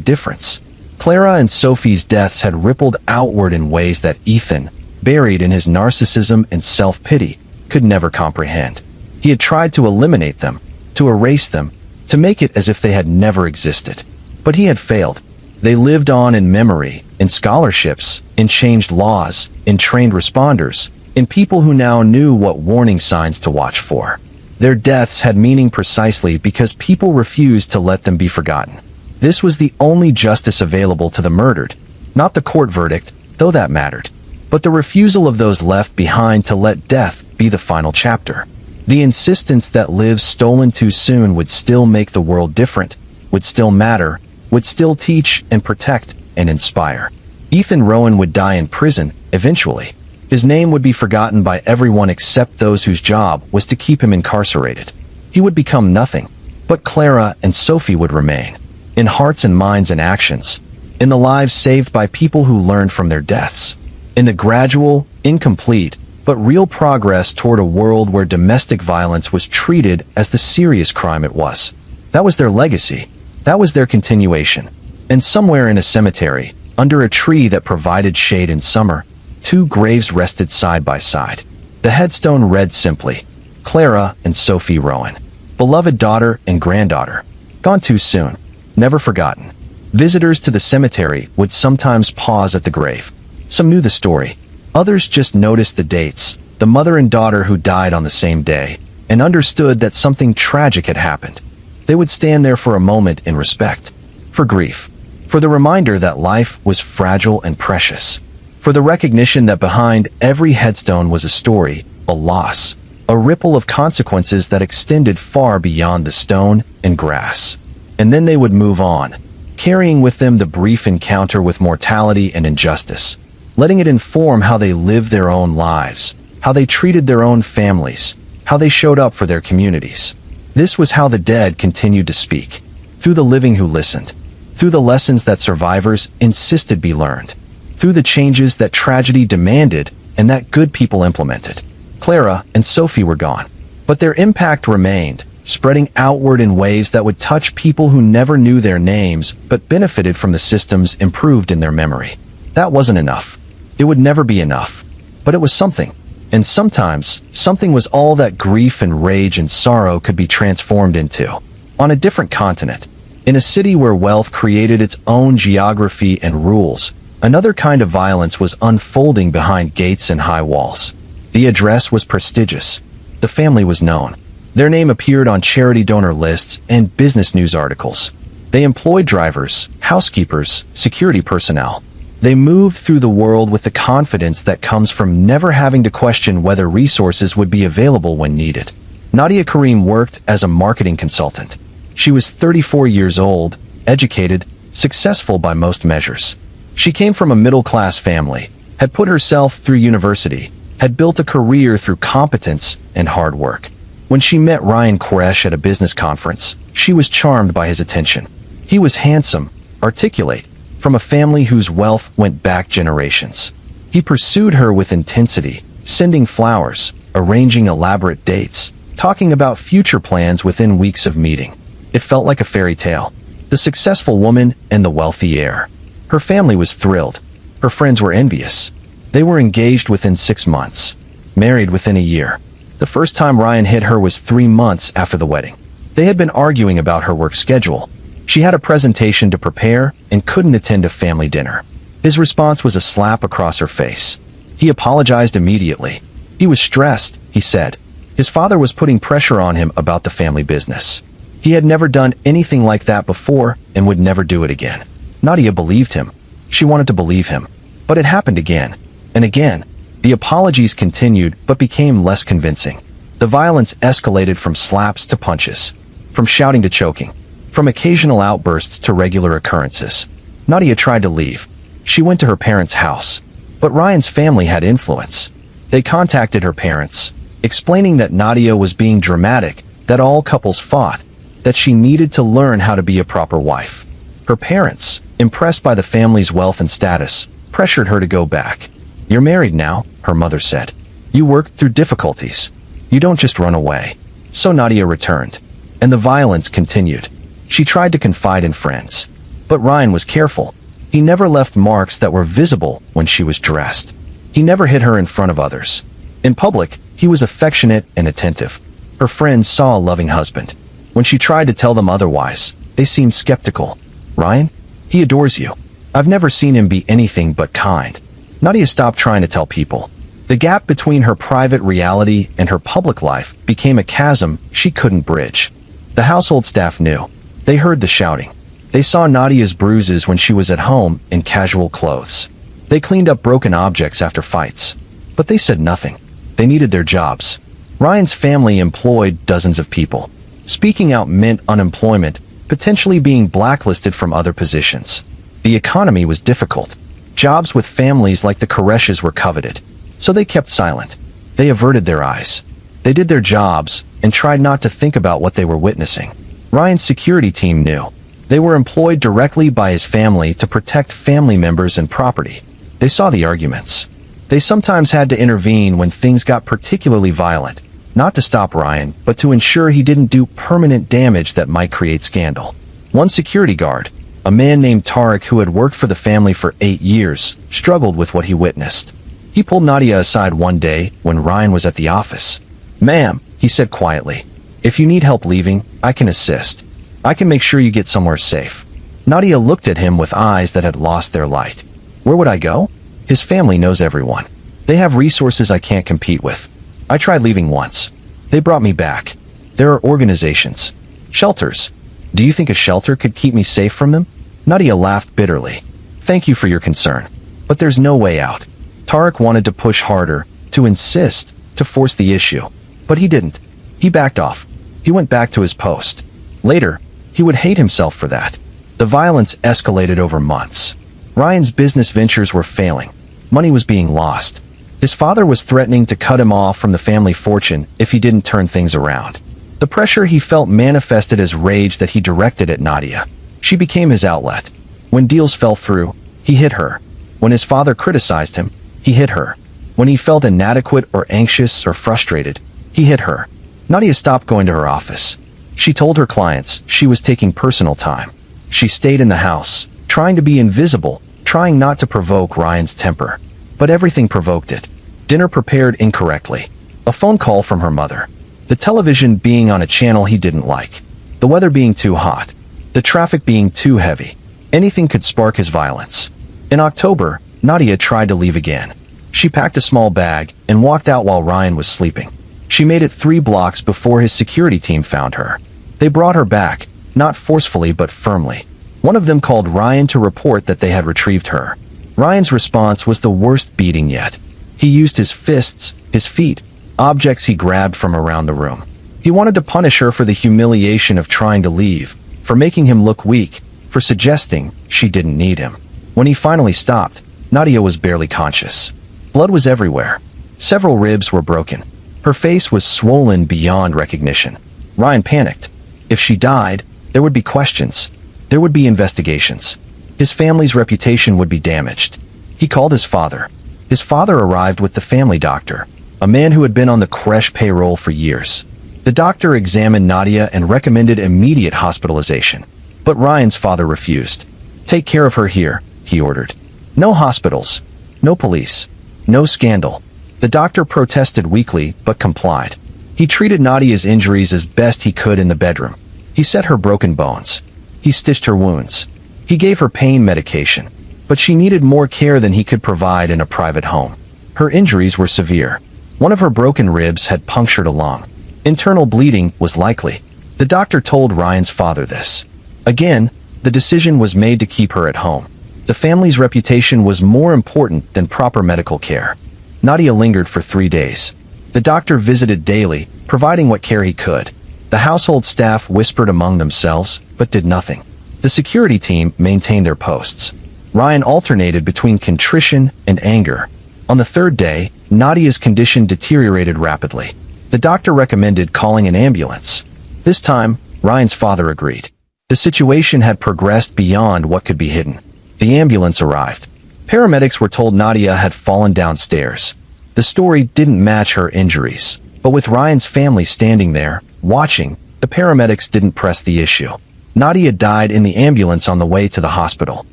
difference. Clara and Sophie's deaths had rippled outward in ways that Ethan, buried in his narcissism and self-pity, could never comprehend. He had tried to eliminate them, to erase them, to make it as if they had never existed. But he had failed. They lived on in memory, in scholarships, in changed laws, in trained responders, in people who now knew what warning signs to watch for. Their deaths had meaning precisely because people refused to let them be forgotten. This was the only justice available to the murdered, not the court verdict, though that mattered, but the refusal of those left behind to let death be the final chapter. The insistence that lives stolen too soon would still make the world different, would still matter, would still teach and protect and inspire. Ethan Rowan would die in prison, eventually. His name would be forgotten by everyone except those whose job was to keep him incarcerated. He would become nothing, but Clara and Sophie would remain, in hearts and minds and actions, in the lives saved by people who learned from their deaths, in the gradual, incomplete, but real progress toward a world where domestic violence was treated as the serious crime it was. That was their legacy. That was their continuation. And somewhere in a cemetery, under a tree that provided shade in summer, two graves rested side by side. The headstone read simply, Clara and Sophie Rowan, beloved daughter and granddaughter, gone too soon, never forgotten. Visitors to the cemetery would sometimes pause at the grave. Some knew the story. Others just noticed the dates, the mother and daughter who died on the same day, and understood that something tragic had happened. They would stand there for a moment in respect, for grief, for the reminder that life was fragile and precious, for the recognition that behind every headstone was a story, a loss, a ripple of consequences that extended far beyond the stone and grass. And then they would move on, carrying with them the brief encounter with mortality and injustice, letting it inform how they lived their own lives, how they treated their own families, how they showed up for their communities. This was how the dead continued to speak, through the living who listened, through the lessons that survivors insisted be learned, through the changes that tragedy demanded and that good people implemented. Clara and Sophie were gone, but their impact remained, spreading outward in ways that would touch people who never knew their names but benefited from the systems improved in their memory. That wasn't enough. It would never be enough, but it was something. And sometimes, something was all that grief and rage and sorrow could be transformed into. On a different continent, in a city where wealth created its own geography and rules, another kind of violence was unfolding behind gates and high walls. The address was prestigious. The family was known. Their name appeared on charity donor lists and business news articles. They employed drivers, housekeepers, security personnel. They moved through the world with the confidence that comes from never having to question whether resources would be available when needed. Nadia Karim worked as a marketing consultant. She was 34 years old, educated, successful by most measures. She came from a middle-class family, had put herself through university, had built a career through competence and hard work. When she met Ryan Koresh at a business conference, she was charmed by his attention. He was handsome, articulate, from a family whose wealth went back generations. He pursued her with intensity, sending flowers, arranging elaborate dates, talking about future plans within weeks of meeting. It felt like a fairy tale. The successful woman and the wealthy heir. Her family was thrilled. Her friends were envious. They were engaged within 6 months, married within a year. The first time Ryan hit her was 3 months after the wedding. They had been arguing about her work schedule. She had a presentation to prepare and couldn't attend a family dinner. His response was a slap across her face. He apologized immediately. He was stressed, he said. His father was putting pressure on him about the family business. He had never done anything like that before and would never do it again. Nadia believed him. She wanted to believe him. But it happened again and again. The apologies continued but became less convincing. The violence escalated from slaps to punches, from shouting to choking, from occasional outbursts to regular occurrences. Nadia tried to leave. She went to her parents' house. But Ryan's family had influence. They contacted her parents, explaining that Nadia was being dramatic, that all couples fought, that she needed to learn how to be a proper wife. Her parents, impressed by the family's wealth and status, pressured her to go back. "You're married now," her mother said. "You worked through difficulties. You don't just run away." So Nadia returned, and the violence continued. She tried to confide in friends. But Ryan was careful. He never left marks that were visible when she was dressed. He never hit her in front of others. In public, he was affectionate and attentive. Her friends saw a loving husband. When she tried to tell them otherwise, they seemed skeptical. "Ryan? He adores you. I've never seen him be anything but kind." Nadia stopped trying to tell people. The gap between her private reality and her public life became a chasm she couldn't bridge. The household staff knew. They heard the shouting. They saw Nadia's bruises when she was at home in casual clothes. They cleaned up broken objects after fights. But they said nothing. They needed their jobs. Ryan's family employed dozens of people. Speaking out meant unemployment, potentially being blacklisted from other positions. The economy was difficult. Jobs with families like the Koreshes were coveted. So they kept silent. They averted their eyes. They did their jobs and tried not to think about what they were witnessing. Ryan's security team knew. They were employed directly by his family to protect family members and property. They saw the arguments. They sometimes had to intervene when things got particularly violent, not to stop Ryan, but to ensure he didn't do permanent damage that might create scandal. One security guard, a man named Tarek who had worked for the family for 8 years, struggled with what he witnessed. He pulled Nadia aside one day when Ryan was at the office. "Ma'am," he said quietly, "if you need help leaving, I can assist. I can make sure you get somewhere safe." Nadia looked at him with eyes that had lost their light. "Where would I go? His family knows everyone. They have resources I can't compete with. I tried leaving once. They brought me back. There are organizations. Shelters. Do you think a shelter could keep me safe from him?" Nadia laughed bitterly. "Thank you for your concern. But there's no way out." Tarek wanted to push harder, to insist, to force the issue. But he didn't. He backed off. He went back to his post. Later, he would hate himself for that. The violence escalated over months. Ryan's business ventures were failing. Money was being lost. His father was threatening to cut him off from the family fortune if he didn't turn things around. The pressure he felt manifested as rage that he directed at Nadia. She became his outlet. When deals fell through, he hit her. When his father criticized him, he hit her. When he felt inadequate or anxious or frustrated, he hit her. Nadia stopped going to her office. She told her clients she was taking personal time. She stayed in the house, trying to be invisible, trying not to provoke Ryan's temper. But everything provoked it. Dinner prepared incorrectly. A phone call from her mother. The television being on a channel he didn't like. The weather being too hot. The traffic being too heavy. Anything could spark his violence. In October, Nadia tried to leave again. She packed a small bag and walked out while Ryan was sleeping. She made it 3 blocks before his security team found her. They brought her back, not forcefully but firmly. One of them called Ryan to report that they had retrieved her. Ryan's response was the worst beating yet. He used his fists, his feet, objects he grabbed from around the room. He wanted to punish her for the humiliation of trying to leave, for making him look weak, for suggesting she didn't need him. When he finally stopped, Nadia was barely conscious. Blood was everywhere. Several ribs were broken. Her face was swollen beyond recognition. Ryan panicked. If she died, there would be questions. There would be investigations. His family's reputation would be damaged. He called his father. His father arrived with the family doctor, a man who had been on the Koresh payroll for years. The doctor examined Nadia and recommended immediate hospitalization. But Ryan's father refused. "Take care of her here," he ordered. "No hospitals. No police. No scandal." The doctor protested weakly, but complied. He treated Nadia's injuries as best he could in the bedroom. He set her broken bones. He stitched her wounds. He gave her pain medication. But she needed more care than he could provide in a private home. Her injuries were severe. One of her broken ribs had punctured a lung. Internal bleeding was likely. The doctor told Ryan's father this. Again, the decision was made to keep her at home. The family's reputation was more important than proper medical care. Nadia lingered for 3 days. The doctor visited daily, providing what care he could. The household staff whispered among themselves, but did nothing. The security team maintained their posts. Ryan alternated between contrition and anger. On the 3rd day, Nadia's condition deteriorated rapidly. The doctor recommended calling an ambulance. This time, Ryan's father agreed. The situation had progressed beyond what could be hidden. The ambulance arrived. Paramedics were told Nadia had fallen downstairs. The story didn't match her injuries, but with Ryan's family standing there, watching, the paramedics didn't press the issue. Nadia died in the ambulance on the way to the hospital.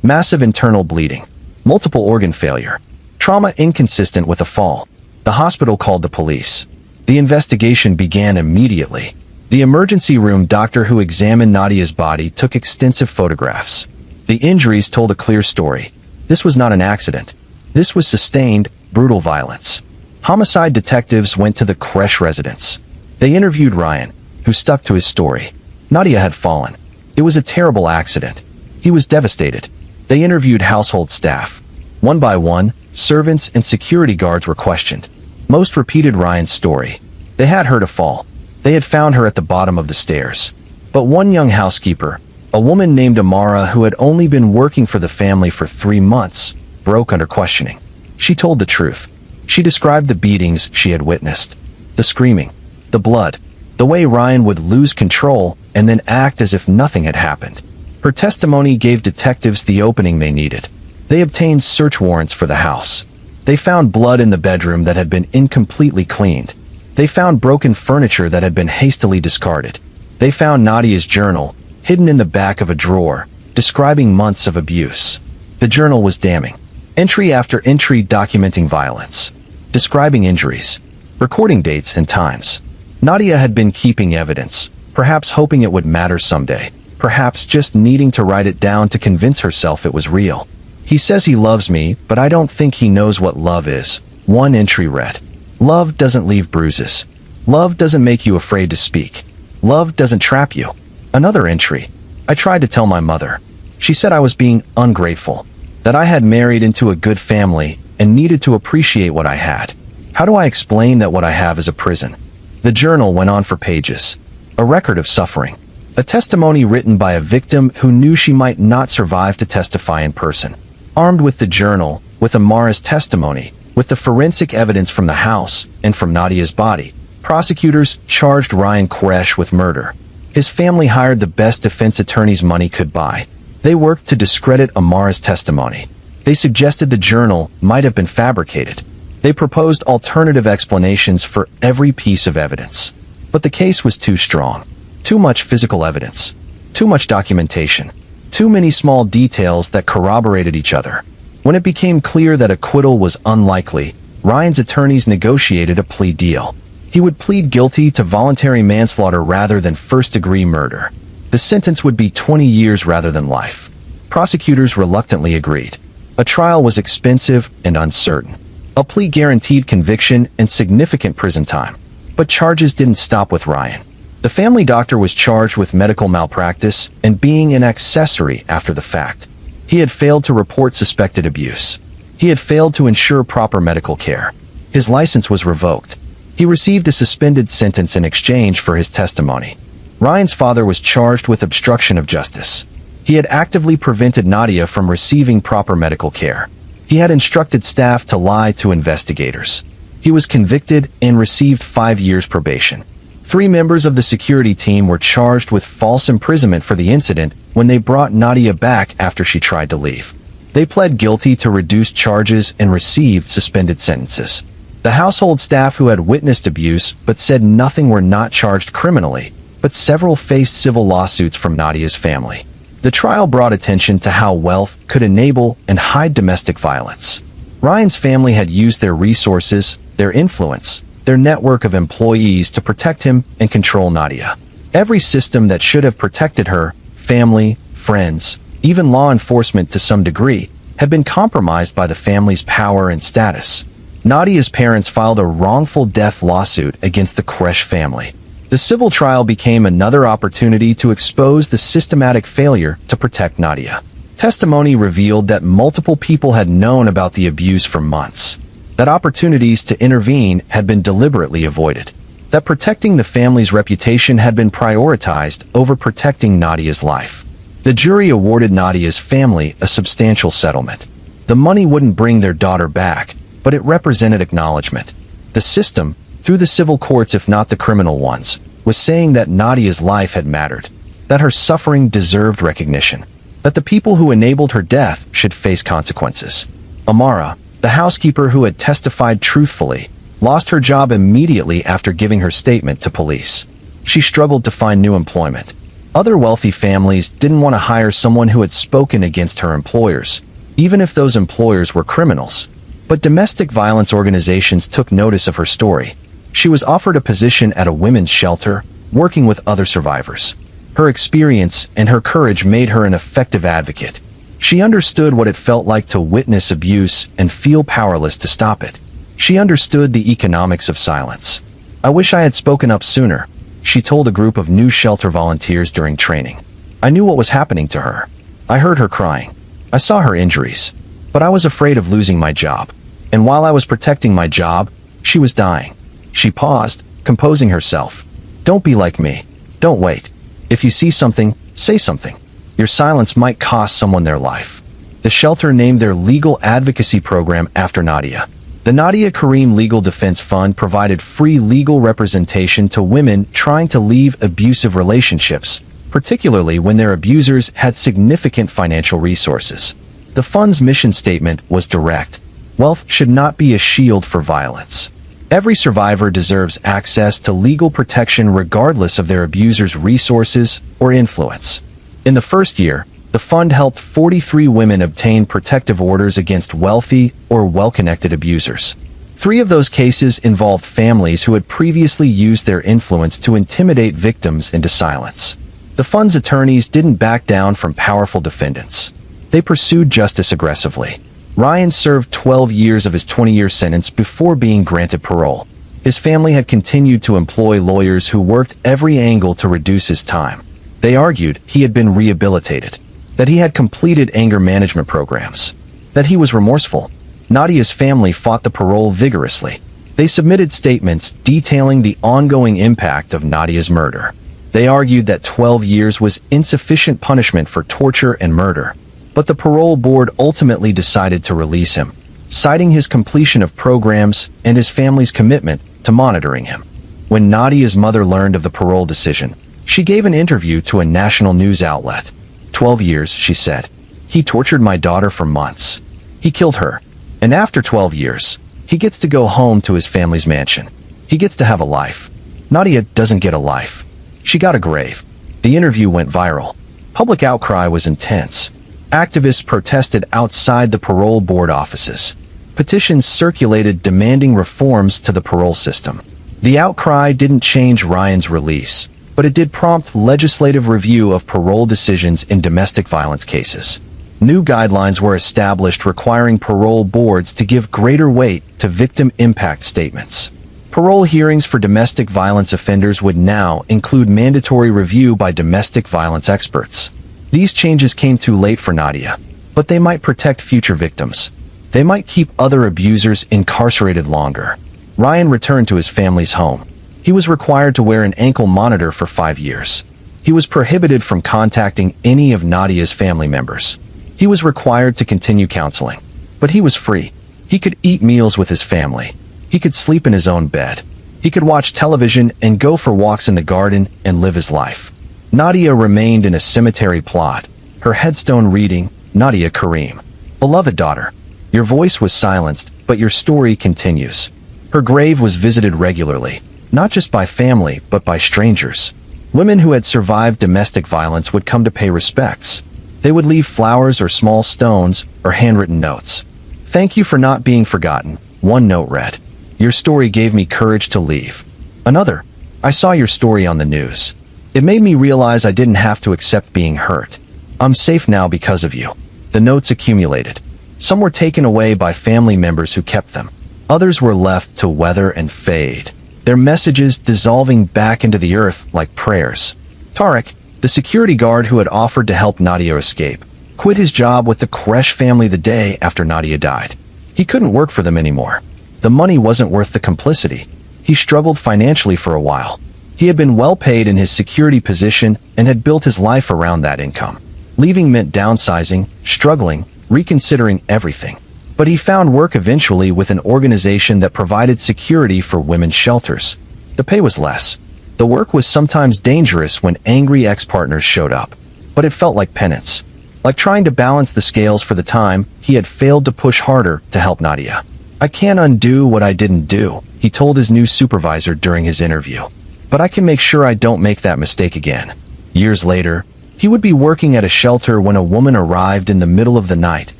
Massive internal bleeding, multiple organ failure, trauma inconsistent with a fall. The hospital called the police. The investigation began immediately. The emergency room doctor who examined Nadia's body took extensive photographs. The injuries told a clear story. This was not an accident. This was sustained, brutal violence. Homicide detectives went to the creche residence. They interviewed Ryan, who stuck to his story. Nadia had fallen. It was a terrible accident. He was devastated. They interviewed household staff. One by one, servants and security guards were questioned. Most repeated Ryan's story. They had heard a fall. They had found her at the bottom of the stairs. But one young housekeeper, a woman named Amara who had only been working for the family for 3 months, broke under questioning. She told the truth. She described the beatings she had witnessed. The screaming. The blood. The way Ryan would lose control and then act as if nothing had happened. Her testimony gave detectives the opening they needed. They obtained search warrants for the house. They found blood in the bedroom that had been incompletely cleaned. They found broken furniture that had been hastily discarded. They found Nadia's journal, hidden in the back of a drawer, describing months of abuse. The journal was damning. Entry after entry documenting violence, describing injuries, recording dates and times. Nadia had been keeping evidence, perhaps hoping it would matter someday, perhaps just needing to write it down to convince herself it was real. He says he loves me, but I don't think he knows what love is. One entry read. Love doesn't leave bruises. Love doesn't make you afraid to speak. Love doesn't trap you. Another entry. I tried to tell my mother. She said I was being ungrateful, that I had married into a good family and needed to appreciate what I had. How do I explain that what I have is a prison? The journal went on for pages. A record of suffering. A testimony written by a victim who knew she might not survive to testify in person. Armed with the journal, with Amara's testimony, with the forensic evidence from the house and from Nadia's body, prosecutors charged Ryan Quresh with murder. His family hired the best defense attorneys money could buy. They worked to discredit Amara's testimony. They suggested the journal might have been fabricated. They proposed alternative explanations for every piece of evidence. But the case was too strong. Too much physical evidence. Too much documentation. Too many small details that corroborated each other. When it became clear that acquittal was unlikely, Ryan's attorneys negotiated a plea deal. He would plead guilty to voluntary manslaughter rather than first-degree murder. The sentence would be 20 years rather than life. Prosecutors reluctantly agreed. A trial was expensive and uncertain. A plea guaranteed conviction and significant prison time. But charges didn't stop with Ryan. The family doctor was charged with medical malpractice and being an accessory after the fact. He had failed to report suspected abuse. He had failed to ensure proper medical care. His license was revoked. He received a suspended sentence in exchange for his testimony. Ryan's father was charged with obstruction of justice. He had actively prevented Nadia from receiving proper medical care. He had instructed staff to lie to investigators. He was convicted and received 5 years probation. 3 members of the security team were charged with false imprisonment for the incident when they brought Nadia back after she tried to leave. They pled guilty to reduced charges and received suspended sentences. The household staff who had witnessed abuse but said nothing were not charged criminally, but several faced civil lawsuits from Nadia's family. The trial brought attention to how wealth could enable and hide domestic violence. Ryan's family had used their resources, their influence, their network of employees to protect him and control Nadia. Every system that should have protected her, family, friends, even law enforcement to some degree, had been compromised by the family's power and status. Nadia's parents filed a wrongful death lawsuit against the Kresh family. The civil trial became another opportunity to expose the systematic failure to protect Nadia. Testimony revealed that multiple people had known about the abuse for months, that opportunities to intervene had been deliberately avoided, that protecting the family's reputation had been prioritized over protecting Nadia's life. The jury awarded Nadia's family a substantial settlement. The money wouldn't bring their daughter back, but it represented acknowledgement. The system, through the civil courts if not the criminal ones, was saying that Nadia's life had mattered, that her suffering deserved recognition, that the people who enabled her death should face consequences. Amara, the housekeeper who had testified truthfully, lost her job immediately after giving her statement to police. She struggled to find new employment. Other wealthy families didn't want to hire someone who had spoken against her employers, even if those employers were criminals. But domestic violence organizations took notice of her story. She was offered a position at a women's shelter, working with other survivors. Her experience and her courage made her an effective advocate. She understood what it felt like to witness abuse and feel powerless to stop it. She understood the economics of silence. "I wish I had spoken up sooner," she told a group of new shelter volunteers during training. "I knew what was happening to her. I heard her crying. I saw her injuries. But I was afraid of losing my job. And while I was protecting my job, she was dying." She paused, composing herself. "Don't be like me. Don't wait. If you see something, say something. Your silence might cost someone their life." The shelter named their legal advocacy program after Nadia. The Nadia Karim Legal Defense Fund provided free legal representation to women trying to leave abusive relationships, particularly when their abusers had significant financial resources. The fund's mission statement was direct. Wealth should not be a shield for violence. Every survivor deserves access to legal protection regardless of their abuser's resources or influence. In the first year, the fund helped 43 women obtain protective orders against wealthy or well-connected abusers. 3 of those cases involved families who had previously used their influence to intimidate victims into silence. The fund's attorneys didn't back down from powerful defendants. They pursued justice aggressively. Ryan served 12 years of his 20-year sentence before being granted parole. His family had continued to employ lawyers who worked every angle to reduce his time. They argued he had been rehabilitated, that he had completed anger management programs, that he was remorseful. Nadia's family fought the parole vigorously. They submitted statements detailing the ongoing impact of Nadia's murder. They argued that 12 years was insufficient punishment for torture and murder. But the parole board ultimately decided to release him, citing his completion of programs and his family's commitment to monitoring him. When Nadia's mother learned of the parole decision, she gave an interview to a national news outlet. 12 years, she said. He tortured my daughter for months. He killed her. And after 12 years, he gets to go home to his family's mansion. He gets to have a life. Nadia doesn't get a life. She got a grave. The interview went viral. Public outcry was intense. Activists protested outside the parole board offices. Petitions circulated demanding reforms to the parole system. The outcry didn't change Ryan's release, but it did prompt legislative review of parole decisions in domestic violence cases. New guidelines were established requiring parole boards to give greater weight to victim impact statements. Parole hearings for domestic violence offenders would now include mandatory review by domestic violence experts. These changes came too late for Nadia, but they might protect future victims. They might keep other abusers incarcerated longer. Ryan returned to his family's home. He was required to wear an ankle monitor for 5 years. He was prohibited from contacting any of Nadia's family members. He was required to continue counseling, but he was free. He could eat meals with his family. He could sleep in his own bed. He could watch television and go for walks in the garden and live his life. Nadia remained in a cemetery plot, her headstone reading, Nadia Karim. Beloved daughter, your voice was silenced, but your story continues. Her grave was visited regularly, not just by family, but by strangers. Women who had survived domestic violence would come to pay respects. They would leave flowers or small stones or handwritten notes. "Thank you for not being forgotten," one note read. "Your story gave me courage to leave." Another, "I saw your story on the news. It made me realize I didn't have to accept being hurt. I'm safe now because of you." The notes accumulated. Some were taken away by family members who kept them. Others were left to weather and fade, their messages dissolving back into the earth like prayers. Tarek, the security guard who had offered to help Nadia escape, quit his job with the Koresh family the day after Nadia died. He couldn't work for them anymore. The money wasn't worth the complicity. He struggled financially for a while. He had been well paid in his security position and had built his life around that income. Leaving meant downsizing, struggling, reconsidering everything. But he found work eventually with an organization that provided security for women's shelters. The pay was less. The work was sometimes dangerous when angry ex-partners showed up. But it felt like penance. Like trying to balance the scales for the time he had failed to push harder to help Nadia. "I can't undo what I didn't do," he told his new supervisor during his interview. "But I can make sure I don't make that mistake again." Years later, he would be working at a shelter when a woman arrived in the middle of the night,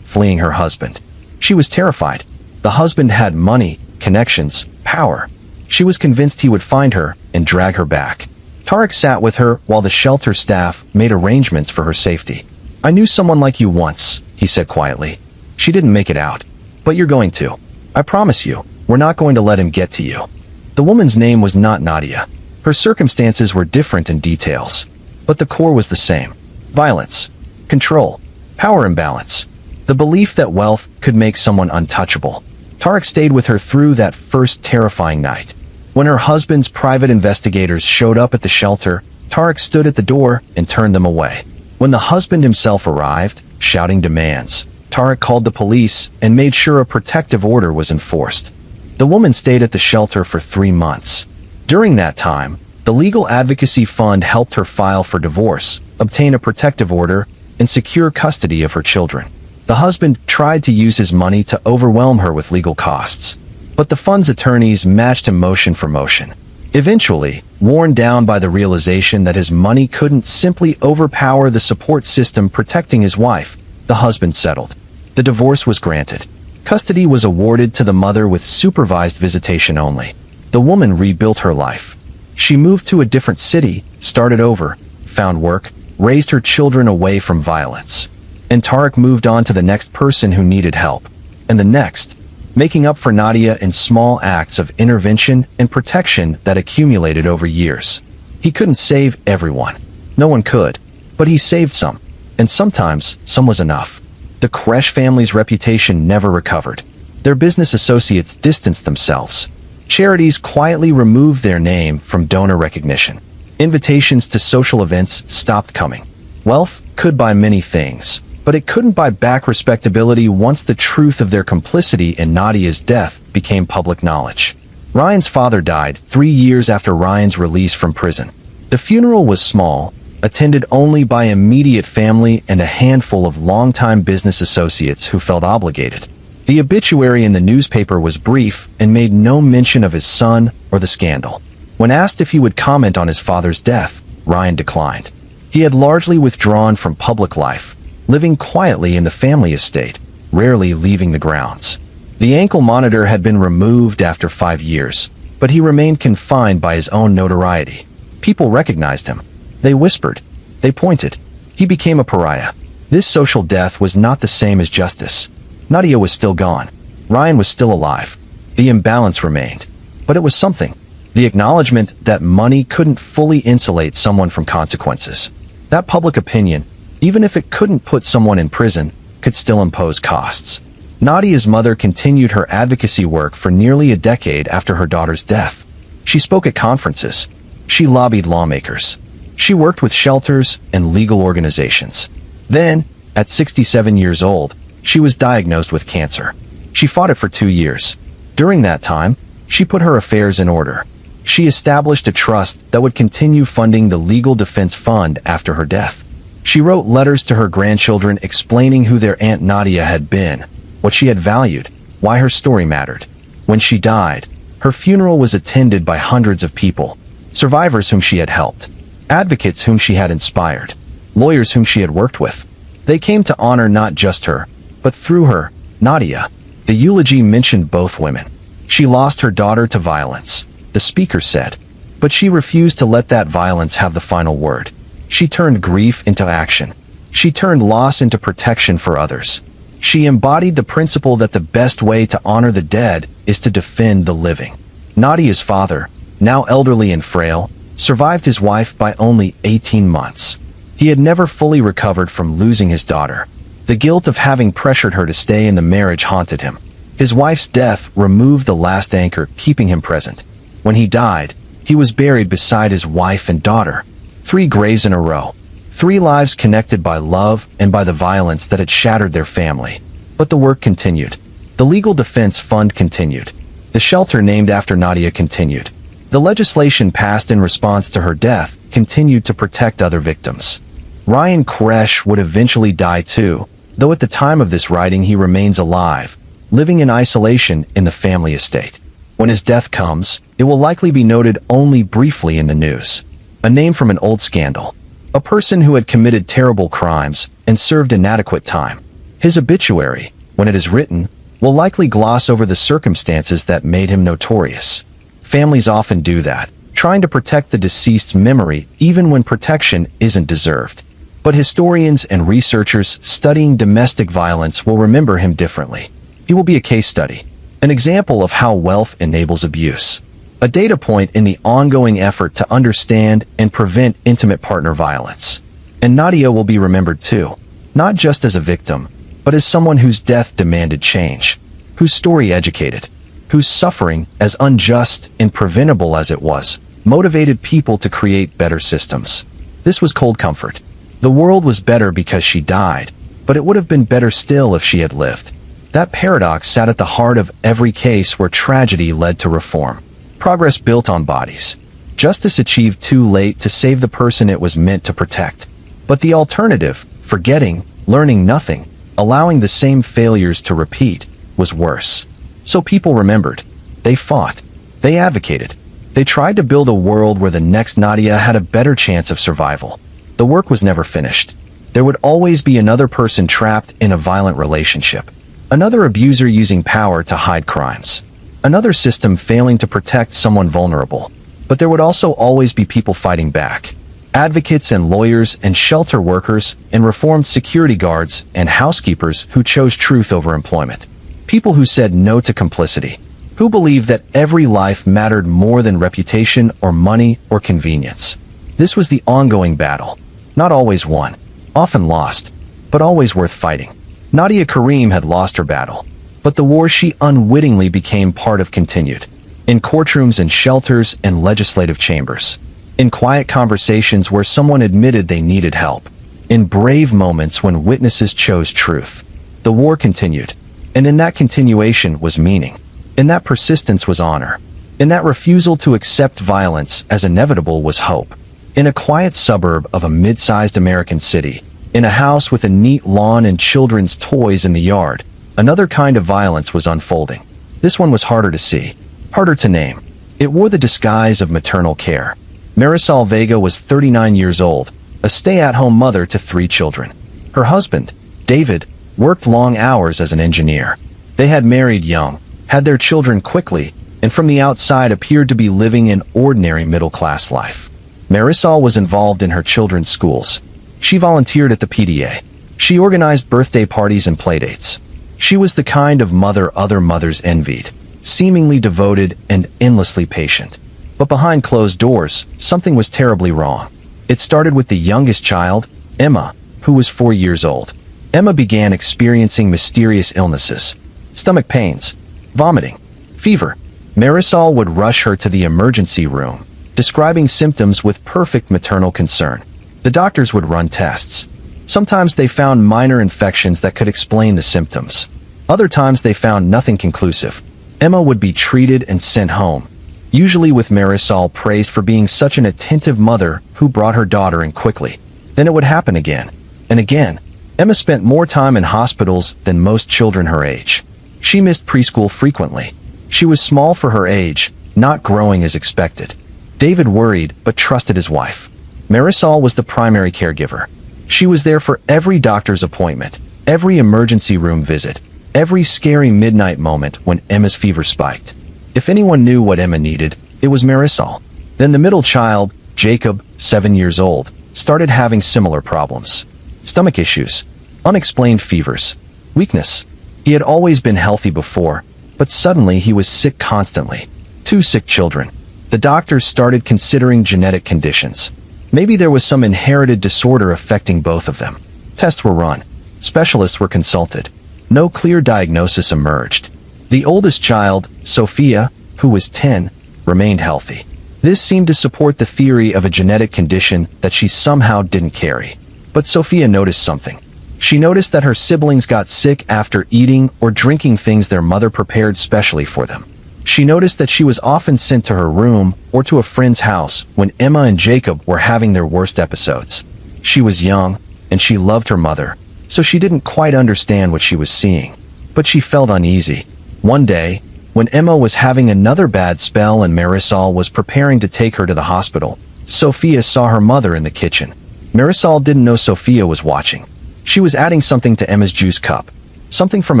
fleeing her husband. She was terrified. The husband had money, connections, power. She was convinced he would find her and drag her back. Tarek sat with her while the shelter staff made arrangements for her safety. "I knew someone like you once," he said quietly. "She didn't make it out. But you're going to. I promise you, we're not going to let him get to you." The woman's name was not Nadia. Her circumstances were different in details. But the core was the same. Violence, control, power imbalance. The belief that wealth could make someone untouchable. Tarek stayed with her through that first terrifying night. When her husband's private investigators showed up at the shelter, Tarek stood at the door and turned them away. When the husband himself arrived, shouting demands, Tarek called the police and made sure a protective order was enforced. The woman stayed at the shelter for 3 months. During that time, the Legal Advocacy Fund helped her file for divorce, obtain a protective order, and secure custody of her children. The husband tried to use his money to overwhelm her with legal costs. But the fund's attorneys matched him motion for motion. Eventually, worn down by the realization that his money couldn't simply overpower the support system protecting his wife, the husband settled. The divorce was granted. Custody was awarded to the mother with supervised visitation only. The woman rebuilt her life. She moved to a different city, started over, found work, raised her children away from violence. And Tarek moved on to the next person who needed help. And the next, making up for Nadia in small acts of intervention and protection that accumulated over years. He couldn't save everyone. No one could. But he saved some. And sometimes, some was enough. The Koresh family's reputation never recovered. Their business associates distanced themselves. Charities quietly removed their name from donor recognition. Invitations to social events stopped coming. Wealth could buy many things, but it couldn't buy back respectability once the truth of their complicity in Nadia's death became public knowledge. Ryan's father died 3 years after Ryan's release from prison. The funeral was small, attended only by immediate family and a handful of longtime business associates who felt obligated. The obituary in the newspaper was brief and made no mention of his son or the scandal. When asked if he would comment on his father's death, Ryan declined. He had largely withdrawn from public life, living quietly in the family estate, rarely leaving the grounds. The ankle monitor had been removed after 5 years, but he remained confined by his own notoriety. People recognized him. They whispered. They pointed. He became a pariah. This social death was not the same as justice. Nadia was still gone. Ryan was still alive. The imbalance remained. But it was something. The acknowledgement that money couldn't fully insulate someone from consequences. That public opinion, even if it couldn't put someone in prison, could still impose costs. Nadia's mother continued her advocacy work for nearly a decade after her daughter's death. She spoke at conferences. She lobbied lawmakers. She worked with shelters and legal organizations. Then, at 67 years old, she was diagnosed with cancer. She fought it for 2 years. During that time, she put her affairs in order. She established a trust that would continue funding the legal defense fund after her death. She wrote letters to her grandchildren explaining who their Aunt Nadia had been, what she had valued, why her story mattered. When she died, her funeral was attended by hundreds of people, survivors whom she had helped, advocates whom she had inspired, lawyers whom she had worked with. They came to honor not just her, but through her, Nadia. The eulogy mentioned both women. She lost her daughter to violence, the speaker said, but she refused to let that violence have the final word. She turned grief into action. She turned loss into protection for others. She embodied the principle that the best way to honor the dead is to defend the living. Nadia's father, now elderly and frail, survived his wife by only 18 months. He had never fully recovered from losing his daughter. The guilt of having pressured her to stay in the marriage haunted him. His wife's death removed the last anchor keeping him present. When he died, he was buried beside his wife and daughter. 3 graves in a row. 3 lives connected by love and by the violence that had shattered their family. But the work continued. The legal defense fund continued. The shelter named after Nadia continued. The legislation passed in response to her death continued to protect other victims. Ryan Koresh would eventually die too, though at the time of this writing he remains alive, living in isolation in the family estate. When his death comes, it will likely be noted only briefly in the news. A name from an old scandal. A person who had committed terrible crimes and served inadequate time. His obituary, when it is written, will likely gloss over the circumstances that made him notorious. Families often do that, trying to protect the deceased's memory even when protection isn't deserved. But historians and researchers studying domestic violence will remember him differently. He will be a case study, an example of how wealth enables abuse, a data point in the ongoing effort to understand and prevent intimate partner violence. And Nadia will be remembered too, not just as a victim, but as someone whose death demanded change, whose story educated, whose suffering, as unjust and preventable as it was, motivated people to create better systems. This was cold comfort. The world was better because she died, but it would have been better still if she had lived. That paradox sat at the heart of every case where tragedy led to reform. Progress built on bodies. Justice achieved too late to save the person it was meant to protect. But the alternative, forgetting, learning nothing, allowing the same failures to repeat, was worse. So people remembered. They fought. They advocated. They tried to build a world where the next Nadia had a better chance of survival. The work was never finished. There would always be another person trapped in a violent relationship. Another abuser using power to hide crimes. Another system failing to protect someone vulnerable. But there would also always be people fighting back. Advocates and lawyers and shelter workers and reformed security guards and housekeepers who chose truth over employment. People who said no to complicity. Who believed that every life mattered more than reputation or money or convenience. This was the ongoing battle. Not always won. Often lost. But always worth fighting. Nadia Karim had lost her battle. But the war she unwittingly became part of continued. In courtrooms and shelters and legislative chambers. In quiet conversations where someone admitted they needed help. In brave moments when witnesses chose truth. The war continued. And in that continuation was meaning. In that persistence was honor. In that refusal to accept violence as inevitable was hope. In a quiet suburb of a mid-sized American city, in a house with a neat lawn and children's toys in the yard, another kind of violence was unfolding. This one was harder to see, harder to name. It wore the disguise of maternal care. Marisol Vega was 39 years old, a stay-at-home mother to 3 children. Her husband, David, worked long hours as an engineer. They had married young, had their children quickly, and from the outside appeared to be living an ordinary middle-class life. Marisol was involved in her children's schools. She volunteered at the PTA. She organized birthday parties and playdates. She was the kind of mother other mothers envied, seemingly devoted and endlessly patient. But behind closed doors, something was terribly wrong. It started with the youngest child, Emma, who was 4 years old. Emma began experiencing mysterious illnesses. Stomach pains, vomiting, fever. Marisol would rush her to the emergency room, describing symptoms with perfect maternal concern. The doctors would run tests. Sometimes they found minor infections that could explain the symptoms. Other times they found nothing conclusive. Emma would be treated and sent home, usually with Marisol praised for being such an attentive mother who brought her daughter in quickly. Then it would happen again and again. Emma spent more time in hospitals than most children her age. She missed preschool frequently. She was small for her age, not growing as expected. David worried but trusted his wife. Marisol was the primary caregiver. She was there for every doctor's appointment, every emergency room visit, every scary midnight moment when Emma's fever spiked. If anyone knew what Emma needed, it was Marisol. Then the middle child, Jacob, 7 years old, started having similar problems. Stomach issues, unexplained fevers, Weakness. He had always been healthy before, but suddenly he was sick constantly. 2 sick children. The doctors started considering genetic conditions. Maybe there was some inherited disorder affecting both of them. Tests were run. Specialists were consulted. No clear diagnosis emerged. The oldest child, Sophia, who was 10, remained healthy. This seemed to support the theory of a genetic condition that she somehow didn't carry. But Sophia noticed something. She noticed that her siblings got sick after eating or drinking things their mother prepared specially for them. She noticed that she was often sent to her room or to a friend's house when Emma and Jacob were having their worst episodes. She was young, and she loved her mother, so she didn't quite understand what she was seeing. But she felt uneasy. One day, when Emma was having another bad spell and Marisol was preparing to take her to the hospital, Sophia saw her mother in the kitchen. Marisol didn't know Sophia was watching. She was adding something to Emma's juice cup, something from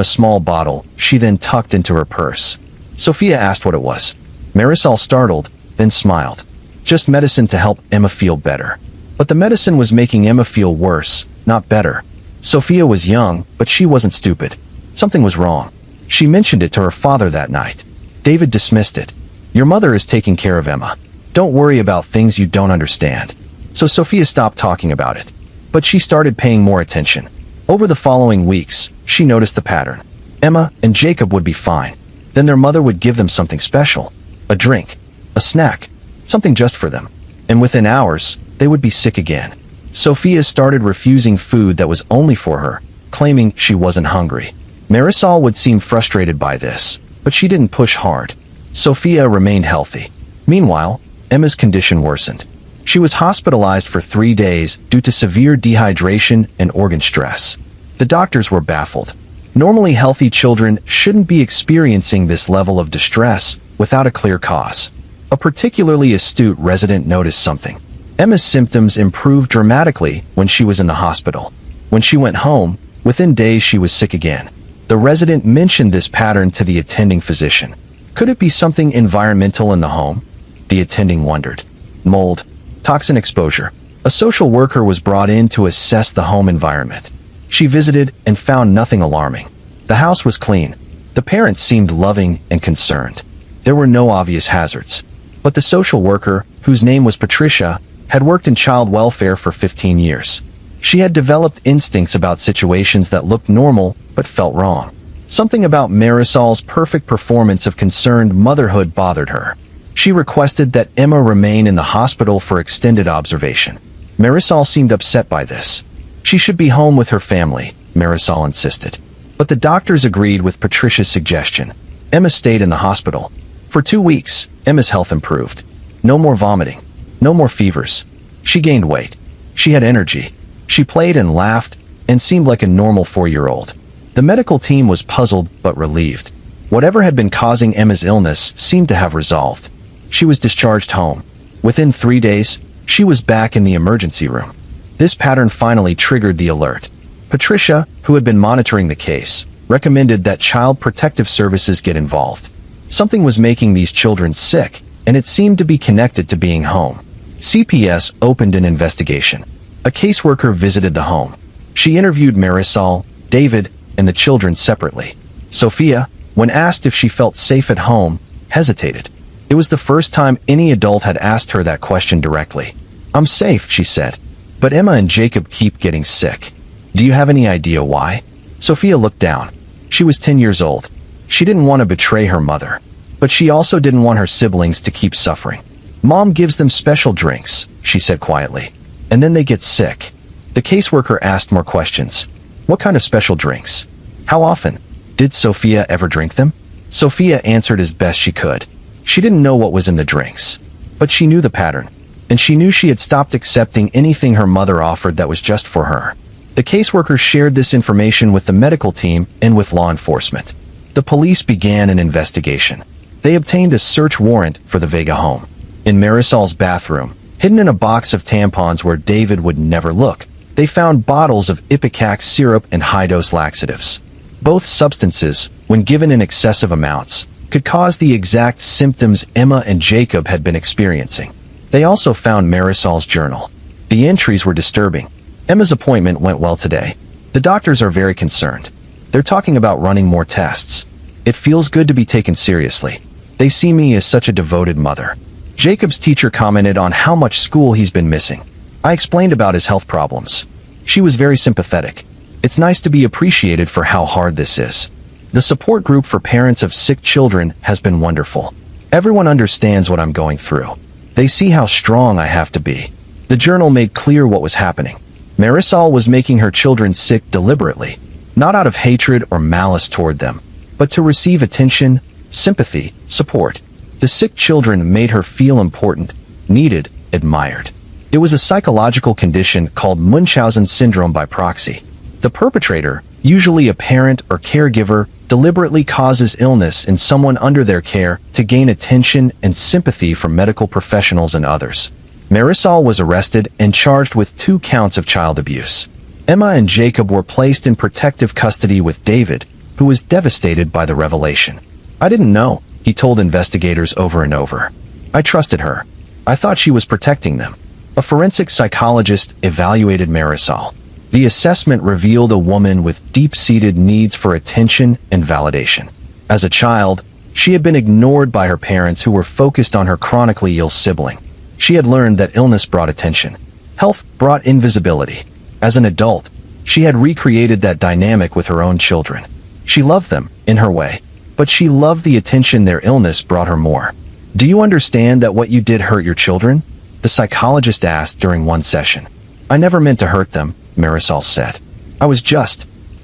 a small bottle she then tucked into her purse. Sophia asked what it was. Marisol startled, then smiled. Just medicine to help Emma feel better. But the medicine was making Emma feel worse, not better. Sophia was young, but she wasn't stupid. Something was wrong. She mentioned it to her father that night. David dismissed it. Your mother is taking care of Emma. Don't worry about things you don't understand. So Sophia stopped talking about it. But she started paying more attention. Over the following weeks, she noticed the pattern. Emma and Jacob would be fine. Then their mother would give them something special. A drink. A snack. Something just for them. And within hours, they would be sick again. Sophia started refusing food that was only for her, claiming she wasn't hungry. Marisol would seem frustrated by this, but she didn't push hard. Sophia remained healthy. Meanwhile, Emma's condition worsened. She was hospitalized for 3 days due to severe dehydration and organ stress. The doctors were baffled. Normally healthy children shouldn't be experiencing this level of distress without a clear cause. A particularly astute resident noticed something. Emma's symptoms improved dramatically when she was in the hospital. When she went home, within days she was sick again. The resident mentioned this pattern to the attending physician. Could it be something environmental in the home? The attending wondered. Mold. Toxin exposure. A social worker was brought in to assess the home environment. She visited and found nothing alarming. The house was clean. The parents seemed loving and concerned. There were no obvious hazards. But the social worker, whose name was Patricia, had worked in child welfare for 15 years. She had developed instincts about situations that looked normal but felt wrong. Something about Marisol's perfect performance of concerned motherhood bothered her. She requested that Emma remain in the hospital for extended observation. Marisol seemed upset by this. She should be home with her family, Marisol insisted. But the doctors agreed with Patricia's suggestion. Emma stayed in the hospital. For 2 weeks, Emma's health improved. No more vomiting. No more fevers. She gained weight. She had energy. She played and laughed and seemed like a normal 4-year-old. The medical team was puzzled but relieved. Whatever had been causing Emma's illness seemed to have resolved. She was discharged home. Within 3 days, she was back in the emergency room. This pattern finally triggered the alert. Patricia, who had been monitoring the case, recommended that Child Protective Services get involved. Something was making these children sick, and it seemed to be connected to being home. CPS opened an investigation. A caseworker visited the home. She interviewed Marisol, David, and the children separately. Sophia, when asked if she felt safe at home, hesitated. It was the first time any adult had asked her that question directly. "I'm safe," she said. "But Emma and Jacob keep getting sick. Do you have any idea why?" Sophia looked down. She was 10 years old. She didn't want to betray her mother. But she also didn't want her siblings to keep suffering. "Mom gives them special drinks," she said quietly. "And then they get sick." The caseworker asked more questions. "What kind of special drinks? How often? Did Sophia ever drink them?" Sophia answered as best she could. She didn't know what was in the drinks. But she knew the pattern. And she knew she had stopped accepting anything her mother offered that was just for her. The caseworker shared this information with the medical team and with law enforcement. The police began an investigation. They obtained a search warrant for the Vega home. In Marisol's bathroom, hidden in a box of tampons where David would never look, they found bottles of Ipecac syrup and high-dose laxatives. Both substances, when given in excessive amounts, could cause the exact symptoms Emma and Jacob had been experiencing. They also found Marisol's journal. The entries were disturbing. "Emma's appointment went well today. The doctors are very concerned. They're talking about running more tests. It feels good to be taken seriously. They see me as such a devoted mother. Jacob's teacher commented on how much school he's been missing. I explained about his health problems. She was very sympathetic. It's nice to be appreciated for how hard this is. The support group for parents of sick children has been wonderful. Everyone understands what I'm going through. They see how strong I have to be. The journal made clear what was happening. Marisol was making her children sick deliberately, not out of hatred or malice toward them, but to receive attention, sympathy, support. The sick children made her feel important, needed, admired. It was a psychological condition called Munchausen syndrome by proxy. The perpetrator, usually a parent or caregiver, deliberately causes illness in someone under their care to gain attention and sympathy from medical professionals and others. Marisol was arrested and charged with 2 counts of child abuse. Emma and Jacob were placed in protective custody with David, who was devastated by the revelation. I didn't know, he told investigators over and over. I trusted her. I thought she was protecting them. A forensic psychologist evaluated Marisol. The assessment revealed a woman with deep-seated needs for attention and validation. As a child, she had been ignored by her parents who were focused on her chronically ill sibling. She had learned that illness brought attention. Health brought invisibility. As an adult, she had recreated that dynamic with her own children. She loved them, in her way, but she loved the attention their illness brought her more. Do you understand that what you did hurt your children? The psychologist asked during one session. I never meant to hurt them, Marisol said.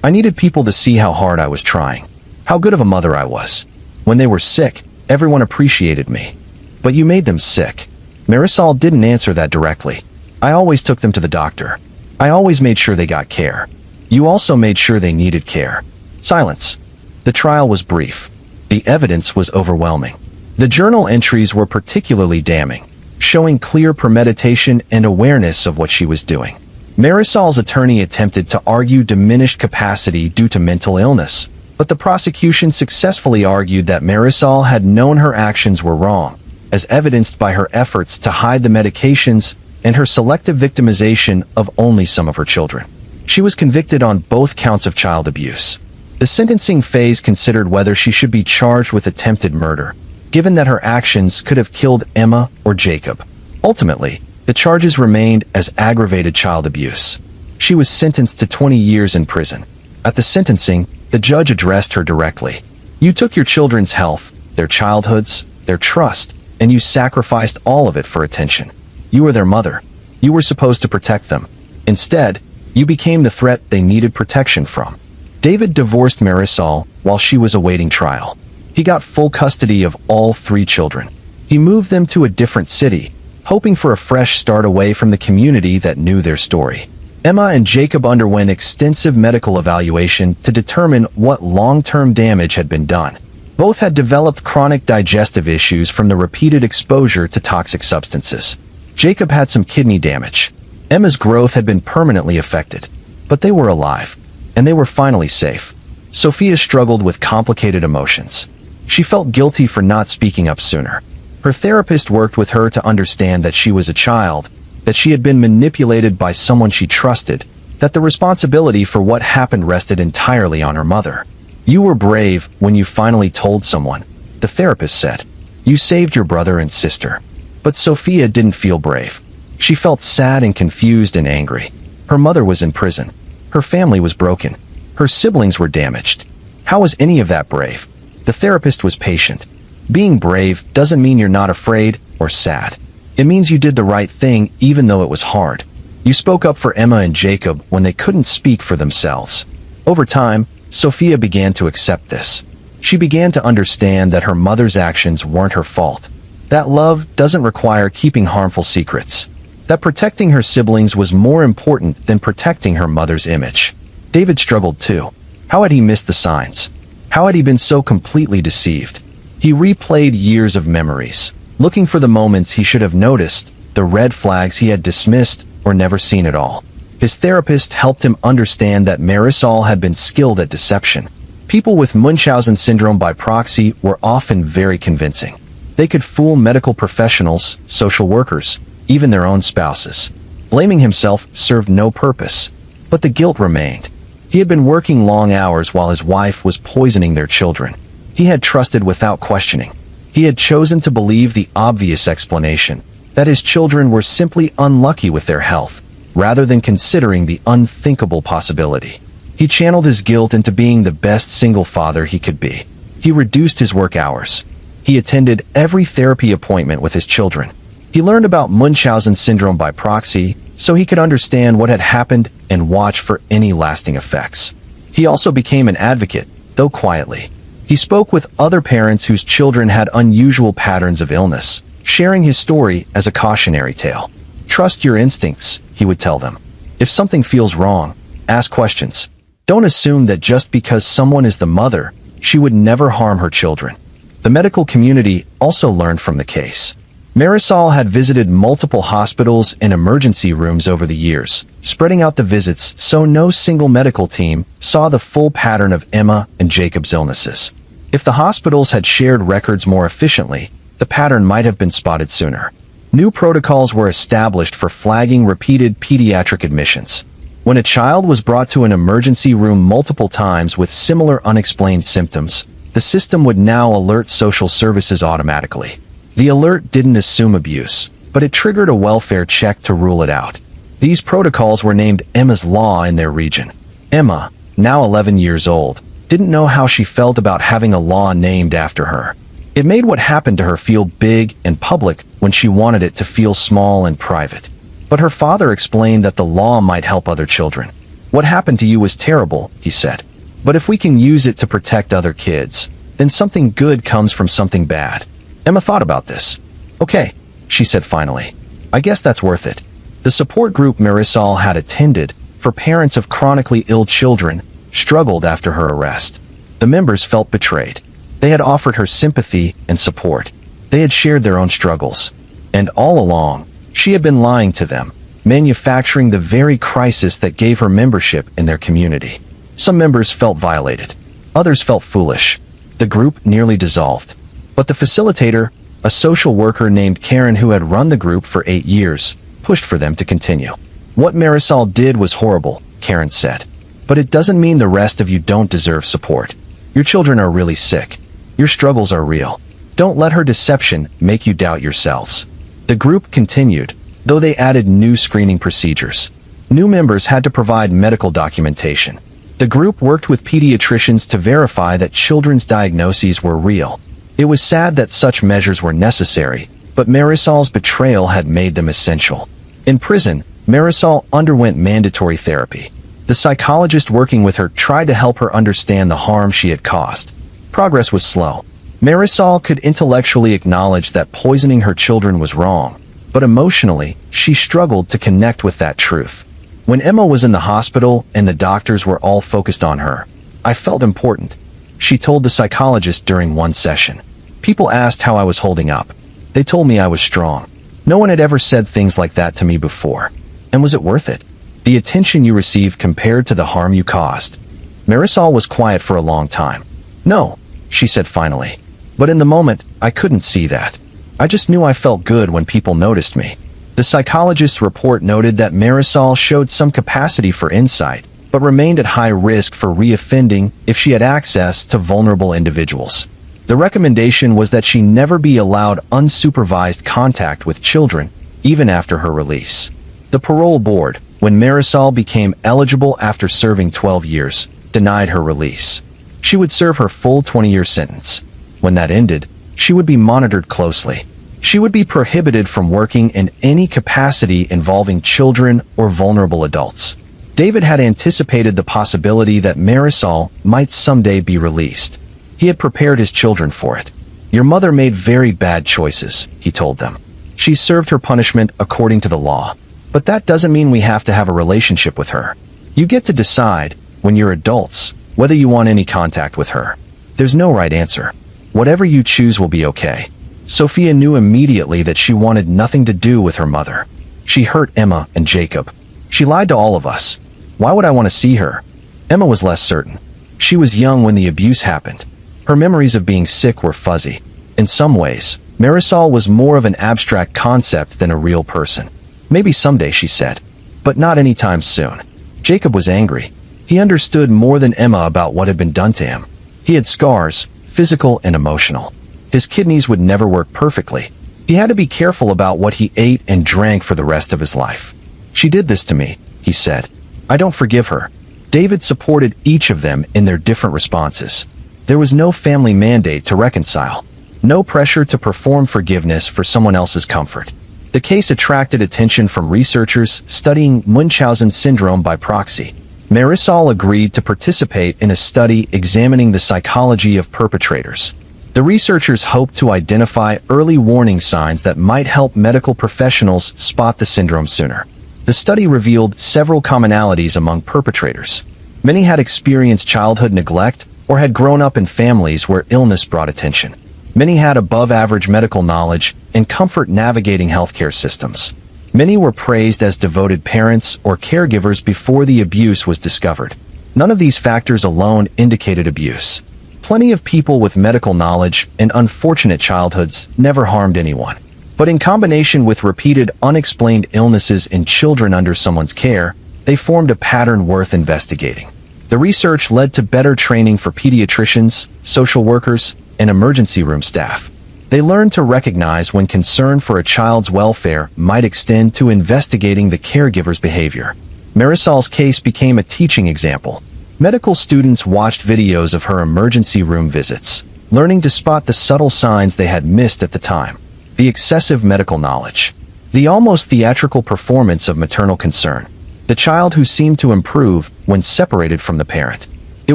I needed people to see how hard I was trying, how good of a mother I was. When they were sick, everyone appreciated me. But you made them sick. Marisol didn't answer that directly. I always took them to the doctor. I always made sure they got care. You also made sure they needed care. Silence. The trial was brief. The evidence was overwhelming. The journal entries were particularly damning, showing clear premeditation and awareness of what she was doing. Marisol's attorney attempted to argue diminished capacity due to mental illness, but the prosecution successfully argued that Marisol had known her actions were wrong, as evidenced by her efforts to hide the medications and her selective victimization of only some of her children. She was convicted on both counts of child abuse. The sentencing phase considered whether she should be charged with attempted murder, given that her actions could have killed Emma or Jacob. Ultimately, the charges remained as aggravated child abuse. She was sentenced to 20 years in prison. At the sentencing, the judge addressed her directly. You took your children's health, their childhoods, their trust, and you sacrificed all of it for attention. You were their mother. You were supposed to protect them. Instead, you became the threat they needed protection from. David divorced Marisol while she was awaiting trial. He got full custody of all 3 children. He moved them to a different city, hoping for a fresh start away from the community that knew their story. Emma and Jacob underwent extensive medical evaluation to determine what long-term damage had been done. Both had developed chronic digestive issues from the repeated exposure to toxic substances. Jacob had some kidney damage. Emma's growth had been permanently affected, but they were alive, and they were finally safe. Sophia struggled with complicated emotions. She felt guilty for not speaking up sooner. Her therapist worked with her to understand that she was a child, that she had been manipulated by someone she trusted, that the responsibility for what happened rested entirely on her mother. You were brave when you finally told someone, the therapist said. You saved your brother and sister. But Sophia didn't feel brave. She felt sad and confused and angry. Her mother was in prison. Her family was broken. Her siblings were damaged. How was any of that brave? The therapist was patient. Being brave doesn't mean you're not afraid or sad. It means you did the right thing even though it was hard. You spoke up for Emma and Jacob when they couldn't speak for themselves. Over time, Sophia began to accept this. She began to understand that her mother's actions weren't her fault. That love doesn't require keeping harmful secrets. That protecting her siblings was more important than protecting her mother's image. David struggled too. How had he missed the signs? How had he been so completely deceived? He replayed years of memories, looking for the moments he should have noticed, the red flags he had dismissed or never seen at all. His therapist helped him understand that Marisol had been skilled at deception. People with Munchausen syndrome by proxy were often very convincing. They could fool medical professionals, social workers, even their own spouses. Blaming himself served no purpose, but the guilt remained. He had been working long hours while his wife was poisoning their children. He had trusted without questioning. He had chosen to believe the obvious explanation, that his children were simply unlucky with their health, rather than considering the unthinkable possibility. He channeled his guilt into being the best single father he could be. He reduced his work hours. He attended every therapy appointment with his children. He learned about Munchausen syndrome by proxy, so he could understand what had happened and watch for any lasting effects. He also became an advocate, though quietly. He spoke with other parents whose children had unusual patterns of illness, sharing his story as a cautionary tale. Trust your instincts, he would tell them. If something feels wrong, ask questions. Don't assume that just because someone is the mother, she would never harm her children. The medical community also learned from the case. Marisol had visited multiple hospitals and emergency rooms over the years, spreading out the visits so no single medical team saw the full pattern of Emma and Jacob's illnesses. If the hospitals had shared records more efficiently, the pattern might have been spotted sooner. New protocols were established for flagging repeated pediatric admissions. When a child was brought to an emergency room multiple times with similar unexplained symptoms, the system would now alert social services automatically. The alert didn't assume abuse, but it triggered a welfare check to rule it out. These protocols were named Emma's Law in their region. Emma, now 11 years old, didn't know how she felt about having a law named after her. It made what happened to her feel big and public when she wanted it to feel small and private. But her father explained that the law might help other children. What happened to you was terrible, he said. But if we can use it to protect other kids, then something good comes from something bad. Emma thought about this. Okay, she said finally. I guess that's worth it. The support group Marisol had attended, for parents of chronically ill children, struggled after her arrest. The members felt betrayed. They had offered her sympathy and support. They had shared their own struggles. And all along, she had been lying to them, manufacturing the very crisis that gave her membership in their community. Some members felt violated. Others felt foolish. The group nearly dissolved. But the facilitator, a social worker named Karen who had run the group for 8 years, pushed for them to continue. What Marisol did was horrible, Karen said. But it doesn't mean the rest of you don't deserve support. Your children are really sick. Your struggles are real. Don't let her deception make you doubt yourselves. The group continued, though they added new screening procedures. New members had to provide medical documentation. The group worked with pediatricians to verify that children's diagnoses were real. It was sad that such measures were necessary, but Marisol's betrayal had made them essential. In prison, Marisol underwent mandatory therapy. The psychologist working with her tried to help her understand the harm she had caused. Progress was slow. Marisol could intellectually acknowledge that poisoning her children was wrong, but emotionally, she struggled to connect with that truth. When Emma was in the hospital and the doctors were all focused on her, I felt important, she told the psychologist during one session. People asked how I was holding up. They told me I was strong. No one had ever said things like that to me before. And was it worth it? The attention you received compared to the harm you caused? Marisol was quiet for a long time. No, she said finally. But in the moment, I couldn't see that. I just knew I felt good when people noticed me. The psychologist's report noted that Marisol showed some capacity for insight, but remained at high risk for reoffending if she had access to vulnerable individuals. The recommendation was that she never be allowed unsupervised contact with children, even after her release. The parole board, when Marisol became eligible after serving 12 years, denied her release. She would serve her full 20-year sentence. When that ended, she would be monitored closely. She would be prohibited from working in any capacity involving children or vulnerable adults. David had anticipated the possibility that Marisol might someday be released. He had prepared his children for it. Your mother made very bad choices, he told them. She served her punishment according to the law. But that doesn't mean we have to have a relationship with her. You get to decide, when you're adults, whether you want any contact with her. There's no right answer. Whatever you choose will be okay. Sophia knew immediately that she wanted nothing to do with her mother. She hurt Emma and Jacob. She lied to all of us. Why would I want to see her? Emma was less certain. She was young when the abuse happened. Her memories of being sick were fuzzy. In some ways, Marisol was more of an abstract concept than a real person. Maybe someday, she said. But not anytime soon. Jacob was angry. He understood more than Emma about what had been done to him. He had scars, physical and emotional. His kidneys would never work perfectly. He had to be careful about what he ate and drank for the rest of his life. "She did this to me," he said. "I don't forgive her." David supported each of them in their different responses. There was no family mandate to reconcile. No pressure to perform forgiveness for someone else's comfort. The case attracted attention from researchers studying Munchausen syndrome by proxy. Marisol agreed to participate in a study examining the psychology of perpetrators. The researchers hoped to identify early warning signs that might help medical professionals spot the syndrome sooner. The study revealed several commonalities among perpetrators. Many had experienced childhood neglect or had grown up in families where illness brought attention. Many had above-average medical knowledge and comfort navigating healthcare systems. Many were praised as devoted parents or caregivers before the abuse was discovered. None of these factors alone indicated abuse. Plenty of people with medical knowledge and unfortunate childhoods never harmed anyone. But in combination with repeated unexplained illnesses in children under someone's care, they formed a pattern worth investigating. The research led to better training for pediatricians, social workers, and emergency room staff. They learned to recognize when concern for a child's welfare might extend to investigating the caregiver's behavior. Marisol's case became a teaching example. Medical students watched videos of her emergency room visits, learning to spot the subtle signs they had missed at the time. The excessive medical knowledge. The almost theatrical performance of maternal concern. The child who seemed to improve when separated from the parent. It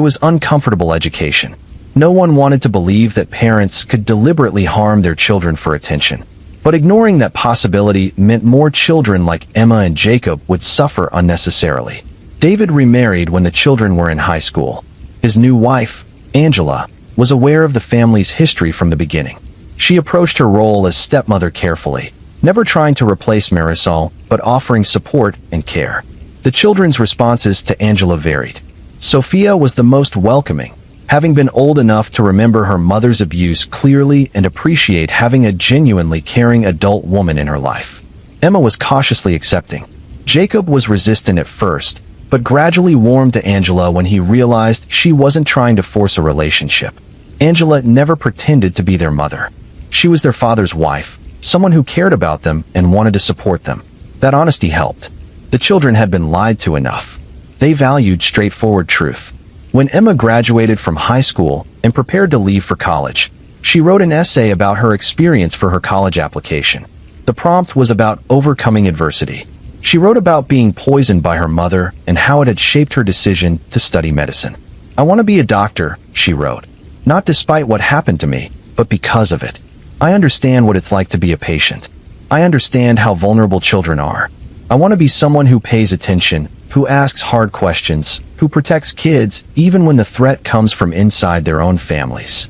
was uncomfortable education. No one wanted to believe that parents could deliberately harm their children for attention. But ignoring that possibility meant more children like Emma and Jacob would suffer unnecessarily. David remarried when the children were in high school. His new wife, Angela, was aware of the family's history from the beginning. She approached her role as stepmother carefully, never trying to replace Marisol, but offering support and care. The children's responses to Angela varied. Sophia was the most welcoming, having been old enough to remember her mother's abuse clearly and appreciate having a genuinely caring adult woman in her life. Emma was cautiously accepting. Jacob was resistant at first, but gradually warmed to Angela when he realized she wasn't trying to force a relationship. Angela never pretended to be their mother. She was their father's wife, someone who cared about them and wanted to support them. That honesty helped. The children had been lied to enough. They valued straightforward truth. When Emma graduated from high school and prepared to leave for college, she wrote an essay about her experience for her college application. The prompt was about overcoming adversity. She wrote about being poisoned by her mother and how it had shaped her decision to study medicine. "I want to be a doctor," she wrote. "Not despite what happened to me, but because of it. I understand what it's like to be a patient. I understand how vulnerable children are. I want to be someone who pays attention, who asks hard questions, who protects kids even when the threat comes from inside their own families."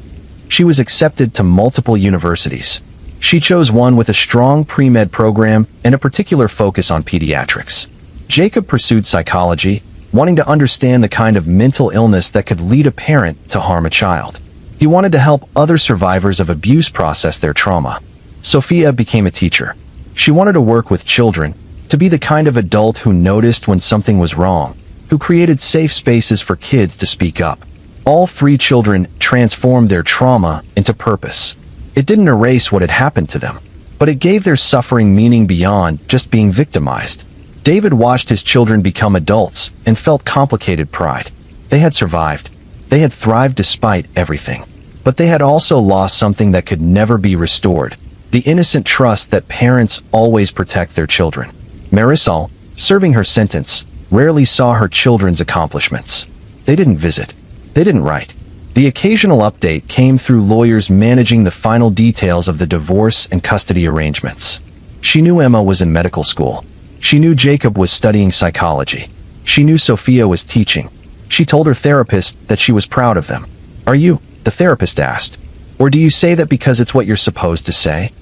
She was accepted to multiple universities. She chose one with a strong pre-med program and a particular focus on pediatrics. Jacob pursued psychology, wanting to understand the kind of mental illness that could lead a parent to harm a child. He wanted to help other survivors of abuse process their trauma. Sophia became a teacher. She wanted to work with children, to be the kind of adult who noticed when something was wrong, who created safe spaces for kids to speak up. All three children transformed their trauma into purpose. It didn't erase what had happened to them, but it gave their suffering meaning beyond just being victimized. David watched his children become adults and felt complicated pride. They had survived. They had thrived despite everything. But they had also lost something that could never be restored: the innocent trust that parents always protect their children. Marisol, serving her sentence, rarely saw her children's accomplishments. They didn't visit. They didn't write. The occasional update came through lawyers managing the final details of the divorce and custody arrangements. She knew Emma was in medical school. She knew Jacob was studying psychology. She knew Sophia was teaching. She told her therapist that she was proud of them. "Are you?" the therapist asked. "Or do you say that because it's what you're supposed to say?"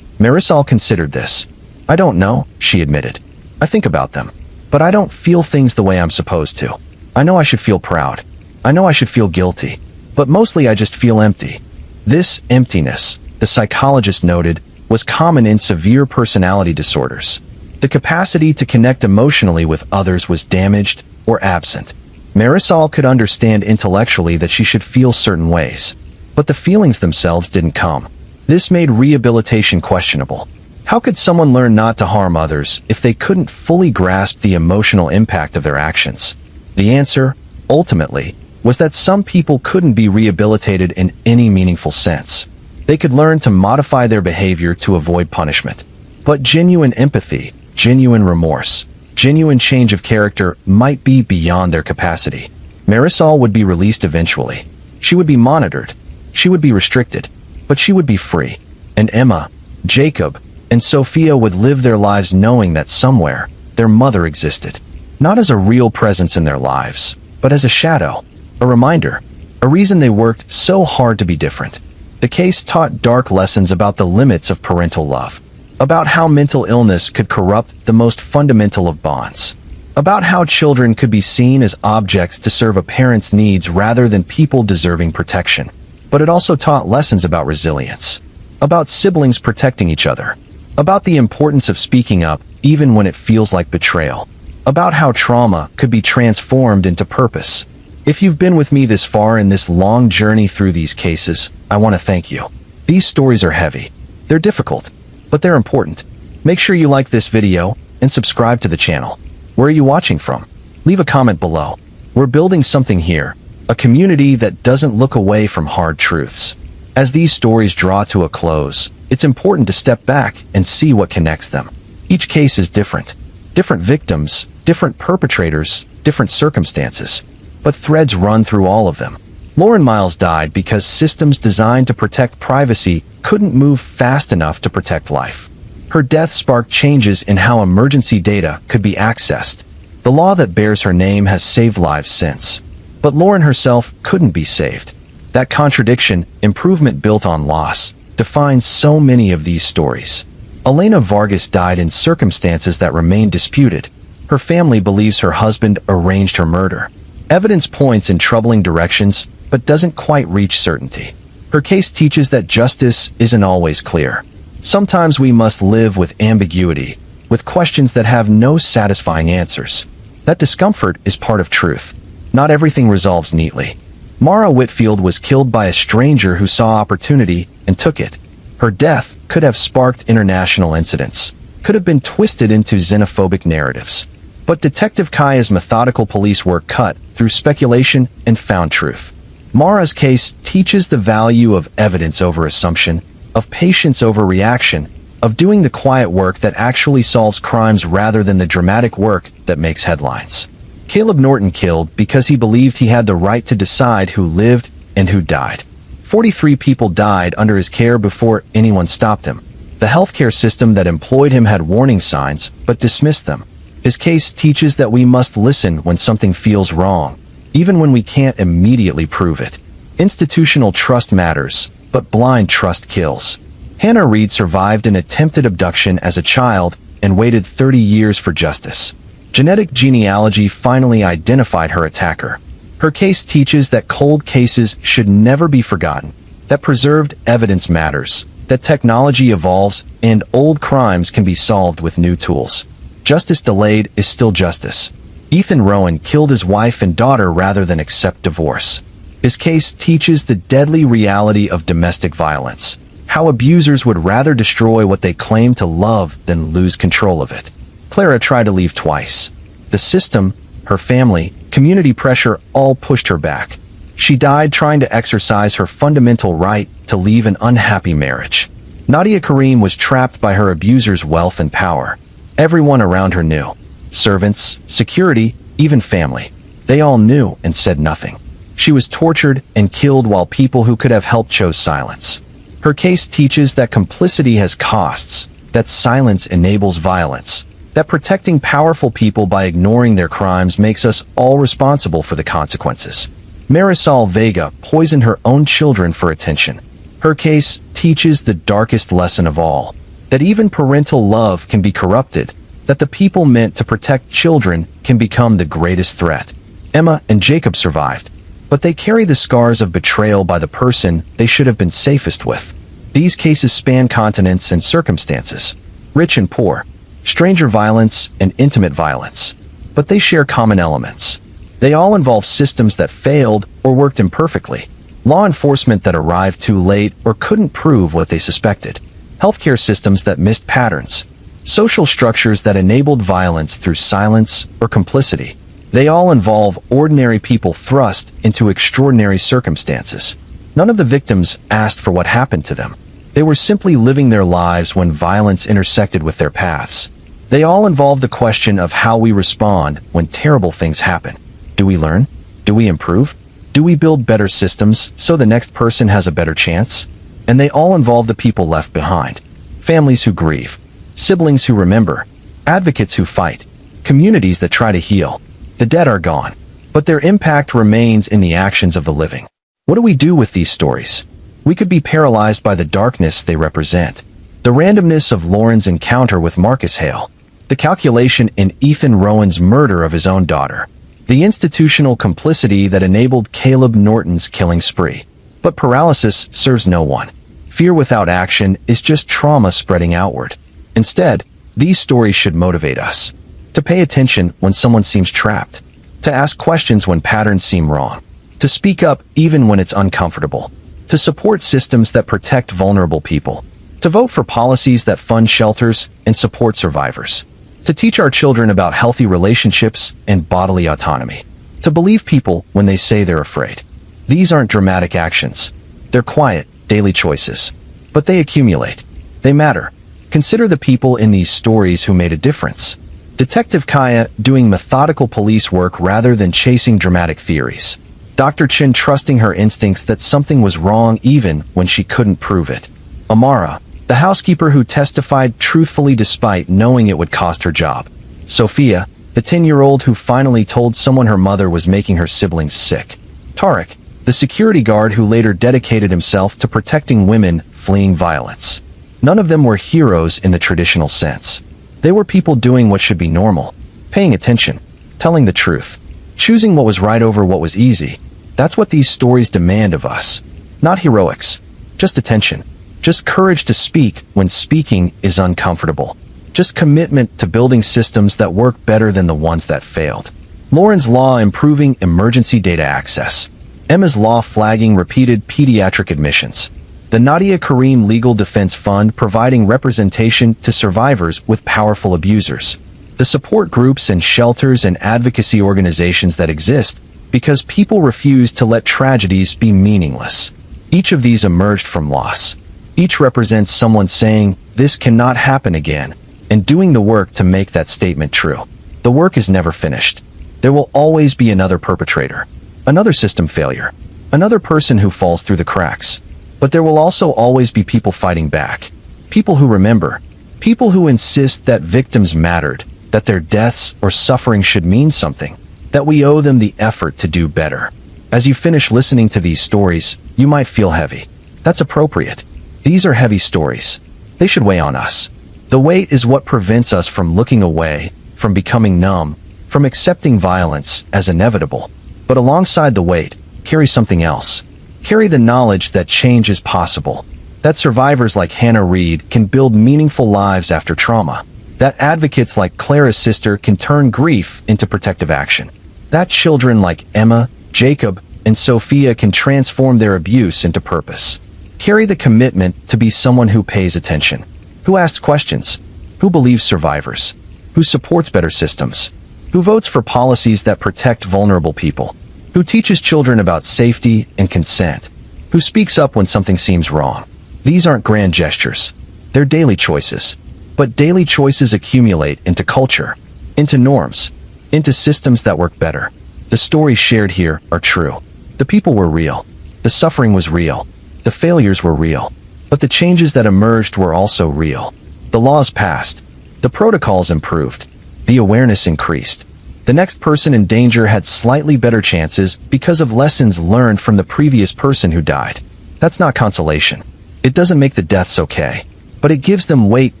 Marisol considered this. "I don't know," she admitted. "I think about them. But I don't feel things the way I'm supposed to. I know I should feel proud. I know I should feel guilty. But mostly I just feel empty." This emptiness, the psychologist noted, was common in severe personality disorders. The capacity to connect emotionally with others was damaged or absent. Marisol could understand intellectually that she should feel certain ways, but the feelings themselves didn't come. This made rehabilitation questionable. How could someone learn not to harm others if they couldn't fully grasp the emotional impact of their actions? The answer, ultimately, was that some people couldn't be rehabilitated in any meaningful sense. They could learn to modify their behavior to avoid punishment. But genuine empathy, genuine remorse, genuine change of character might be beyond their capacity. Marisol would be released eventually. She would be monitored. She would be restricted. But she would be free. And Emma, Jacob, and Sophia would live their lives knowing that somewhere, their mother existed. Not as a real presence in their lives, but as a shadow, a reminder, a reason they worked so hard to be different. The case taught dark lessons about the limits of parental love, about how mental illness could corrupt the most fundamental of bonds, about how children could be seen as objects to serve a parent's needs rather than people deserving protection. But it also taught lessons about resilience, about siblings protecting each other, about the importance of speaking up even when it feels like betrayal, about how trauma could be transformed into purpose. If you've been with me this far in this long journey through these cases, I want to thank you. These stories are heavy. They're difficult, but they're important. Make sure you like this video and subscribe to the channel. Where are you watching from? Leave a comment below. We're building something here, a community that doesn't look away from hard truths. As these stories draw to a close, it's important to step back and see what connects them. Each case is different. Different victims, different perpetrators, different circumstances. But threads run through all of them. Lauren Miles died because systems designed to protect privacy couldn't move fast enough to protect life. Her death sparked changes in how emergency data could be accessed. The law that bears her name has saved lives since. But Lauren herself couldn't be saved. That contradiction, improvement built on loss, defines so many of these stories. Elena Vargas died in circumstances that remain disputed. Her family believes her husband arranged her murder. Evidence points in troubling directions, but doesn't quite reach certainty. Her case teaches that justice isn't always clear. Sometimes we must live with ambiguity, with questions that have no satisfying answers. That discomfort is part of truth. Not everything resolves neatly. Mara Whitfield was killed by a stranger who saw opportunity and took it. Her death could have sparked international incidents, could have been twisted into xenophobic narratives. But Detective Kaya's methodical police work cut through speculation and found truth. Mara's case teaches the value of evidence over assumption, of patience over reaction, of doing the quiet work that actually solves crimes rather than the dramatic work that makes headlines. Caleb Norton killed because he believed he had the right to decide who lived and who died. 43 people died under his care before anyone stopped him. The healthcare system that employed him had warning signs, but dismissed them. His case teaches that we must listen when something feels wrong, even when we can't immediately prove it. Institutional trust matters, but blind trust kills. Hannah Reed survived an attempted abduction as a child and waited 30 years for justice. Genetic genealogy finally identified her attacker. Her case teaches that cold cases should never be forgotten, that preserved evidence matters, that technology evolves, and old crimes can be solved with new tools. Justice delayed is still justice. Ethan Rowan killed his wife and daughter rather than accept divorce. His case teaches the deadly reality of domestic violence, how abusers would rather destroy what they claim to love than lose control of it. Clara tried to leave twice. The system, her family, community pressure all pushed her back. She died trying to exercise her fundamental right to leave an unhappy marriage. Nadia Karim was trapped by her abuser's wealth and power. Everyone around her knew. Servants, security, even family. They all knew and said nothing. She was tortured and killed while people who could have helped chose silence. Her case teaches that complicity has costs, that silence enables violence, that protecting powerful people by ignoring their crimes makes us all responsible for the consequences. Marisol Vega poisoned her own children for attention. Her case teaches the darkest lesson of all, that even parental love can be corrupted, that the people meant to protect children can become the greatest threat. Emma and Jacob survived, but they carry the scars of betrayal by the person they should have been safest with. These cases span continents and circumstances, rich and poor, stranger violence and intimate violence, but they share common elements. They all involve systems that failed or worked imperfectly, law enforcement that arrived too late or couldn't prove what they suspected, healthcare systems that missed patterns, social structures that enabled violence through silence or complicity. They all involve ordinary people thrust into extraordinary circumstances. None of the victims asked for what happened to them. They were simply living their lives when violence intersected with their paths. They all involve the question of how we respond when terrible things happen. Do we learn? Do we improve? Do we build better systems so the next person has a better chance? And they all involve the people left behind. Families who grieve, siblings who remember, advocates who fight, communities that try to heal. The dead are gone, but their impact remains in the actions of the living. What do we do with these stories? We could be paralyzed by the darkness they represent. The randomness of Lauren's encounter with Marcus Hale, the calculation in Ethan Rowan's murder of his own daughter, the institutional complicity that enabled Caleb Norton's killing spree. But paralysis serves no one. Fear without action is just trauma spreading outward. Instead, these stories should motivate us to pay attention when someone seems trapped, to ask questions when patterns seem wrong, to speak up even when it's uncomfortable, to support systems that protect vulnerable people, to vote for policies that fund shelters and support survivors, to teach our children about healthy relationships and bodily autonomy, to believe people when they say they're afraid. These aren't dramatic actions. They're quiet, daily choices. But they accumulate. They matter. Consider the people in these stories who made a difference. Detective Kaya doing methodical police work rather than chasing dramatic theories. Dr. Chin trusting her instincts that something was wrong even when she couldn't prove it. Amara, the housekeeper who testified truthfully despite knowing it would cost her job. Sophia, the 10-year-old who finally told someone her mother was making her siblings sick. Tarek, the security guard who later dedicated himself to protecting women fleeing violence. None of them were heroes in the traditional sense. They were people doing what should be normal, paying attention, telling the truth, choosing what was right over what was easy. That's what these stories demand of us. Not heroics, just attention, just courage to speak when speaking is uncomfortable, just commitment to building systems that work better than the ones that failed. Lauren's law improving emergency data access. Emma's law flagging repeated pediatric admissions. The Nadia Karim Legal Defense Fund providing representation to survivors with powerful abusers. The support groups and shelters and advocacy organizations that exist because people refuse to let tragedies be meaningless. Each of these emerged from loss. Each represents someone saying, "This cannot happen again," and doing the work to make that statement true. The work is never finished. There will always be another perpetrator, another system failure, another person who falls through the cracks. But there will also always be people fighting back. People who remember. People who insist that victims mattered, that their deaths or suffering should mean something, that we owe them the effort to do better. As you finish listening to these stories, you might feel heavy. That's appropriate. These are heavy stories. They should weigh on us. The weight is what prevents us from looking away, from becoming numb, from accepting violence as inevitable. But alongside the weight, carry something else. Carry the knowledge that change is possible, that survivors like Hannah Reed can build meaningful lives after trauma, that advocates like Clara's sister can turn grief into protective action, that children like Emma, Jacob, and Sophia can transform their abuse into purpose. Carry the commitment to be someone who pays attention, who asks questions, who believes survivors, who supports better systems, who votes for policies that protect vulnerable people, who teaches children about safety and consent, who speaks up when something seems wrong. These aren't grand gestures. They're daily choices. But daily choices accumulate into culture, into norms, into systems that work better. The stories shared here are true. The people were real. The suffering was real. The failures were real. But the changes that emerged were also real. The laws passed. The protocols improved. The awareness increased. The next person in danger had slightly better chances because of lessons learned from the previous person who died. That's not consolation. It doesn't make the deaths okay, but it gives them weight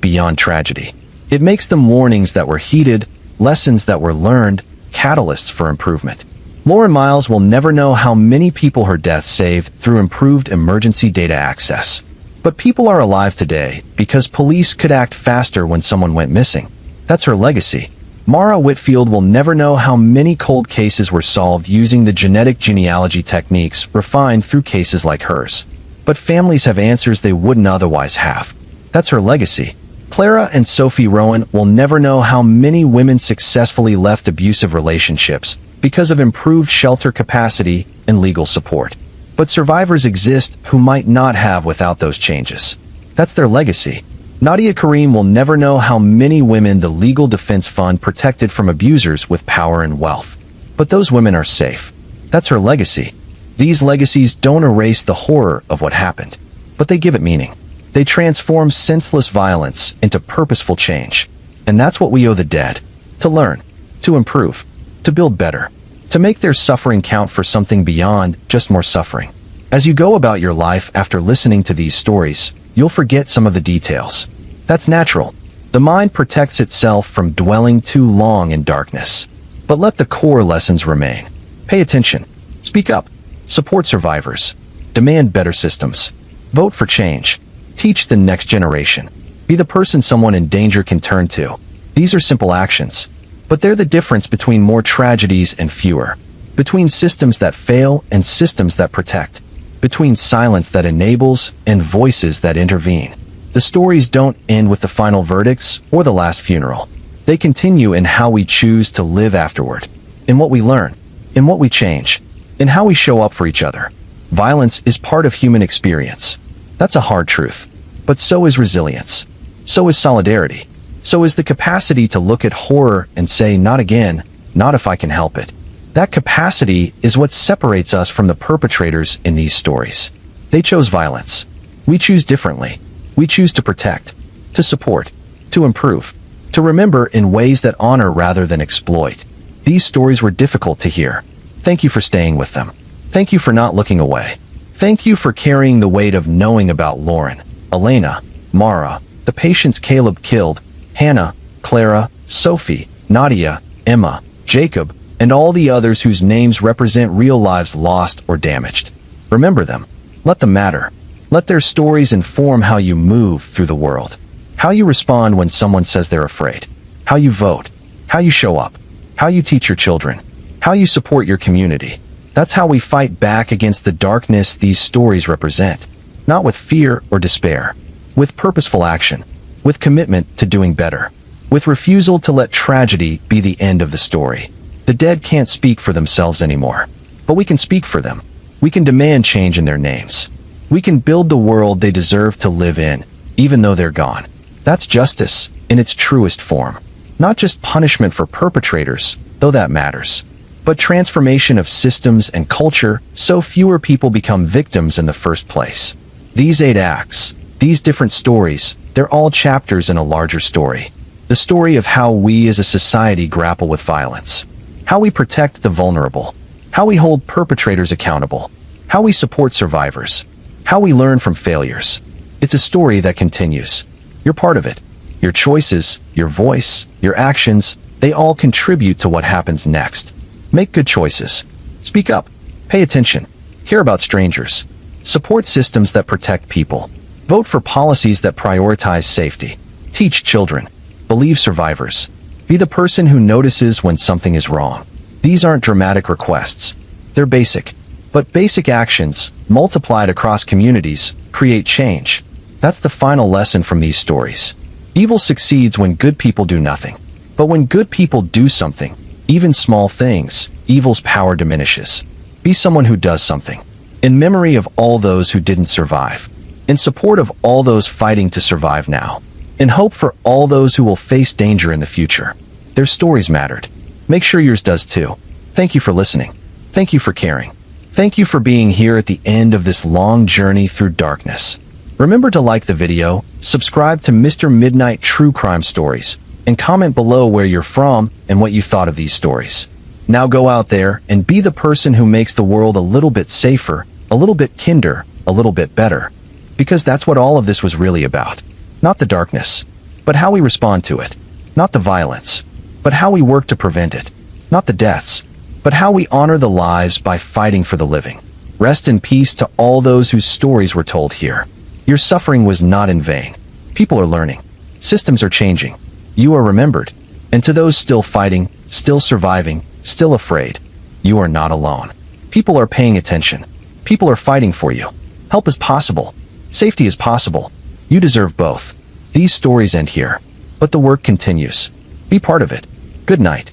beyond tragedy. It makes them warnings that were heeded, lessons that were learned, catalysts for improvement. Lauren Miles will never know how many people her death saved through improved emergency data access. But people are alive today because police could act faster when someone went missing. That's her legacy. Mara Whitfield will never know how many cold cases were solved using the genetic genealogy techniques refined through cases like hers. But families have answers they wouldn't otherwise have. That's her legacy. Clara and Sophie Rowan will never know how many women successfully left abusive relationships because of improved shelter capacity and legal support. But survivors exist who might not have without those changes. That's their legacy. Nadia Karim will never know how many women the Legal Defense Fund protected from abusers with power and wealth. But those women are safe. That's her legacy. These legacies don't erase the horror of what happened, but they give it meaning. They transform senseless violence into purposeful change. And that's what we owe the dead. To learn, to improve, to build better, to make their suffering count for something beyond just more suffering. As you go about your life after listening to these stories, you'll forget some of the details. That's natural. The mind protects itself from dwelling too long in darkness. But let the core lessons remain. Pay attention. Speak up. Support survivors. Demand better systems. Vote for change. Teach the next generation. Be the person someone in danger can turn to. These are simple actions, but they're the difference between more tragedies and fewer. Between systems that fail and systems that protect. Between silence that enables and voices that intervene. The stories don't end with the final verdicts or the last funeral. They continue in how we choose to live afterward, in what we learn, in what we change, in how we show up for each other. Violence is part of human experience. That's a hard truth. But so is resilience. So is solidarity. So is the capacity to look at horror and say, not again, not if I can help it. That capacity is what separates us from the perpetrators in these stories. They chose violence. We choose differently. We choose to protect, to support, to improve, to remember in ways that honor rather than exploit. These stories were difficult to hear. Thank you for staying with them. Thank you for not looking away. Thank you for carrying the weight of knowing about Lauren, Elena, Mara, the patients Caleb killed, Hannah, Clara, Sophie, Nadia, Emma, Jacob, and all the others whose names represent real lives lost or damaged. Remember them. Let them matter. Let their stories inform how you move through the world. How you respond when someone says they're afraid. How you vote. How you show up. How you teach your children. How you support your community. That's how we fight back against the darkness these stories represent. Not with fear or despair. With purposeful action. With commitment to doing better. With refusal to let tragedy be the end of the story. The dead can't speak for themselves anymore. But we can speak for them. We can demand change in their names. We can build the world they deserve to live in, even though they're gone. That's justice in its truest form. Not just punishment for perpetrators, though that matters, but transformation of systems and culture so fewer people become victims in the first place. These 8 acts, these different stories, they're all chapters in a larger story. The story of how we as a society grapple with violence. How we protect the vulnerable. How we hold perpetrators accountable. How we support survivors. How we learn from failures. It's a story that continues. You're part of it. Your choices, your voice, your actions, they all contribute to what happens next. Make good choices. Speak up. Pay attention. Care about strangers. Support systems that protect people. Vote for policies that prioritize safety. Teach children. Believe survivors. Be the person who notices when something is wrong. These aren't dramatic requests. They're basic. But basic actions, multiplied across communities, create change. That's the final lesson from these stories. Evil succeeds when good people do nothing. But when good people do something, even small things, evil's power diminishes. Be someone who does something. In memory of all those who didn't survive. In support of all those fighting to survive now. In hope for all those who will face danger in the future. Their stories mattered. Make sure yours does too. Thank you for listening. Thank you for caring. Thank you for being here at the end of this long journey through darkness. Remember to like the video, subscribe to Mr. Midnight True Crime Stories, and comment below where you're from and what you thought of these stories. Now go out there and be the person who makes the world a little bit safer, a little bit kinder, a little bit better. Because that's what all of this was really about. Not the darkness, but how we respond to it. Not the violence, but how we work to prevent it. Not the deaths, but how we honor the lives by fighting for the living. Rest in peace to all those whose stories were told here. Your suffering was not in vain. People are learning. Systems are changing. You are remembered. And to those still fighting, still surviving, still afraid, you are not alone. People are paying attention. People are fighting for you. Help is possible. Safety is possible. You deserve both. These stories end here. But the work continues. Be part of it. Good night.